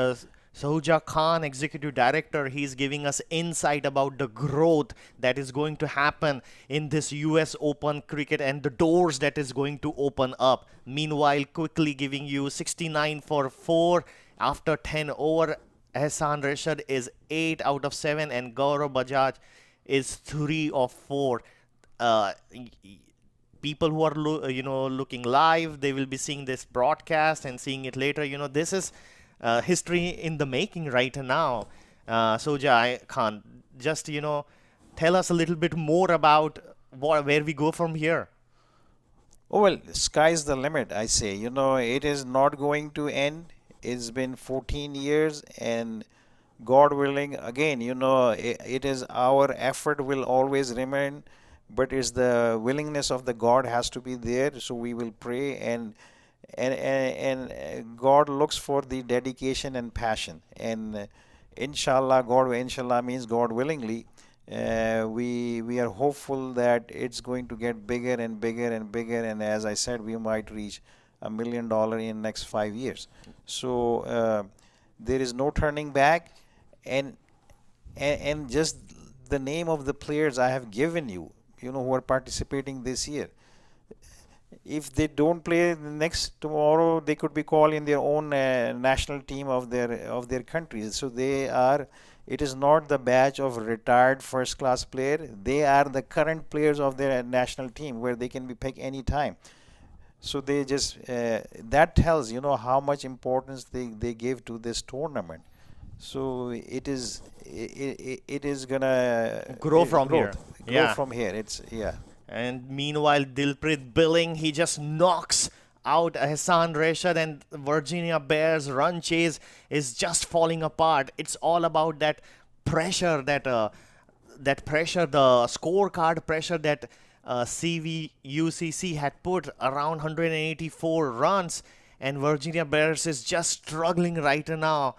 Sahuja Khan, Executive Director. He's giving us insight about the growth that is going to happen in this US Open cricket and the doors that is going to open up. Meanwhile, quickly giving you 69 for 4 after 10 over. Hassan Rashid is 8 out of 7 and Gaurav Bajaj is 3 of 4. Uh, People who are looking live, they will be seeing this broadcast and seeing it later. This is history in the making right now. Soja Khan, just tell us a little bit more about where we go from here. Oh, well, sky's the limit, I say. It is not going to end. It's been 14 years, and God willing, again, it is our effort will always remain, but it's the willingness of the God has to be there. So we will pray, and God looks for the dedication and passion. And inshallah, inshallah means God willingly. We are hopeful that it's going to get bigger and bigger and bigger, and as I said, we might reach $1 million in next 5 years. So there is no turning back, and just the name of the players I have given you, who are participating this year. If they don't play next tomorrow, they could be called in their own national team of their countries. So they are. It is not the batch of retired first-class player. They are the current players of their national team, where they can be picked any time. So they just that tells how much importance they give to this tournament. So it is gonna Grow from here. Grow from here. It's And meanwhile, Dilpreet Billing, he just knocks out Hassan Rashid, and Virginia Bears run chase is just falling apart. It's all about that pressure, that pressure, the scorecard pressure that CVUCC had put around 184 runs, and Virginia Bears is just struggling right now.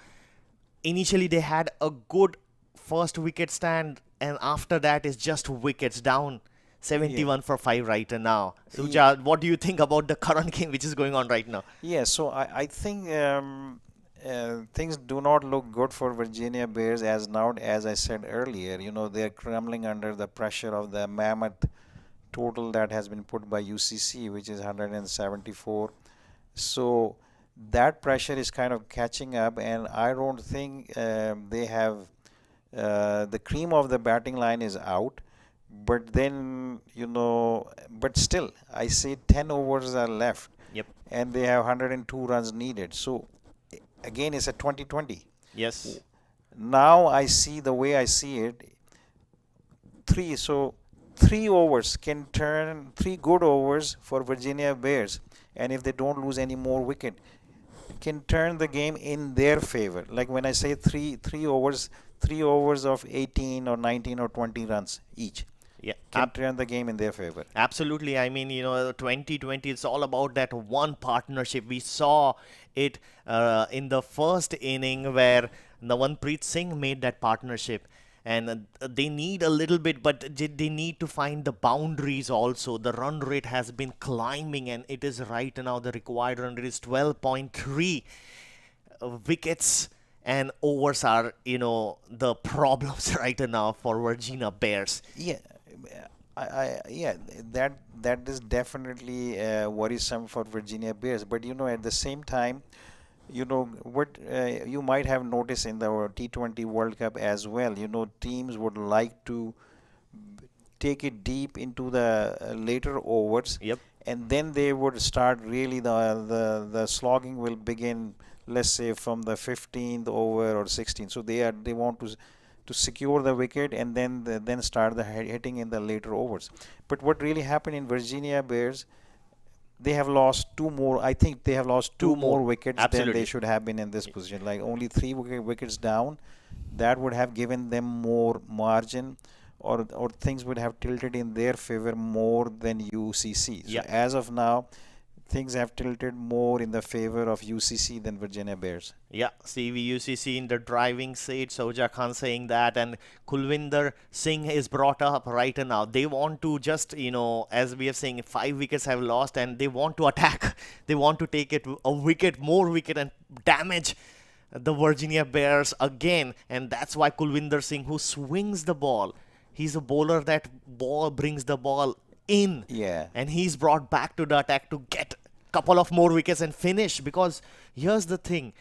Initially, they had a good first wicket stand, and after that is just wickets down. 71 for 5 right now. Suja, what do you think about the current game which is going on right now? Yeah, so I think things do not look good for Virginia Bears as now, as I said earlier. They're crumbling under the pressure of the mammoth total that has been put by UCC, which is 174. So that pressure is kind of catching up, and I don't think they have the cream of the batting line is out. But then, but still, I say 10 overs are left. Yep. And they have 102 runs needed. So, again, it's a 20-20. Yes. Now I see the way I see it. Three overs can turn, 3 good overs for Virginia Bears. And if they don't lose any more wicket, can turn the game in their favor. Like when I say three overs of 18 or 19 or 20 runs each. Yeah, can turn the game in their favor. Absolutely. I mean, 2020, it's all about that one partnership. We saw it in the first inning where Nawanpreet Singh made that partnership. And they need a little bit, but they need to find the boundaries also. The run rate has been climbing, and it is right now the required run rate is 12.3 wickets. And overs are, the problems right now for Virginia Bears. Yeah, that is definitely worrisome for Virginia Bears. But at the same time, what you might have noticed in the T20 World Cup as well. Teams would like to take it deep into the later overs. Yep. And then they would start really the slogging will begin. Let's say from the 15th over or 16th. So they want to secure the wicket and then start the hitting in the later overs. But what really happened in Virginia Bears, they have lost 2 more. I think they have lost 2 more wickets. Absolutely. Than they should have been in this position. Like only 3 wickets down. That would have given them more margin, or things would have tilted in their favor more than UCC. So as of now, things have tilted more in the favor of UCC than Virginia Bears. Yeah, CVUCC in the driving seat, Soja Khan saying that, and Kulwinder Singh is brought up right now. They want to just, as we are saying, 5 wickets have lost, and they want to attack. They want to take it a wicket, more wicket, and damage the Virginia Bears again. And that's why Kulwinder Singh, who swings the ball, he's a bowler that brings the ball in, Yeah. and he's brought back to the attack to get couple of more wickets and finish. Because here's the thing,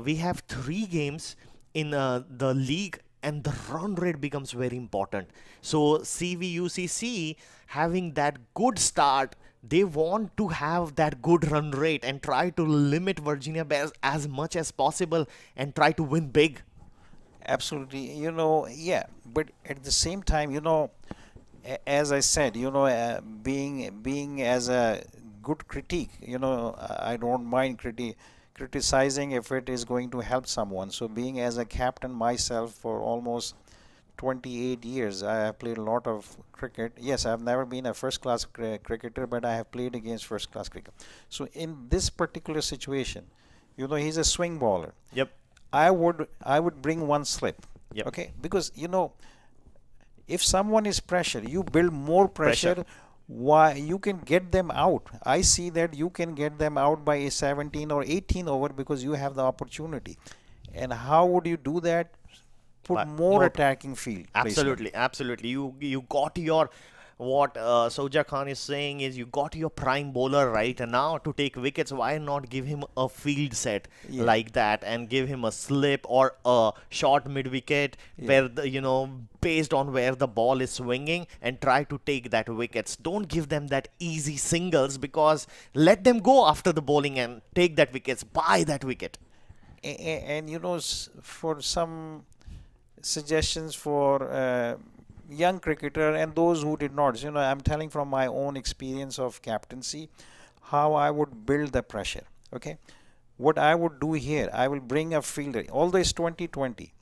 we have 3 games in the league, and the run rate becomes very important. So CVUCC having that good start, they want to have that good run rate and try to limit Virginia Bears as much as possible and try to win big. Absolutely, yeah, but at the same time, as I said, being as a good critique, I don't mind criticizing if it is going to help someone. So being as a captain myself for almost 28 years, I have played a lot of cricket. Yes, I've never been a first-class cricketer, but I have played against first-class cricket. So in this particular situation, he's a swing bowler. Yep. I would bring one slip. Yep. Okay, because if someone is pressure, you build more pressure. Why you can get them out? I see that you can get them out by a 17 or 18 over because you have the opportunity. And how would you do that? Put more attacking field Absolutely, placement. absolutely. You got your, what Soja Khan is saying is, you got your prime bowler right now to take wickets. Why not give him a field set like that and give him a slip or a short mid wicket where based on where the ball is swinging, and try to take that wickets. Don't give them that easy singles, because let them go after the bowling and take that wickets, buy that wicket. And for some suggestions for young cricketer and those who did not, I'm telling from my own experience of captaincy how I would build the pressure. Okay, what I would do here, I will bring a fielder, although it's 2020,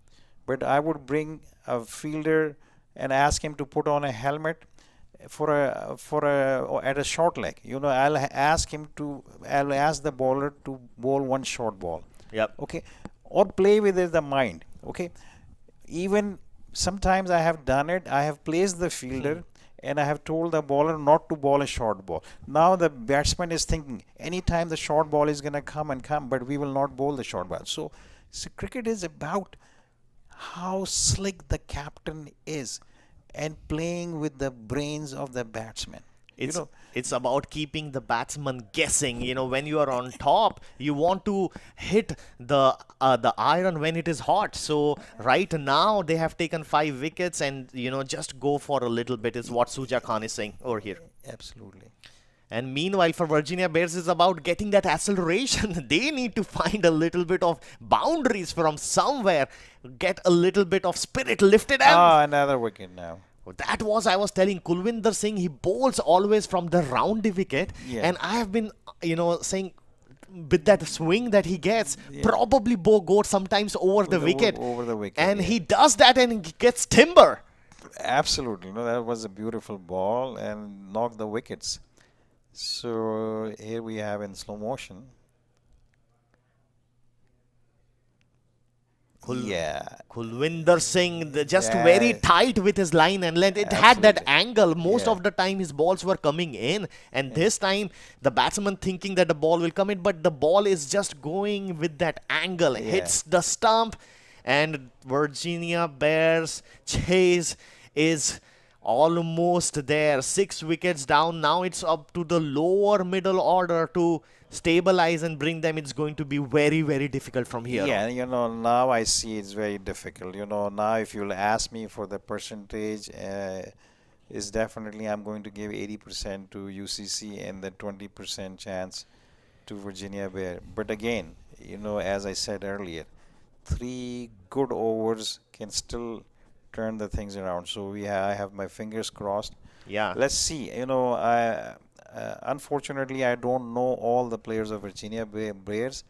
but I would bring a fielder and ask him to put on a helmet at a short leg. I'll ask the bowler to bowl one short ball. Yep. Okay, or play with the mind. Okay, even sometimes I have done it. I have placed the fielder and I have told the bowler not to bowl a short ball. Now the batsman is thinking anytime the short ball is going to come, but we will not bowl the short ball. So cricket is about how slick the captain is and playing with the brains of the batsman. It's about keeping the batsman guessing. When you are on top, you want to hit the iron when it is hot. So right now they have taken 5 wickets, and just go for a little bit is what Suja Khan is saying over here. Absolutely. And meanwhile, for Virginia Bears, is about getting that acceleration. They need to find a little bit of boundaries from somewhere, get a little bit of spirit lifted. And Another wicket now. that was, I was telling Kulwinder Singh, he bowls always from the roundy wicket. Yeah. And I have been, saying with that swing that he gets, probably go sometimes over the wicket. Over the wicket. And he does that and he gets timber. Absolutely. That was a beautiful ball and knocked the wickets. So here we have in slow motion. Kulwinder Singh, just very tight with his line and length. It had that angle. Most of the time his balls were coming in, and this time the batsman thinking that the ball will come in, but the ball is just going with that angle. Hits the stump, and Virginia Bears chase is almost there. 6 wickets down. Now it's up to the lower middle order to stabilize and bring them. It's going to be very, very difficult from here on. Now I see it's very difficult. Now if you'll ask me for the percentage, is definitely I'm going to give 80% to UCC and the 20% chance to Virginia Bear. But again, as I said earlier, 3 good overs can still turn the things around. So I have my fingers crossed. Yeah. Let's see. Unfortunately, I don't know all the players of Virginia Bears.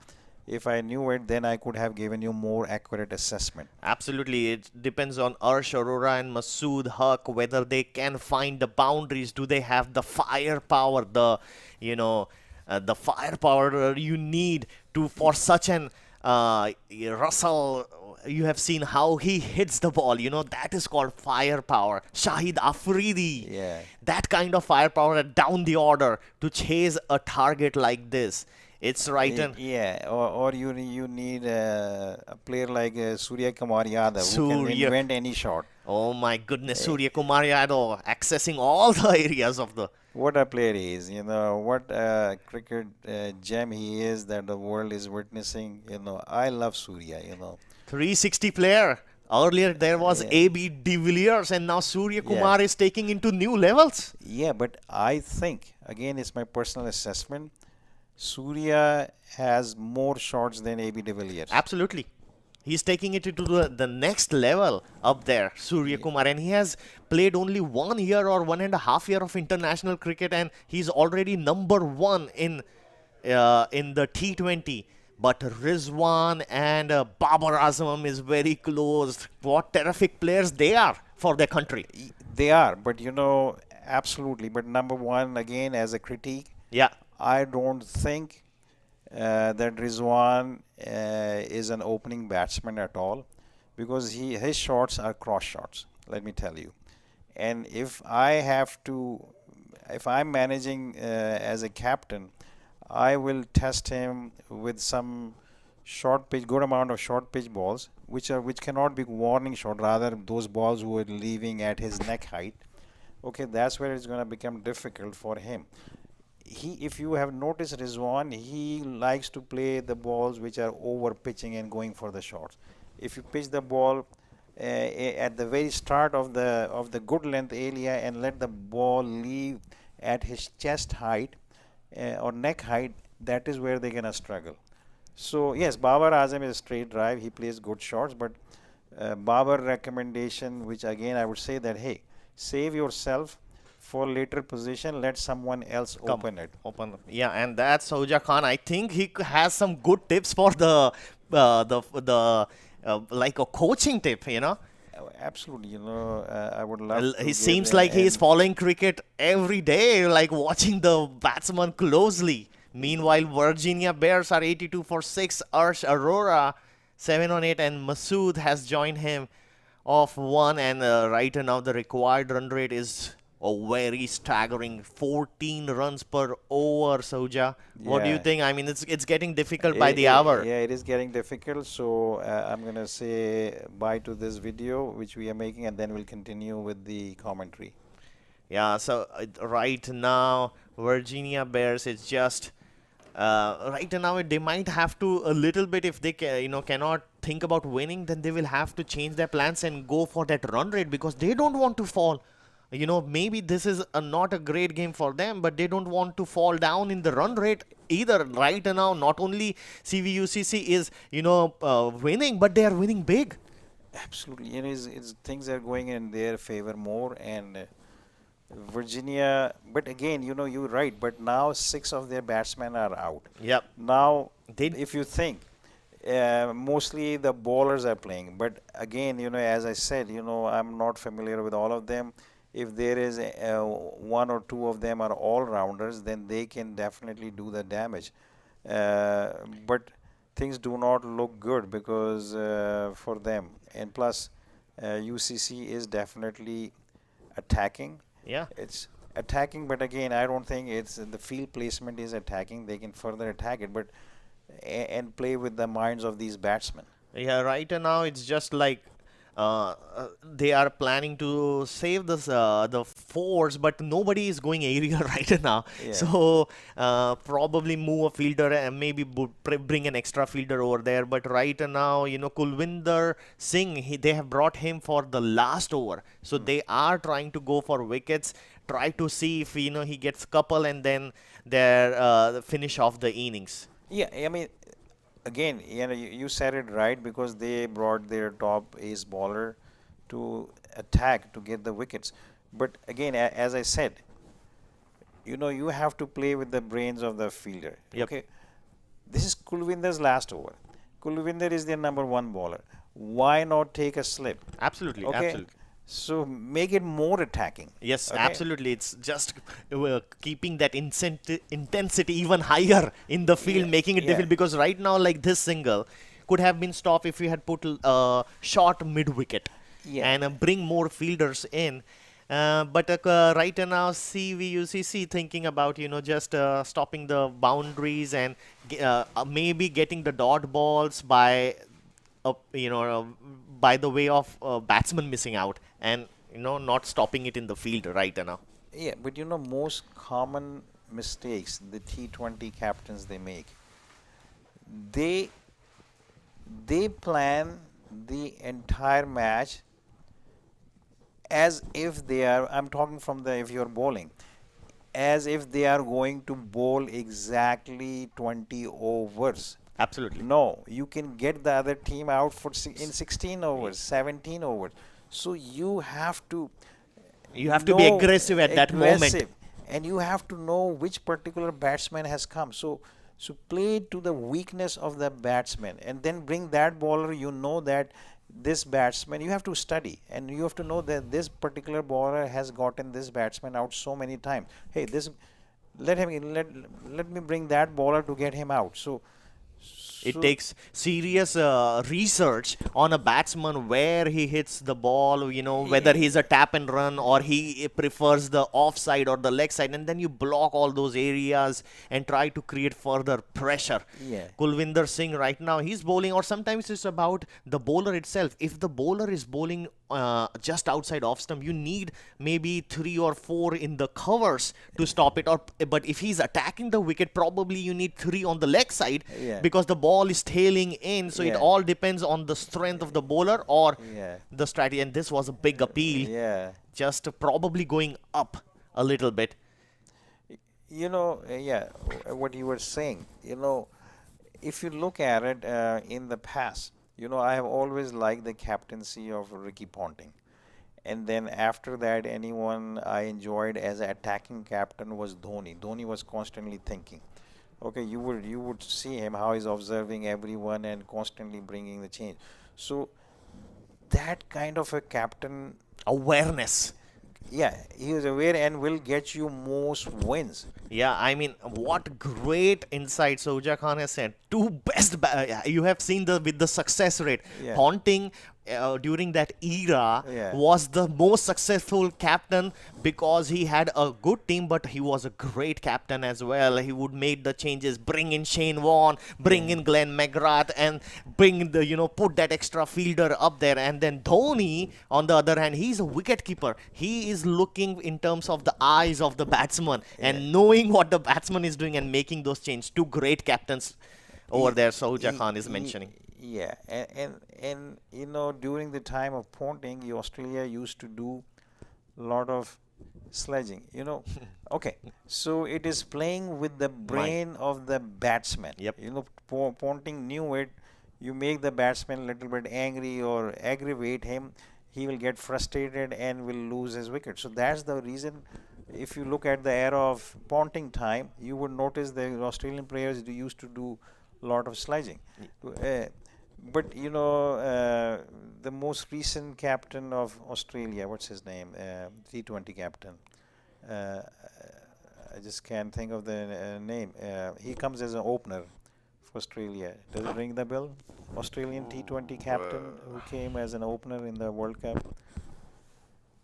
If I knew it, then I could have given you more accurate assessment. Absolutely. It depends on Arsh Arora and Masood Haq, whether they can find the boundaries. Do they have the firepower, the, the firepower you need to for such an Russell. You have seen how he hits the ball. That is called firepower. Shahid Afridi, Yeah. that kind of firepower down the order to chase a target like this. It's right. And Yeah, or you need a player like Surya Kumar Yadav who can Surya. invent any shot. Oh my goodness, Surya Kumar Yadav accessing all the areas of the What a player he is, what a cricket gem he is that the world is witnessing. I love Surya. 360 player. Earlier there was Yeah. AB de Villiers, and now Surya Yeah. Kumar is taking into new levels. Yeah, but I think, again, it's my personal assessment, Surya has more shots than AB de Villiers. Absolutely. He's taking it to the next level up there, Surya Kumar, and he has played only 1 year or 1.5 year of international cricket, and he's already #1 in the T20. But Rizwan and Babar Azam is very close. What terrific players they are for their country. They are, but absolutely. But number one, again, as a critique, Yeah. I don't think that Rizwan is an opening batsman at all, because his shots are cross shots, let me tell you. And if I'm managing as a captain, I will test him with some short pitch, good amount of short pitch balls, which cannot be warning shot, rather those balls who are leaving at his neck height. Okay, that's where it's going to become difficult for him. If you have noticed Rizwan, he likes to play the balls which are over pitching and going for the shots. If you pitch the ball at the very start of the good length area and let the ball leave at his chest height or neck height, that is where they're gonna struggle. So yes, Babar Azam is a straight drive. He plays good shots, but Babar recommendation, which again I would say that, hey, save yourself for later position, let someone else open it. Yeah, and that's Soja Khan. I think he has some good tips for the like a coaching tip. Absolutely, I would love to He give seems him like he is an- following cricket every day, like watching the batsman closely. Meanwhile, Virginia Bears are 82 for 6. Arsh Arora 7 on 8, and Masood has joined him off 1. And right now the required run rate is a very staggering 14 runs per over. Soja, what do you Yeah. think? I mean, it's getting difficult by the hour. Yeah, it is getting difficult. So I'm going to say bye to this video, which we are making, and then we'll continue with the commentary. Yeah, so right now Virginia Bears is just right now they might have to a little bit, if they cannot think about winning, then they will have to change their plans and go for that run rate, because they don't want to fall. Maybe this is not a great game for them, but they don't want to fall down in the run rate either. Right now, not only CVUCC is winning, but they are winning big. Absolutely, things are going in their favor more, and Virginia. But again, you're right. But now 6 of their batsmen are out. Yep. Now, They if you think, mostly the bowlers are playing. But again, as I said, I'm not familiar with all of them. If there is 1 or 2 of them are all-rounders, then they can definitely do the damage. But things do not look good because for them. And plus, UCC is definitely attacking. Yeah. It's attacking, but again, I don't think it's the field placement is attacking. They can further attack it, but and play with the minds of these batsmen. Yeah, right now it's just like they are planning to save the fours, but nobody is going area right now. Yeah. So probably move a fielder and maybe bring an extra fielder over there. But right now, Kulwinder Singh, they have brought him for the last over. So they are trying to go for wickets, try to see if he gets couple, and then their finish off the innings. Yeah, I mean, again, you said it right, because they brought their top ace bowler to attack to get the wickets. But again, as I said, you have to play with the brains of the fielder. Yep. Okay, this is Kulwinder's last over. Kulwinder is their #1 bowler. Why not take a slip? Absolutely, Okay, absolutely. So make it more attacking. Yes, Okay. absolutely. It's just keeping that intensity even higher in the field, Yeah. making it Yeah. difficult. Because right now, like this single could have been stopped if we had put short mid wicket Yeah. and bring more fielders in. But right now, CVUCC thinking about just stopping the boundaries and maybe getting the dot balls by by the way of batsmen missing out and not stopping it in the field right now. Yeah. But most common mistakes the T20 captains they make, they they plan the entire match as if they are, I'm talking from the, if you're bowling, as if they are going to bowl exactly 20 overs. Absolutely. No, you can get the other team out for in 16 overs, 17 overs. So you have to You have to be know aggressive at that moment. aggressive, and you have to know which particular batsman has come. So play to the weakness of the batsman, and then bring that bowler. You know that this batsman, you have to study, and you have to know that this particular bowler has gotten this batsman out so many times. Hey, this, let me bring that bowler to get him out. It So takes serious research on a batsman where he hits the ball, whether yeah, he's a tap and run or he prefers the offside or the leg side, and then you block all those areas and try to create further pressure. yeah, Kulvinder Singh right now, he's bowling, or sometimes it's about the bowler itself. If the bowler is bowling just outside off stump, you need maybe 3 or 4 in the covers to stop it. Or but if he's attacking the wicket, probably you need 3 on the leg side yeah, because the ball is tailing in. So it yeah, all depends on the strength of the bowler or yeah, the strategy. And this was a big appeal, yeah. just probably going up a little bit. Yeah, what you were saying, if you look at it in the past, I have always liked the captaincy of Ricky Ponting. And then after that, anyone I enjoyed as an attacking captain was Dhoni. Dhoni was constantly thinking. Okay, you would see him how he's observing everyone and constantly bringing the change. So that kind of a captain, Awareness. yeah, he is aware and will get you most wins. Yeah, I mean, what great insight Soja Khan has said. Two best, you have seen the with the success rate. Yeah, Ponting during that era yeah, was the most successful captain because he had a good team, but he was a great captain as well. He would make the changes, bring in Shane Warne, bring yeah, in Glenn McGrath, and bring in the put that extra fielder up there. And then Dhoni, on the other hand, he's a wicket keeper. He is looking in terms of the eyes of the batsman yeah. and knowing what the batsman is doing and making those changes. Two great captains over Ye- there, Soja ye- Khan is ye- mentioning. Yeah, and during the time of Ponting, Australia used to do a lot of sledging. Okay, so it is playing with the Mind. brain of the batsman. Yep. Ponting knew it. You make the batsman a little bit angry or aggravate him, he will get frustrated and will lose his wicket. So that's the reason. If you look at the era of Ponting time, you would notice the Australian players used to do a lot of sledging. But the most recent captain of Australia, what's his name? T20 captain. Uh, I just can't think of the name. He comes as an opener for Australia. Does it ring the bell? Australian T20 captain who came as an opener in the World Cup.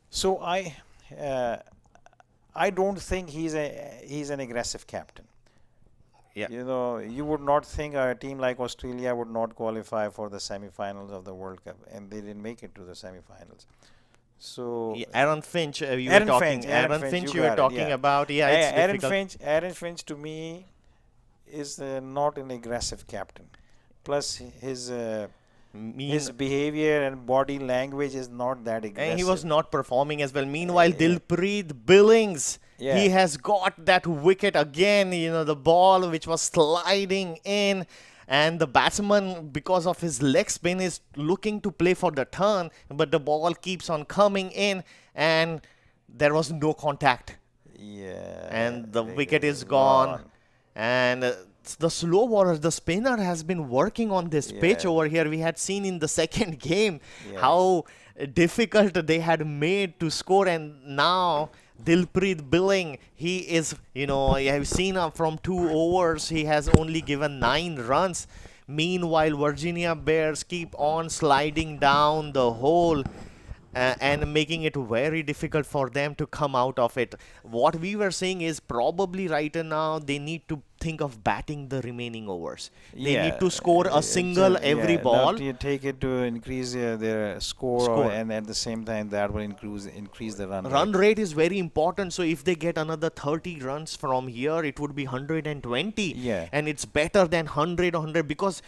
So uh, I don't think he's an aggressive captain. Yeah. You would not think a team like Australia would not qualify for the semi-finals of the World Cup, and they didn't make it to the semi-finals. So Yeah, Aaron Finch, you were Aaron talking. Finch, Aaron Finch, you were got it, talking yeah. about. Yeah, it's difficult. Aaron Finch to me is not an aggressive captain. Plus Mean, his behavior and body language is not that aggressive. and he was not performing as well. Meanwhile, Yeah, Dilpreet Billings, he yeah, has got that wicket again. The ball which was sliding in, and the batsman, because of his leg spin, is looking to play for the turn, but the ball keeps on coming in, and there was no contact, yeah. and the Wicket wicket is is gone. gone. And the slow bowler, the spinner has been working on this pitch Yeah, over here. We had seen in the second game yeah. how difficult they had made to score, and now Dilpreet Billing, he is, I have seen from 2 overs, he has only given 9 runs. Meanwhile, Virginia Bears keep on sliding down the hole and making it very difficult for them to come out of it. What we were saying is probably right now they need to think of batting the remaining overs. They need Yeah, to score a single every yeah. Now ball. you take it to increase their score, Score. and at the same time that will increase the run Run rate. rate is very important. So if they get another 30 runs from here, it would be 120, Yeah, and it's better than 100 because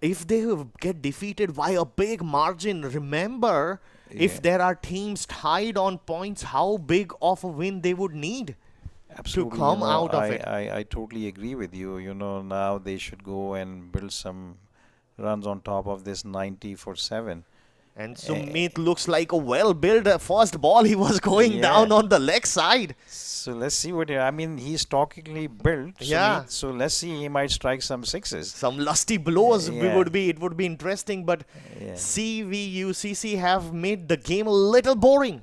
if they get defeated by a big margin, remember, yeah. if there are teams tied on points, how big of a win they would need to Absolutely, come out of it. I totally agree with you. Now they should go and build some runs on top of this 90 for 7. And Eh, Sumit looks like a well-built first ball. He was going down yeah. on the leg side. So let's see I mean, he's stockily built, Yeah. Sumit. So let's see, he might strike some sixes. Some lusty blows Yeah, it would be interesting, but yeah. CVUCC have made the game a little boring.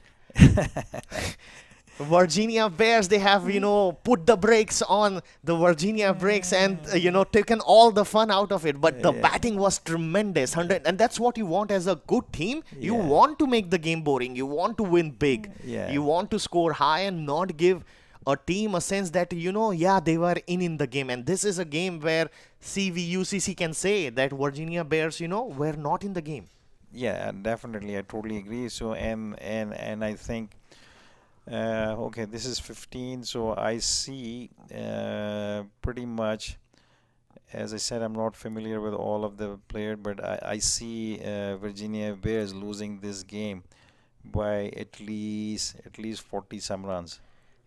Virginia Bears, they have, put the brakes on the Virginia brakes and, taken all the fun out of it. But the Yeah. batting was tremendous. 100, and that's what you want as a good team. You Yeah. want to make the game boring. You want to win big. Yeah. You want to score high and not give a team a sense that, yeah, they were in the game. And this is a game where CVUCC can say that Virginia Bears, were not in the game. Yeah, definitely. I totally agree. So, and I think, okay, this is 15. So I see pretty much, as I said, I'm not familiar with all of the players, but I see Virginia Bears losing this game by at least 40 some runs.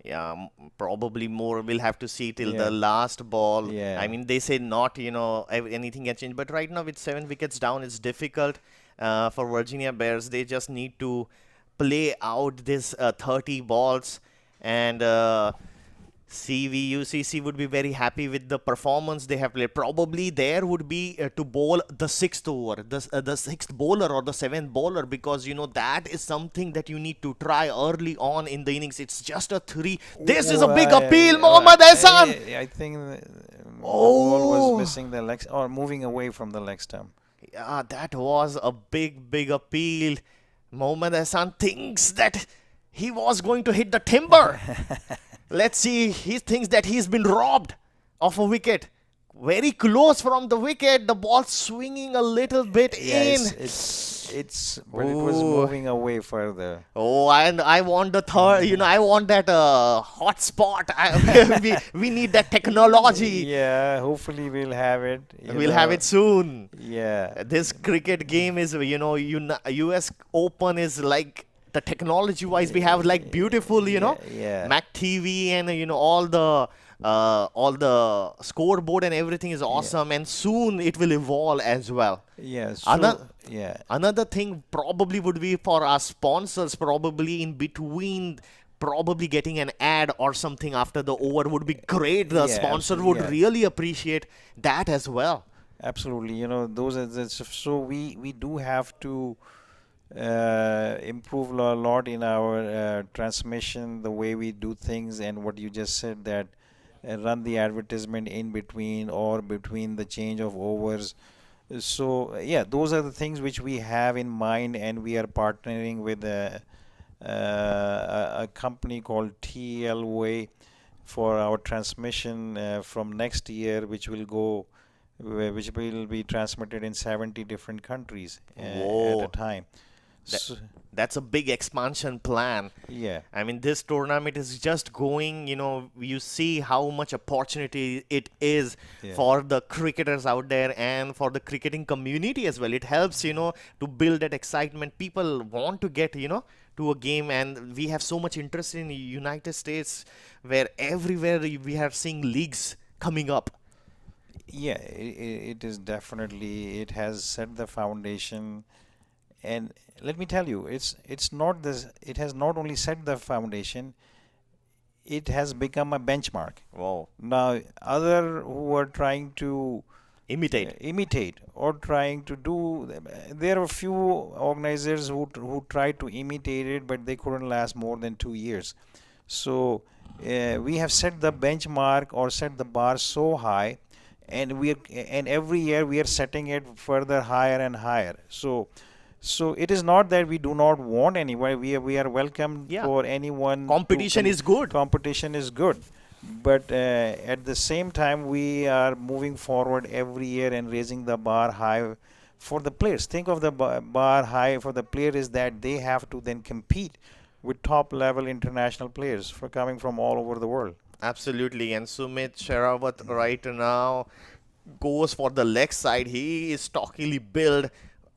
Yeah, probably more. We'll have to see till the Yeah, last ball. yeah, I mean, they say not, anything can change. But right now, with 7 wickets down, it's difficult for Virginia Bears. They just need to play out this 30 balls. And CVUCC would be very happy with the performance they have played. Probably there would be to bowl the sixth over, the sixth bowler or the seventh bowler, because that is something that you need to try early on in the innings. It's just a 3. This is a big appeal, Mohammad Hassan. I think the ball Oh, was missing the legs or moving away from the leg stump. yeah, that was a big appeal. Mohammad Hassan thinks that he was going to hit the timber. Let's see. He thinks that he's been robbed of a wicket. Very close from the wicket. The ball swinging a little bit Yeah, in. but it was Oh, moving away further. oh, and I want the third. I want that hot spot. We need that technology. Yeah, hopefully we'll have it. We'll have it soon. Yeah, This cricket game is, US Open is like the technology wise we have like beautiful, yeah, MAQ TV and all the scoreboard and everything is awesome, and soon it will evolve as well. yeah. Ano- Yeah, Another thing probably would be for our sponsors, probably in between, probably getting an ad or something after the over would be great. The yeah, sponsor would yeah. really appreciate that as well. Absolutely. Those are so we do have to improve a lot in our transmission, the way we do things, and what you just said, that run the advertisement in between or between the change of overs. So yeah, those are the things which we have in mind, and we are partnering with a company called TLOA for our transmission from next year, which will be transmitted in 70 different countries at Whoa. a time. That, So, that's a big expansion plan. yeah, I mean, this tournament is just going, you see how much opportunity it is yeah, for the cricketers out there and for the cricketing community as well. It helps, to build that excitement. People want to get, to a game, and we have so much interest in the United States where everywhere we are seeing leagues coming up. yeah. It is definitely, it has set the foundation, and let me tell you, it's not this. It has not only set the foundation. it has become a benchmark. Wow. Now, other who are trying to Imitate. imitate or trying to do, there are a few organizers who tried to imitate it, but they couldn't last more than 2 years. So we have set the benchmark or set the bar so high, and every year we are setting it further higher and higher. So it is not that we do not want anyone. We are welcome Yeah. for anyone. Competition is good. Competition is good, but at the same time we are moving forward every year and raising the bar high for the players. Think of the bar high for the player is that they have to then compete with top level international players for coming from all over the world. Absolutely. And Sumit Sherawat right now goes for the leg side. He is stockily built,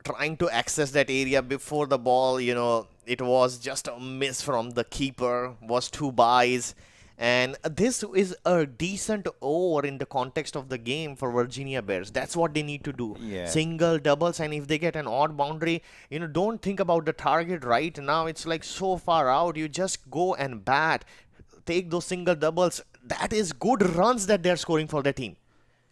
trying to access that area before the ball. It was just a miss from the keeper, was two byes. And this is a decent over in the context of the game for Virginia Bears. That's what they need to do. Yeah. Single, doubles, and if they get an odd boundary, don't think about the target right now. It's like so far out. You just go and bat. Take those single doubles. That is good runs that they're scoring for the team.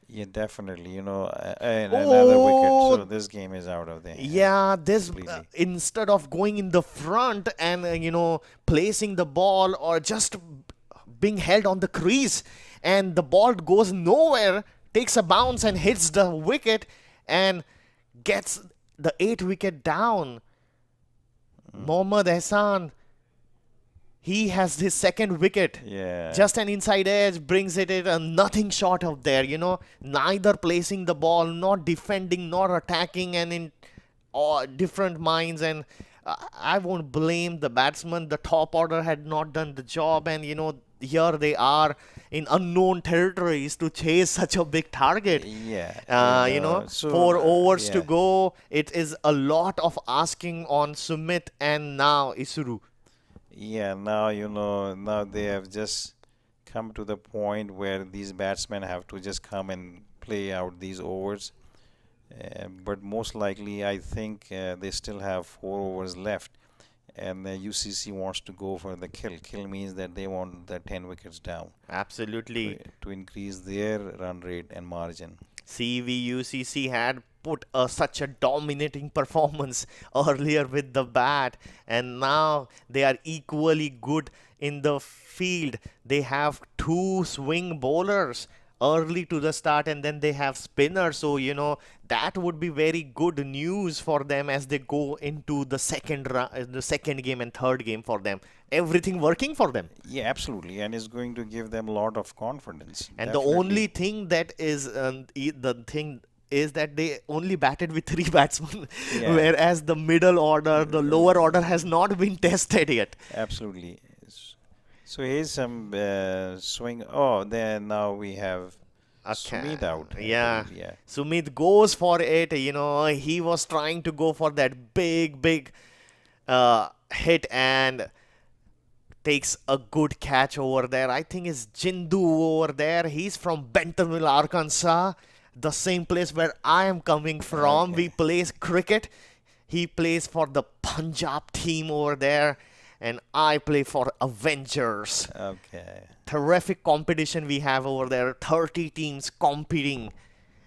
Yeah, definitely. And another wicket. Oh, So this game is out of the hand yeah, this completely. instead of going in the front and placing the ball or just being held on the crease, and the ball goes nowhere, takes a bounce and hits the wicket and gets the 8 wicket down. Mohammad Hassan, he has his second wicket. Yeah. Just an inside edge brings it in, nothing short of there, neither placing the ball, not defending, nor attacking, and in different minds. And I won't blame the batsman. The top order had not done the job, and here they are in unknown territories to chase such a big target. Yeah. So 4 overs to yeah. go. It is a lot of asking on Sumit and now Isuru. Yeah, now they have just come to the point where these batsmen have to just come and play out these overs. But most likely, I think they still have 4 overs left, and the UCC wants to go for the kill. Kill means that they want the 10 wickets down Absolutely. to increase their run rate and margin. CVUCC had put such a dominating performance earlier with the bat, and now they are equally good in the field. They have two swing bowlers early to the start, and then they have spinners. So that would be very good news for them as they go into the second game and third game for them. Everything working for them. Yeah, absolutely, and it's going to give them a lot of confidence. And Definitely. the only thing that is the thing is that they only batted with three batsmen, Yeah. whereas the middle order, the lower order has not been tested yet. Absolutely. So here's some swing. Oh, then now we have Sumit out. I Yeah. believe, yeah. Sumit goes for it. He was trying to go for that big hit and takes a good catch over there. I think it's Jindu over there. He's from Bentonville, Arkansas, the same place where I am coming from. Okay. We play cricket. He plays for the Punjab team over there, and I play for Avengers. Okay. Terrific competition we have over there. 30 teams competing,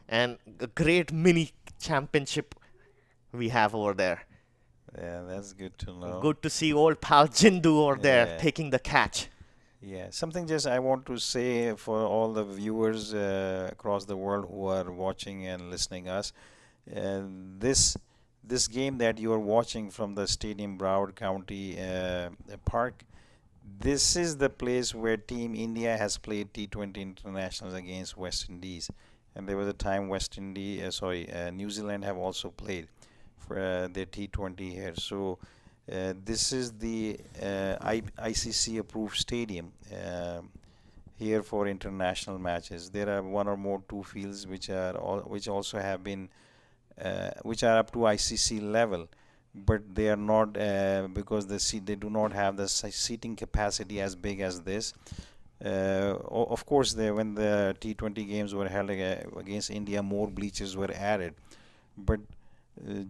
and a great mini championship we have over there. Yeah, that's good to know. Good to see old pal Jindu over there Yeah. taking the catch. Yeah, something just I want to say for all the viewers across the world who are watching and listening us. Uh, this game that you are watching from the Stadium Broward County Park, this is the place where Team India has played T20 internationals against West Indies, and there was a time New Zealand have also played for their T20 here. So this is the ICC approved stadium here for international matches. There are one or more two fields which also have been which are up to ICC level, but they are not because they do not have the seating capacity as big as this. Of course, when the T20 games were held against India, more bleachers were added, but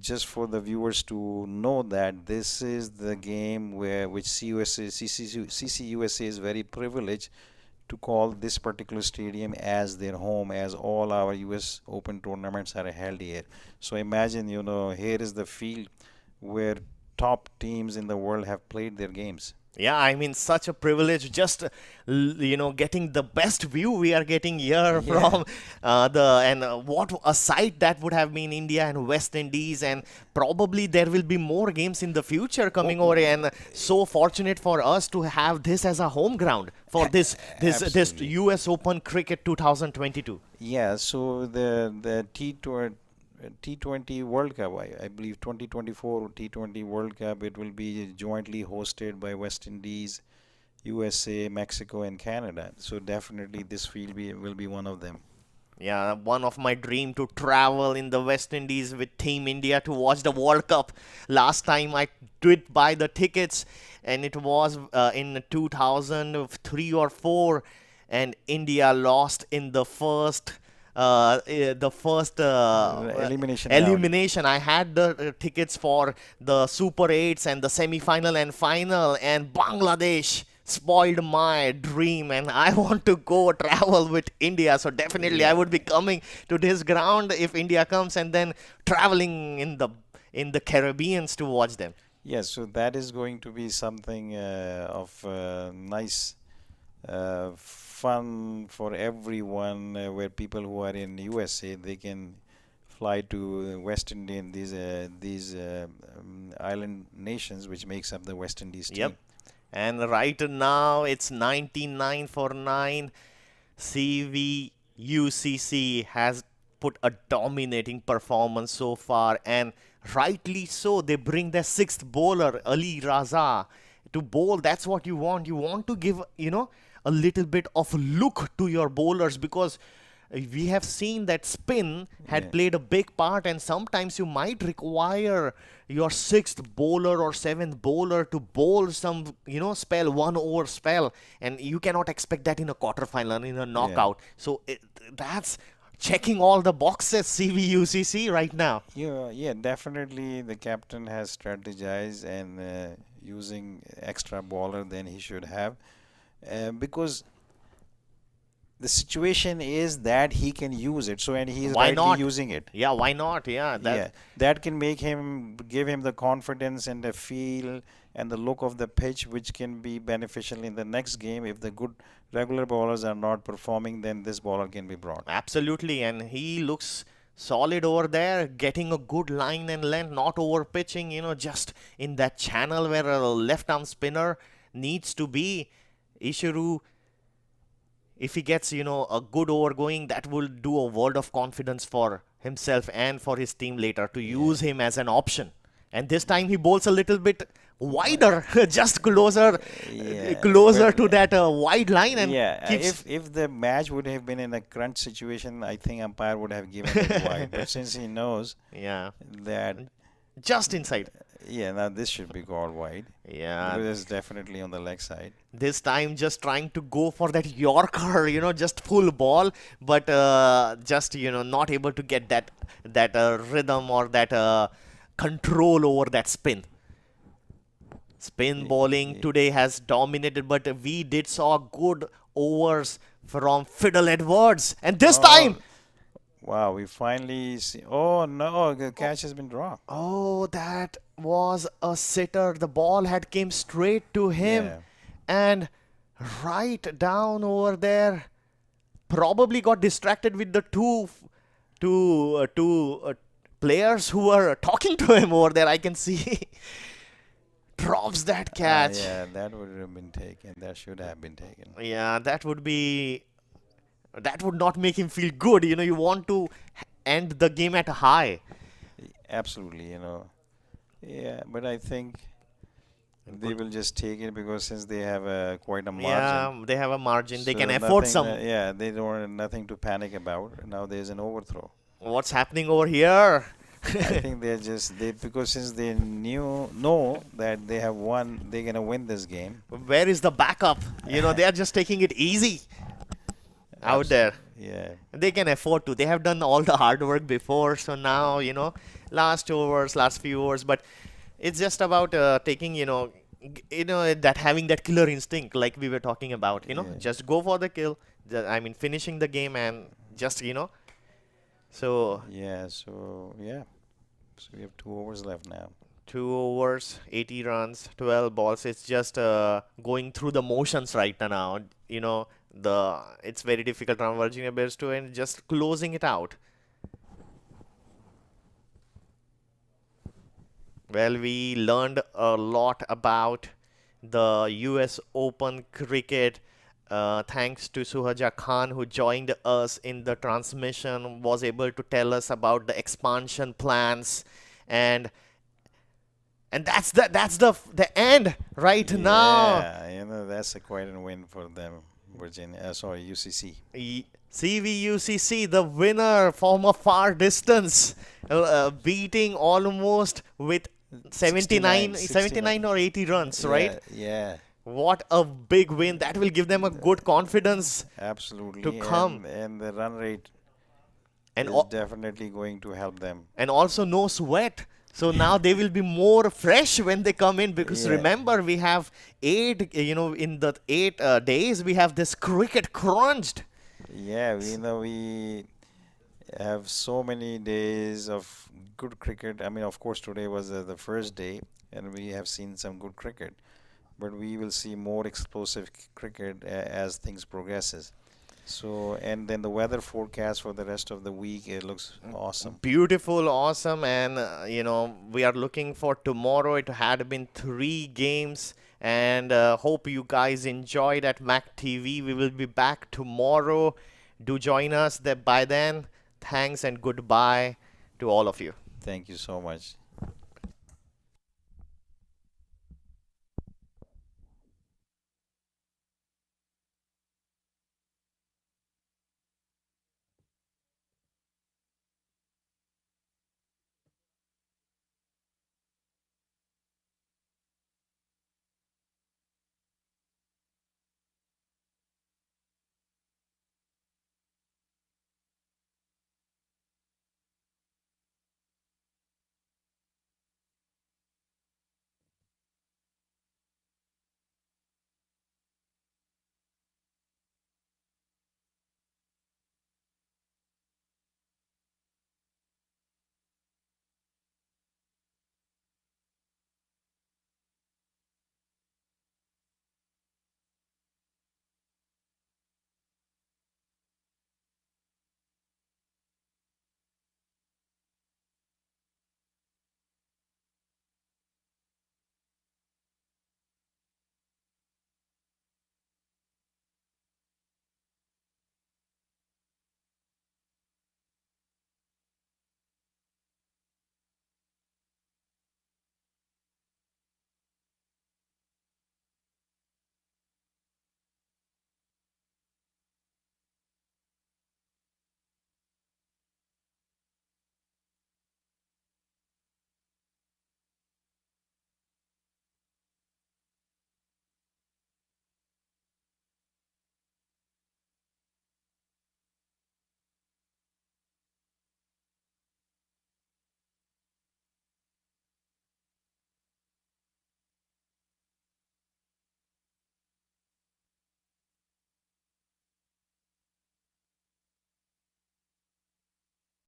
just for the viewers to know that this is the game where which CCUSA is very privileged to call this particular stadium as their home, as all our US Open tournaments are held here. So imagine, here is the field where top teams in the world have played their games. Yeah, I mean, such a privilege. Just getting the best view we are getting here from what a sight that would have been India and West Indies, and probably there will be more games in the future coming over. And so fortunate for us to have this as a home ground for this Absolutely. US Open Cricket 2022. Yeah, so the T20 World Cup, I believe 2024 T20 World Cup, it will be jointly hosted by West Indies, USA, Mexico, and Canada. So definitely this will be one of them. Yeah, one of my dream to travel in the West Indies with Team India to watch the World Cup. Last time I did buy the tickets, and it was in 2003 or 4, and India lost in the first Elimination round. elimination. I had the tickets for the Super 8s and the semi-final and final, and Bangladesh spoiled my dream, and I want to go travel with India. So definitely I would be coming to this ground if India comes, and then traveling in the Caribbeans to watch them. Yes, so that is going to be something of nice fun for everyone, where people who are in USA, they can fly to West Indian, these island nations which makes up the West Indies team. Yep. And right now it's 99 for 9. CVUCC has put a dominating performance so far, and rightly so. They bring their sixth bowler, Ali Raza, to bowl. That's what you want. You want to give, a little bit of look to your bowlers, because we have seen that spin had Yeah. played a big part, and sometimes you might require your sixth bowler or seventh bowler to bowl some, spell, 1 over spell, and you cannot expect that in a quarterfinal, in a knockout. So that's checking all the boxes, CVUCC right now. Yeah, definitely the captain has strategized and using extra bowler than he should have, because the situation is that he can use it. So, and he is Why rightly not? using it. Yeah, why not? Yeah, Yeah, that can give him the confidence and the feel and the look of the pitch, which can be beneficial in the next game. If the good regular bowlers are not performing, then this bowler can be brought. absolutely. And he looks solid over there, getting a good line and length, not over pitching, just in that channel where a left arm spinner needs to be. Ishiru, if he gets, a good over going, that will do a world of confidence for himself and for his team later to use him as an option. And this time he bowls a little bit wider, just closer Yeah, to that wide line, and yeah, keeps. if the match would have been in a crunch situation, I think umpire would have given it wide. But since he knows Yeah, that, just inside. yeah, now this should be called wide. Yeah. Because it's definitely on the leg side. This time just trying to go for that Yorker, just full ball, but just, not able to get that rhythm or that control over that spin. Spin bowling today has dominated, but we did saw good overs from Fiddle Edwards. And this time, Wow, we finally see. Oh no, the catch has been dropped. oh, that was a sitter. The ball had came straight to him, Yeah. and right down over there, probably got distracted with the two players who were talking to him over there. I can see drops that catch. Yeah, that would have been taken. That should have been taken. Yeah, that would not make him feel good. You want to end the game at a high. Absolutely, Yeah, but I think they will just take it because since they have quite a margin. Yeah, they have a margin. They so can afford nothing, some. Yeah, they don't have nothing to panic about. Now there's an overthrow. What's happening over here? I think because since they know that they have won, they're gonna win this game. Where is the backup? They are just taking it easy. out there. Yeah. They can afford to. They have done all the hard work before, so now, last overs, last few overs, but it's just about taking, that having that killer instinct like we were talking about, Yeah. just go for the kill. I mean, finishing the game and just, so Yeah. So yeah. So we have 2 overs left now. 2 overs, 80 runs, 12 balls. It's just going through the motions right now. It's very difficult on Virginia Bears too, and just closing it out. Well, we learned a lot about the US Open cricket. Thanks to Suhaja Khan, who joined us in the transmission, was able to tell us about the expansion plans, and that's the end right now. Yeah, that's a quite a win for them, Virginia. Sorry, UCC. CVUCC, the winner from a far distance, beating almost with 79, 79 or 80 runs, right? Yeah, What a big win. That will give them a good confidence absolutely. to come. And the run rate And, is al- definitely going to help them. and also no sweat. So now they will be more fresh when they come in, because Yeah. remember, we have in the 8 days, we have this cricket crunched. Yeah, we have so many days of good cricket. I mean, of course, today was the first day, and we have seen some good cricket. But we will see more explosive cricket as things progresses. So, and then the weather forecast for the rest of the week, it looks awesome. Beautiful, awesome, and we are looking for tomorrow. It had been 3 games, and hope you guys enjoyed at MAQ TV. We will be back tomorrow. Do join us. By then, thanks and goodbye to all of you. Thank you so much.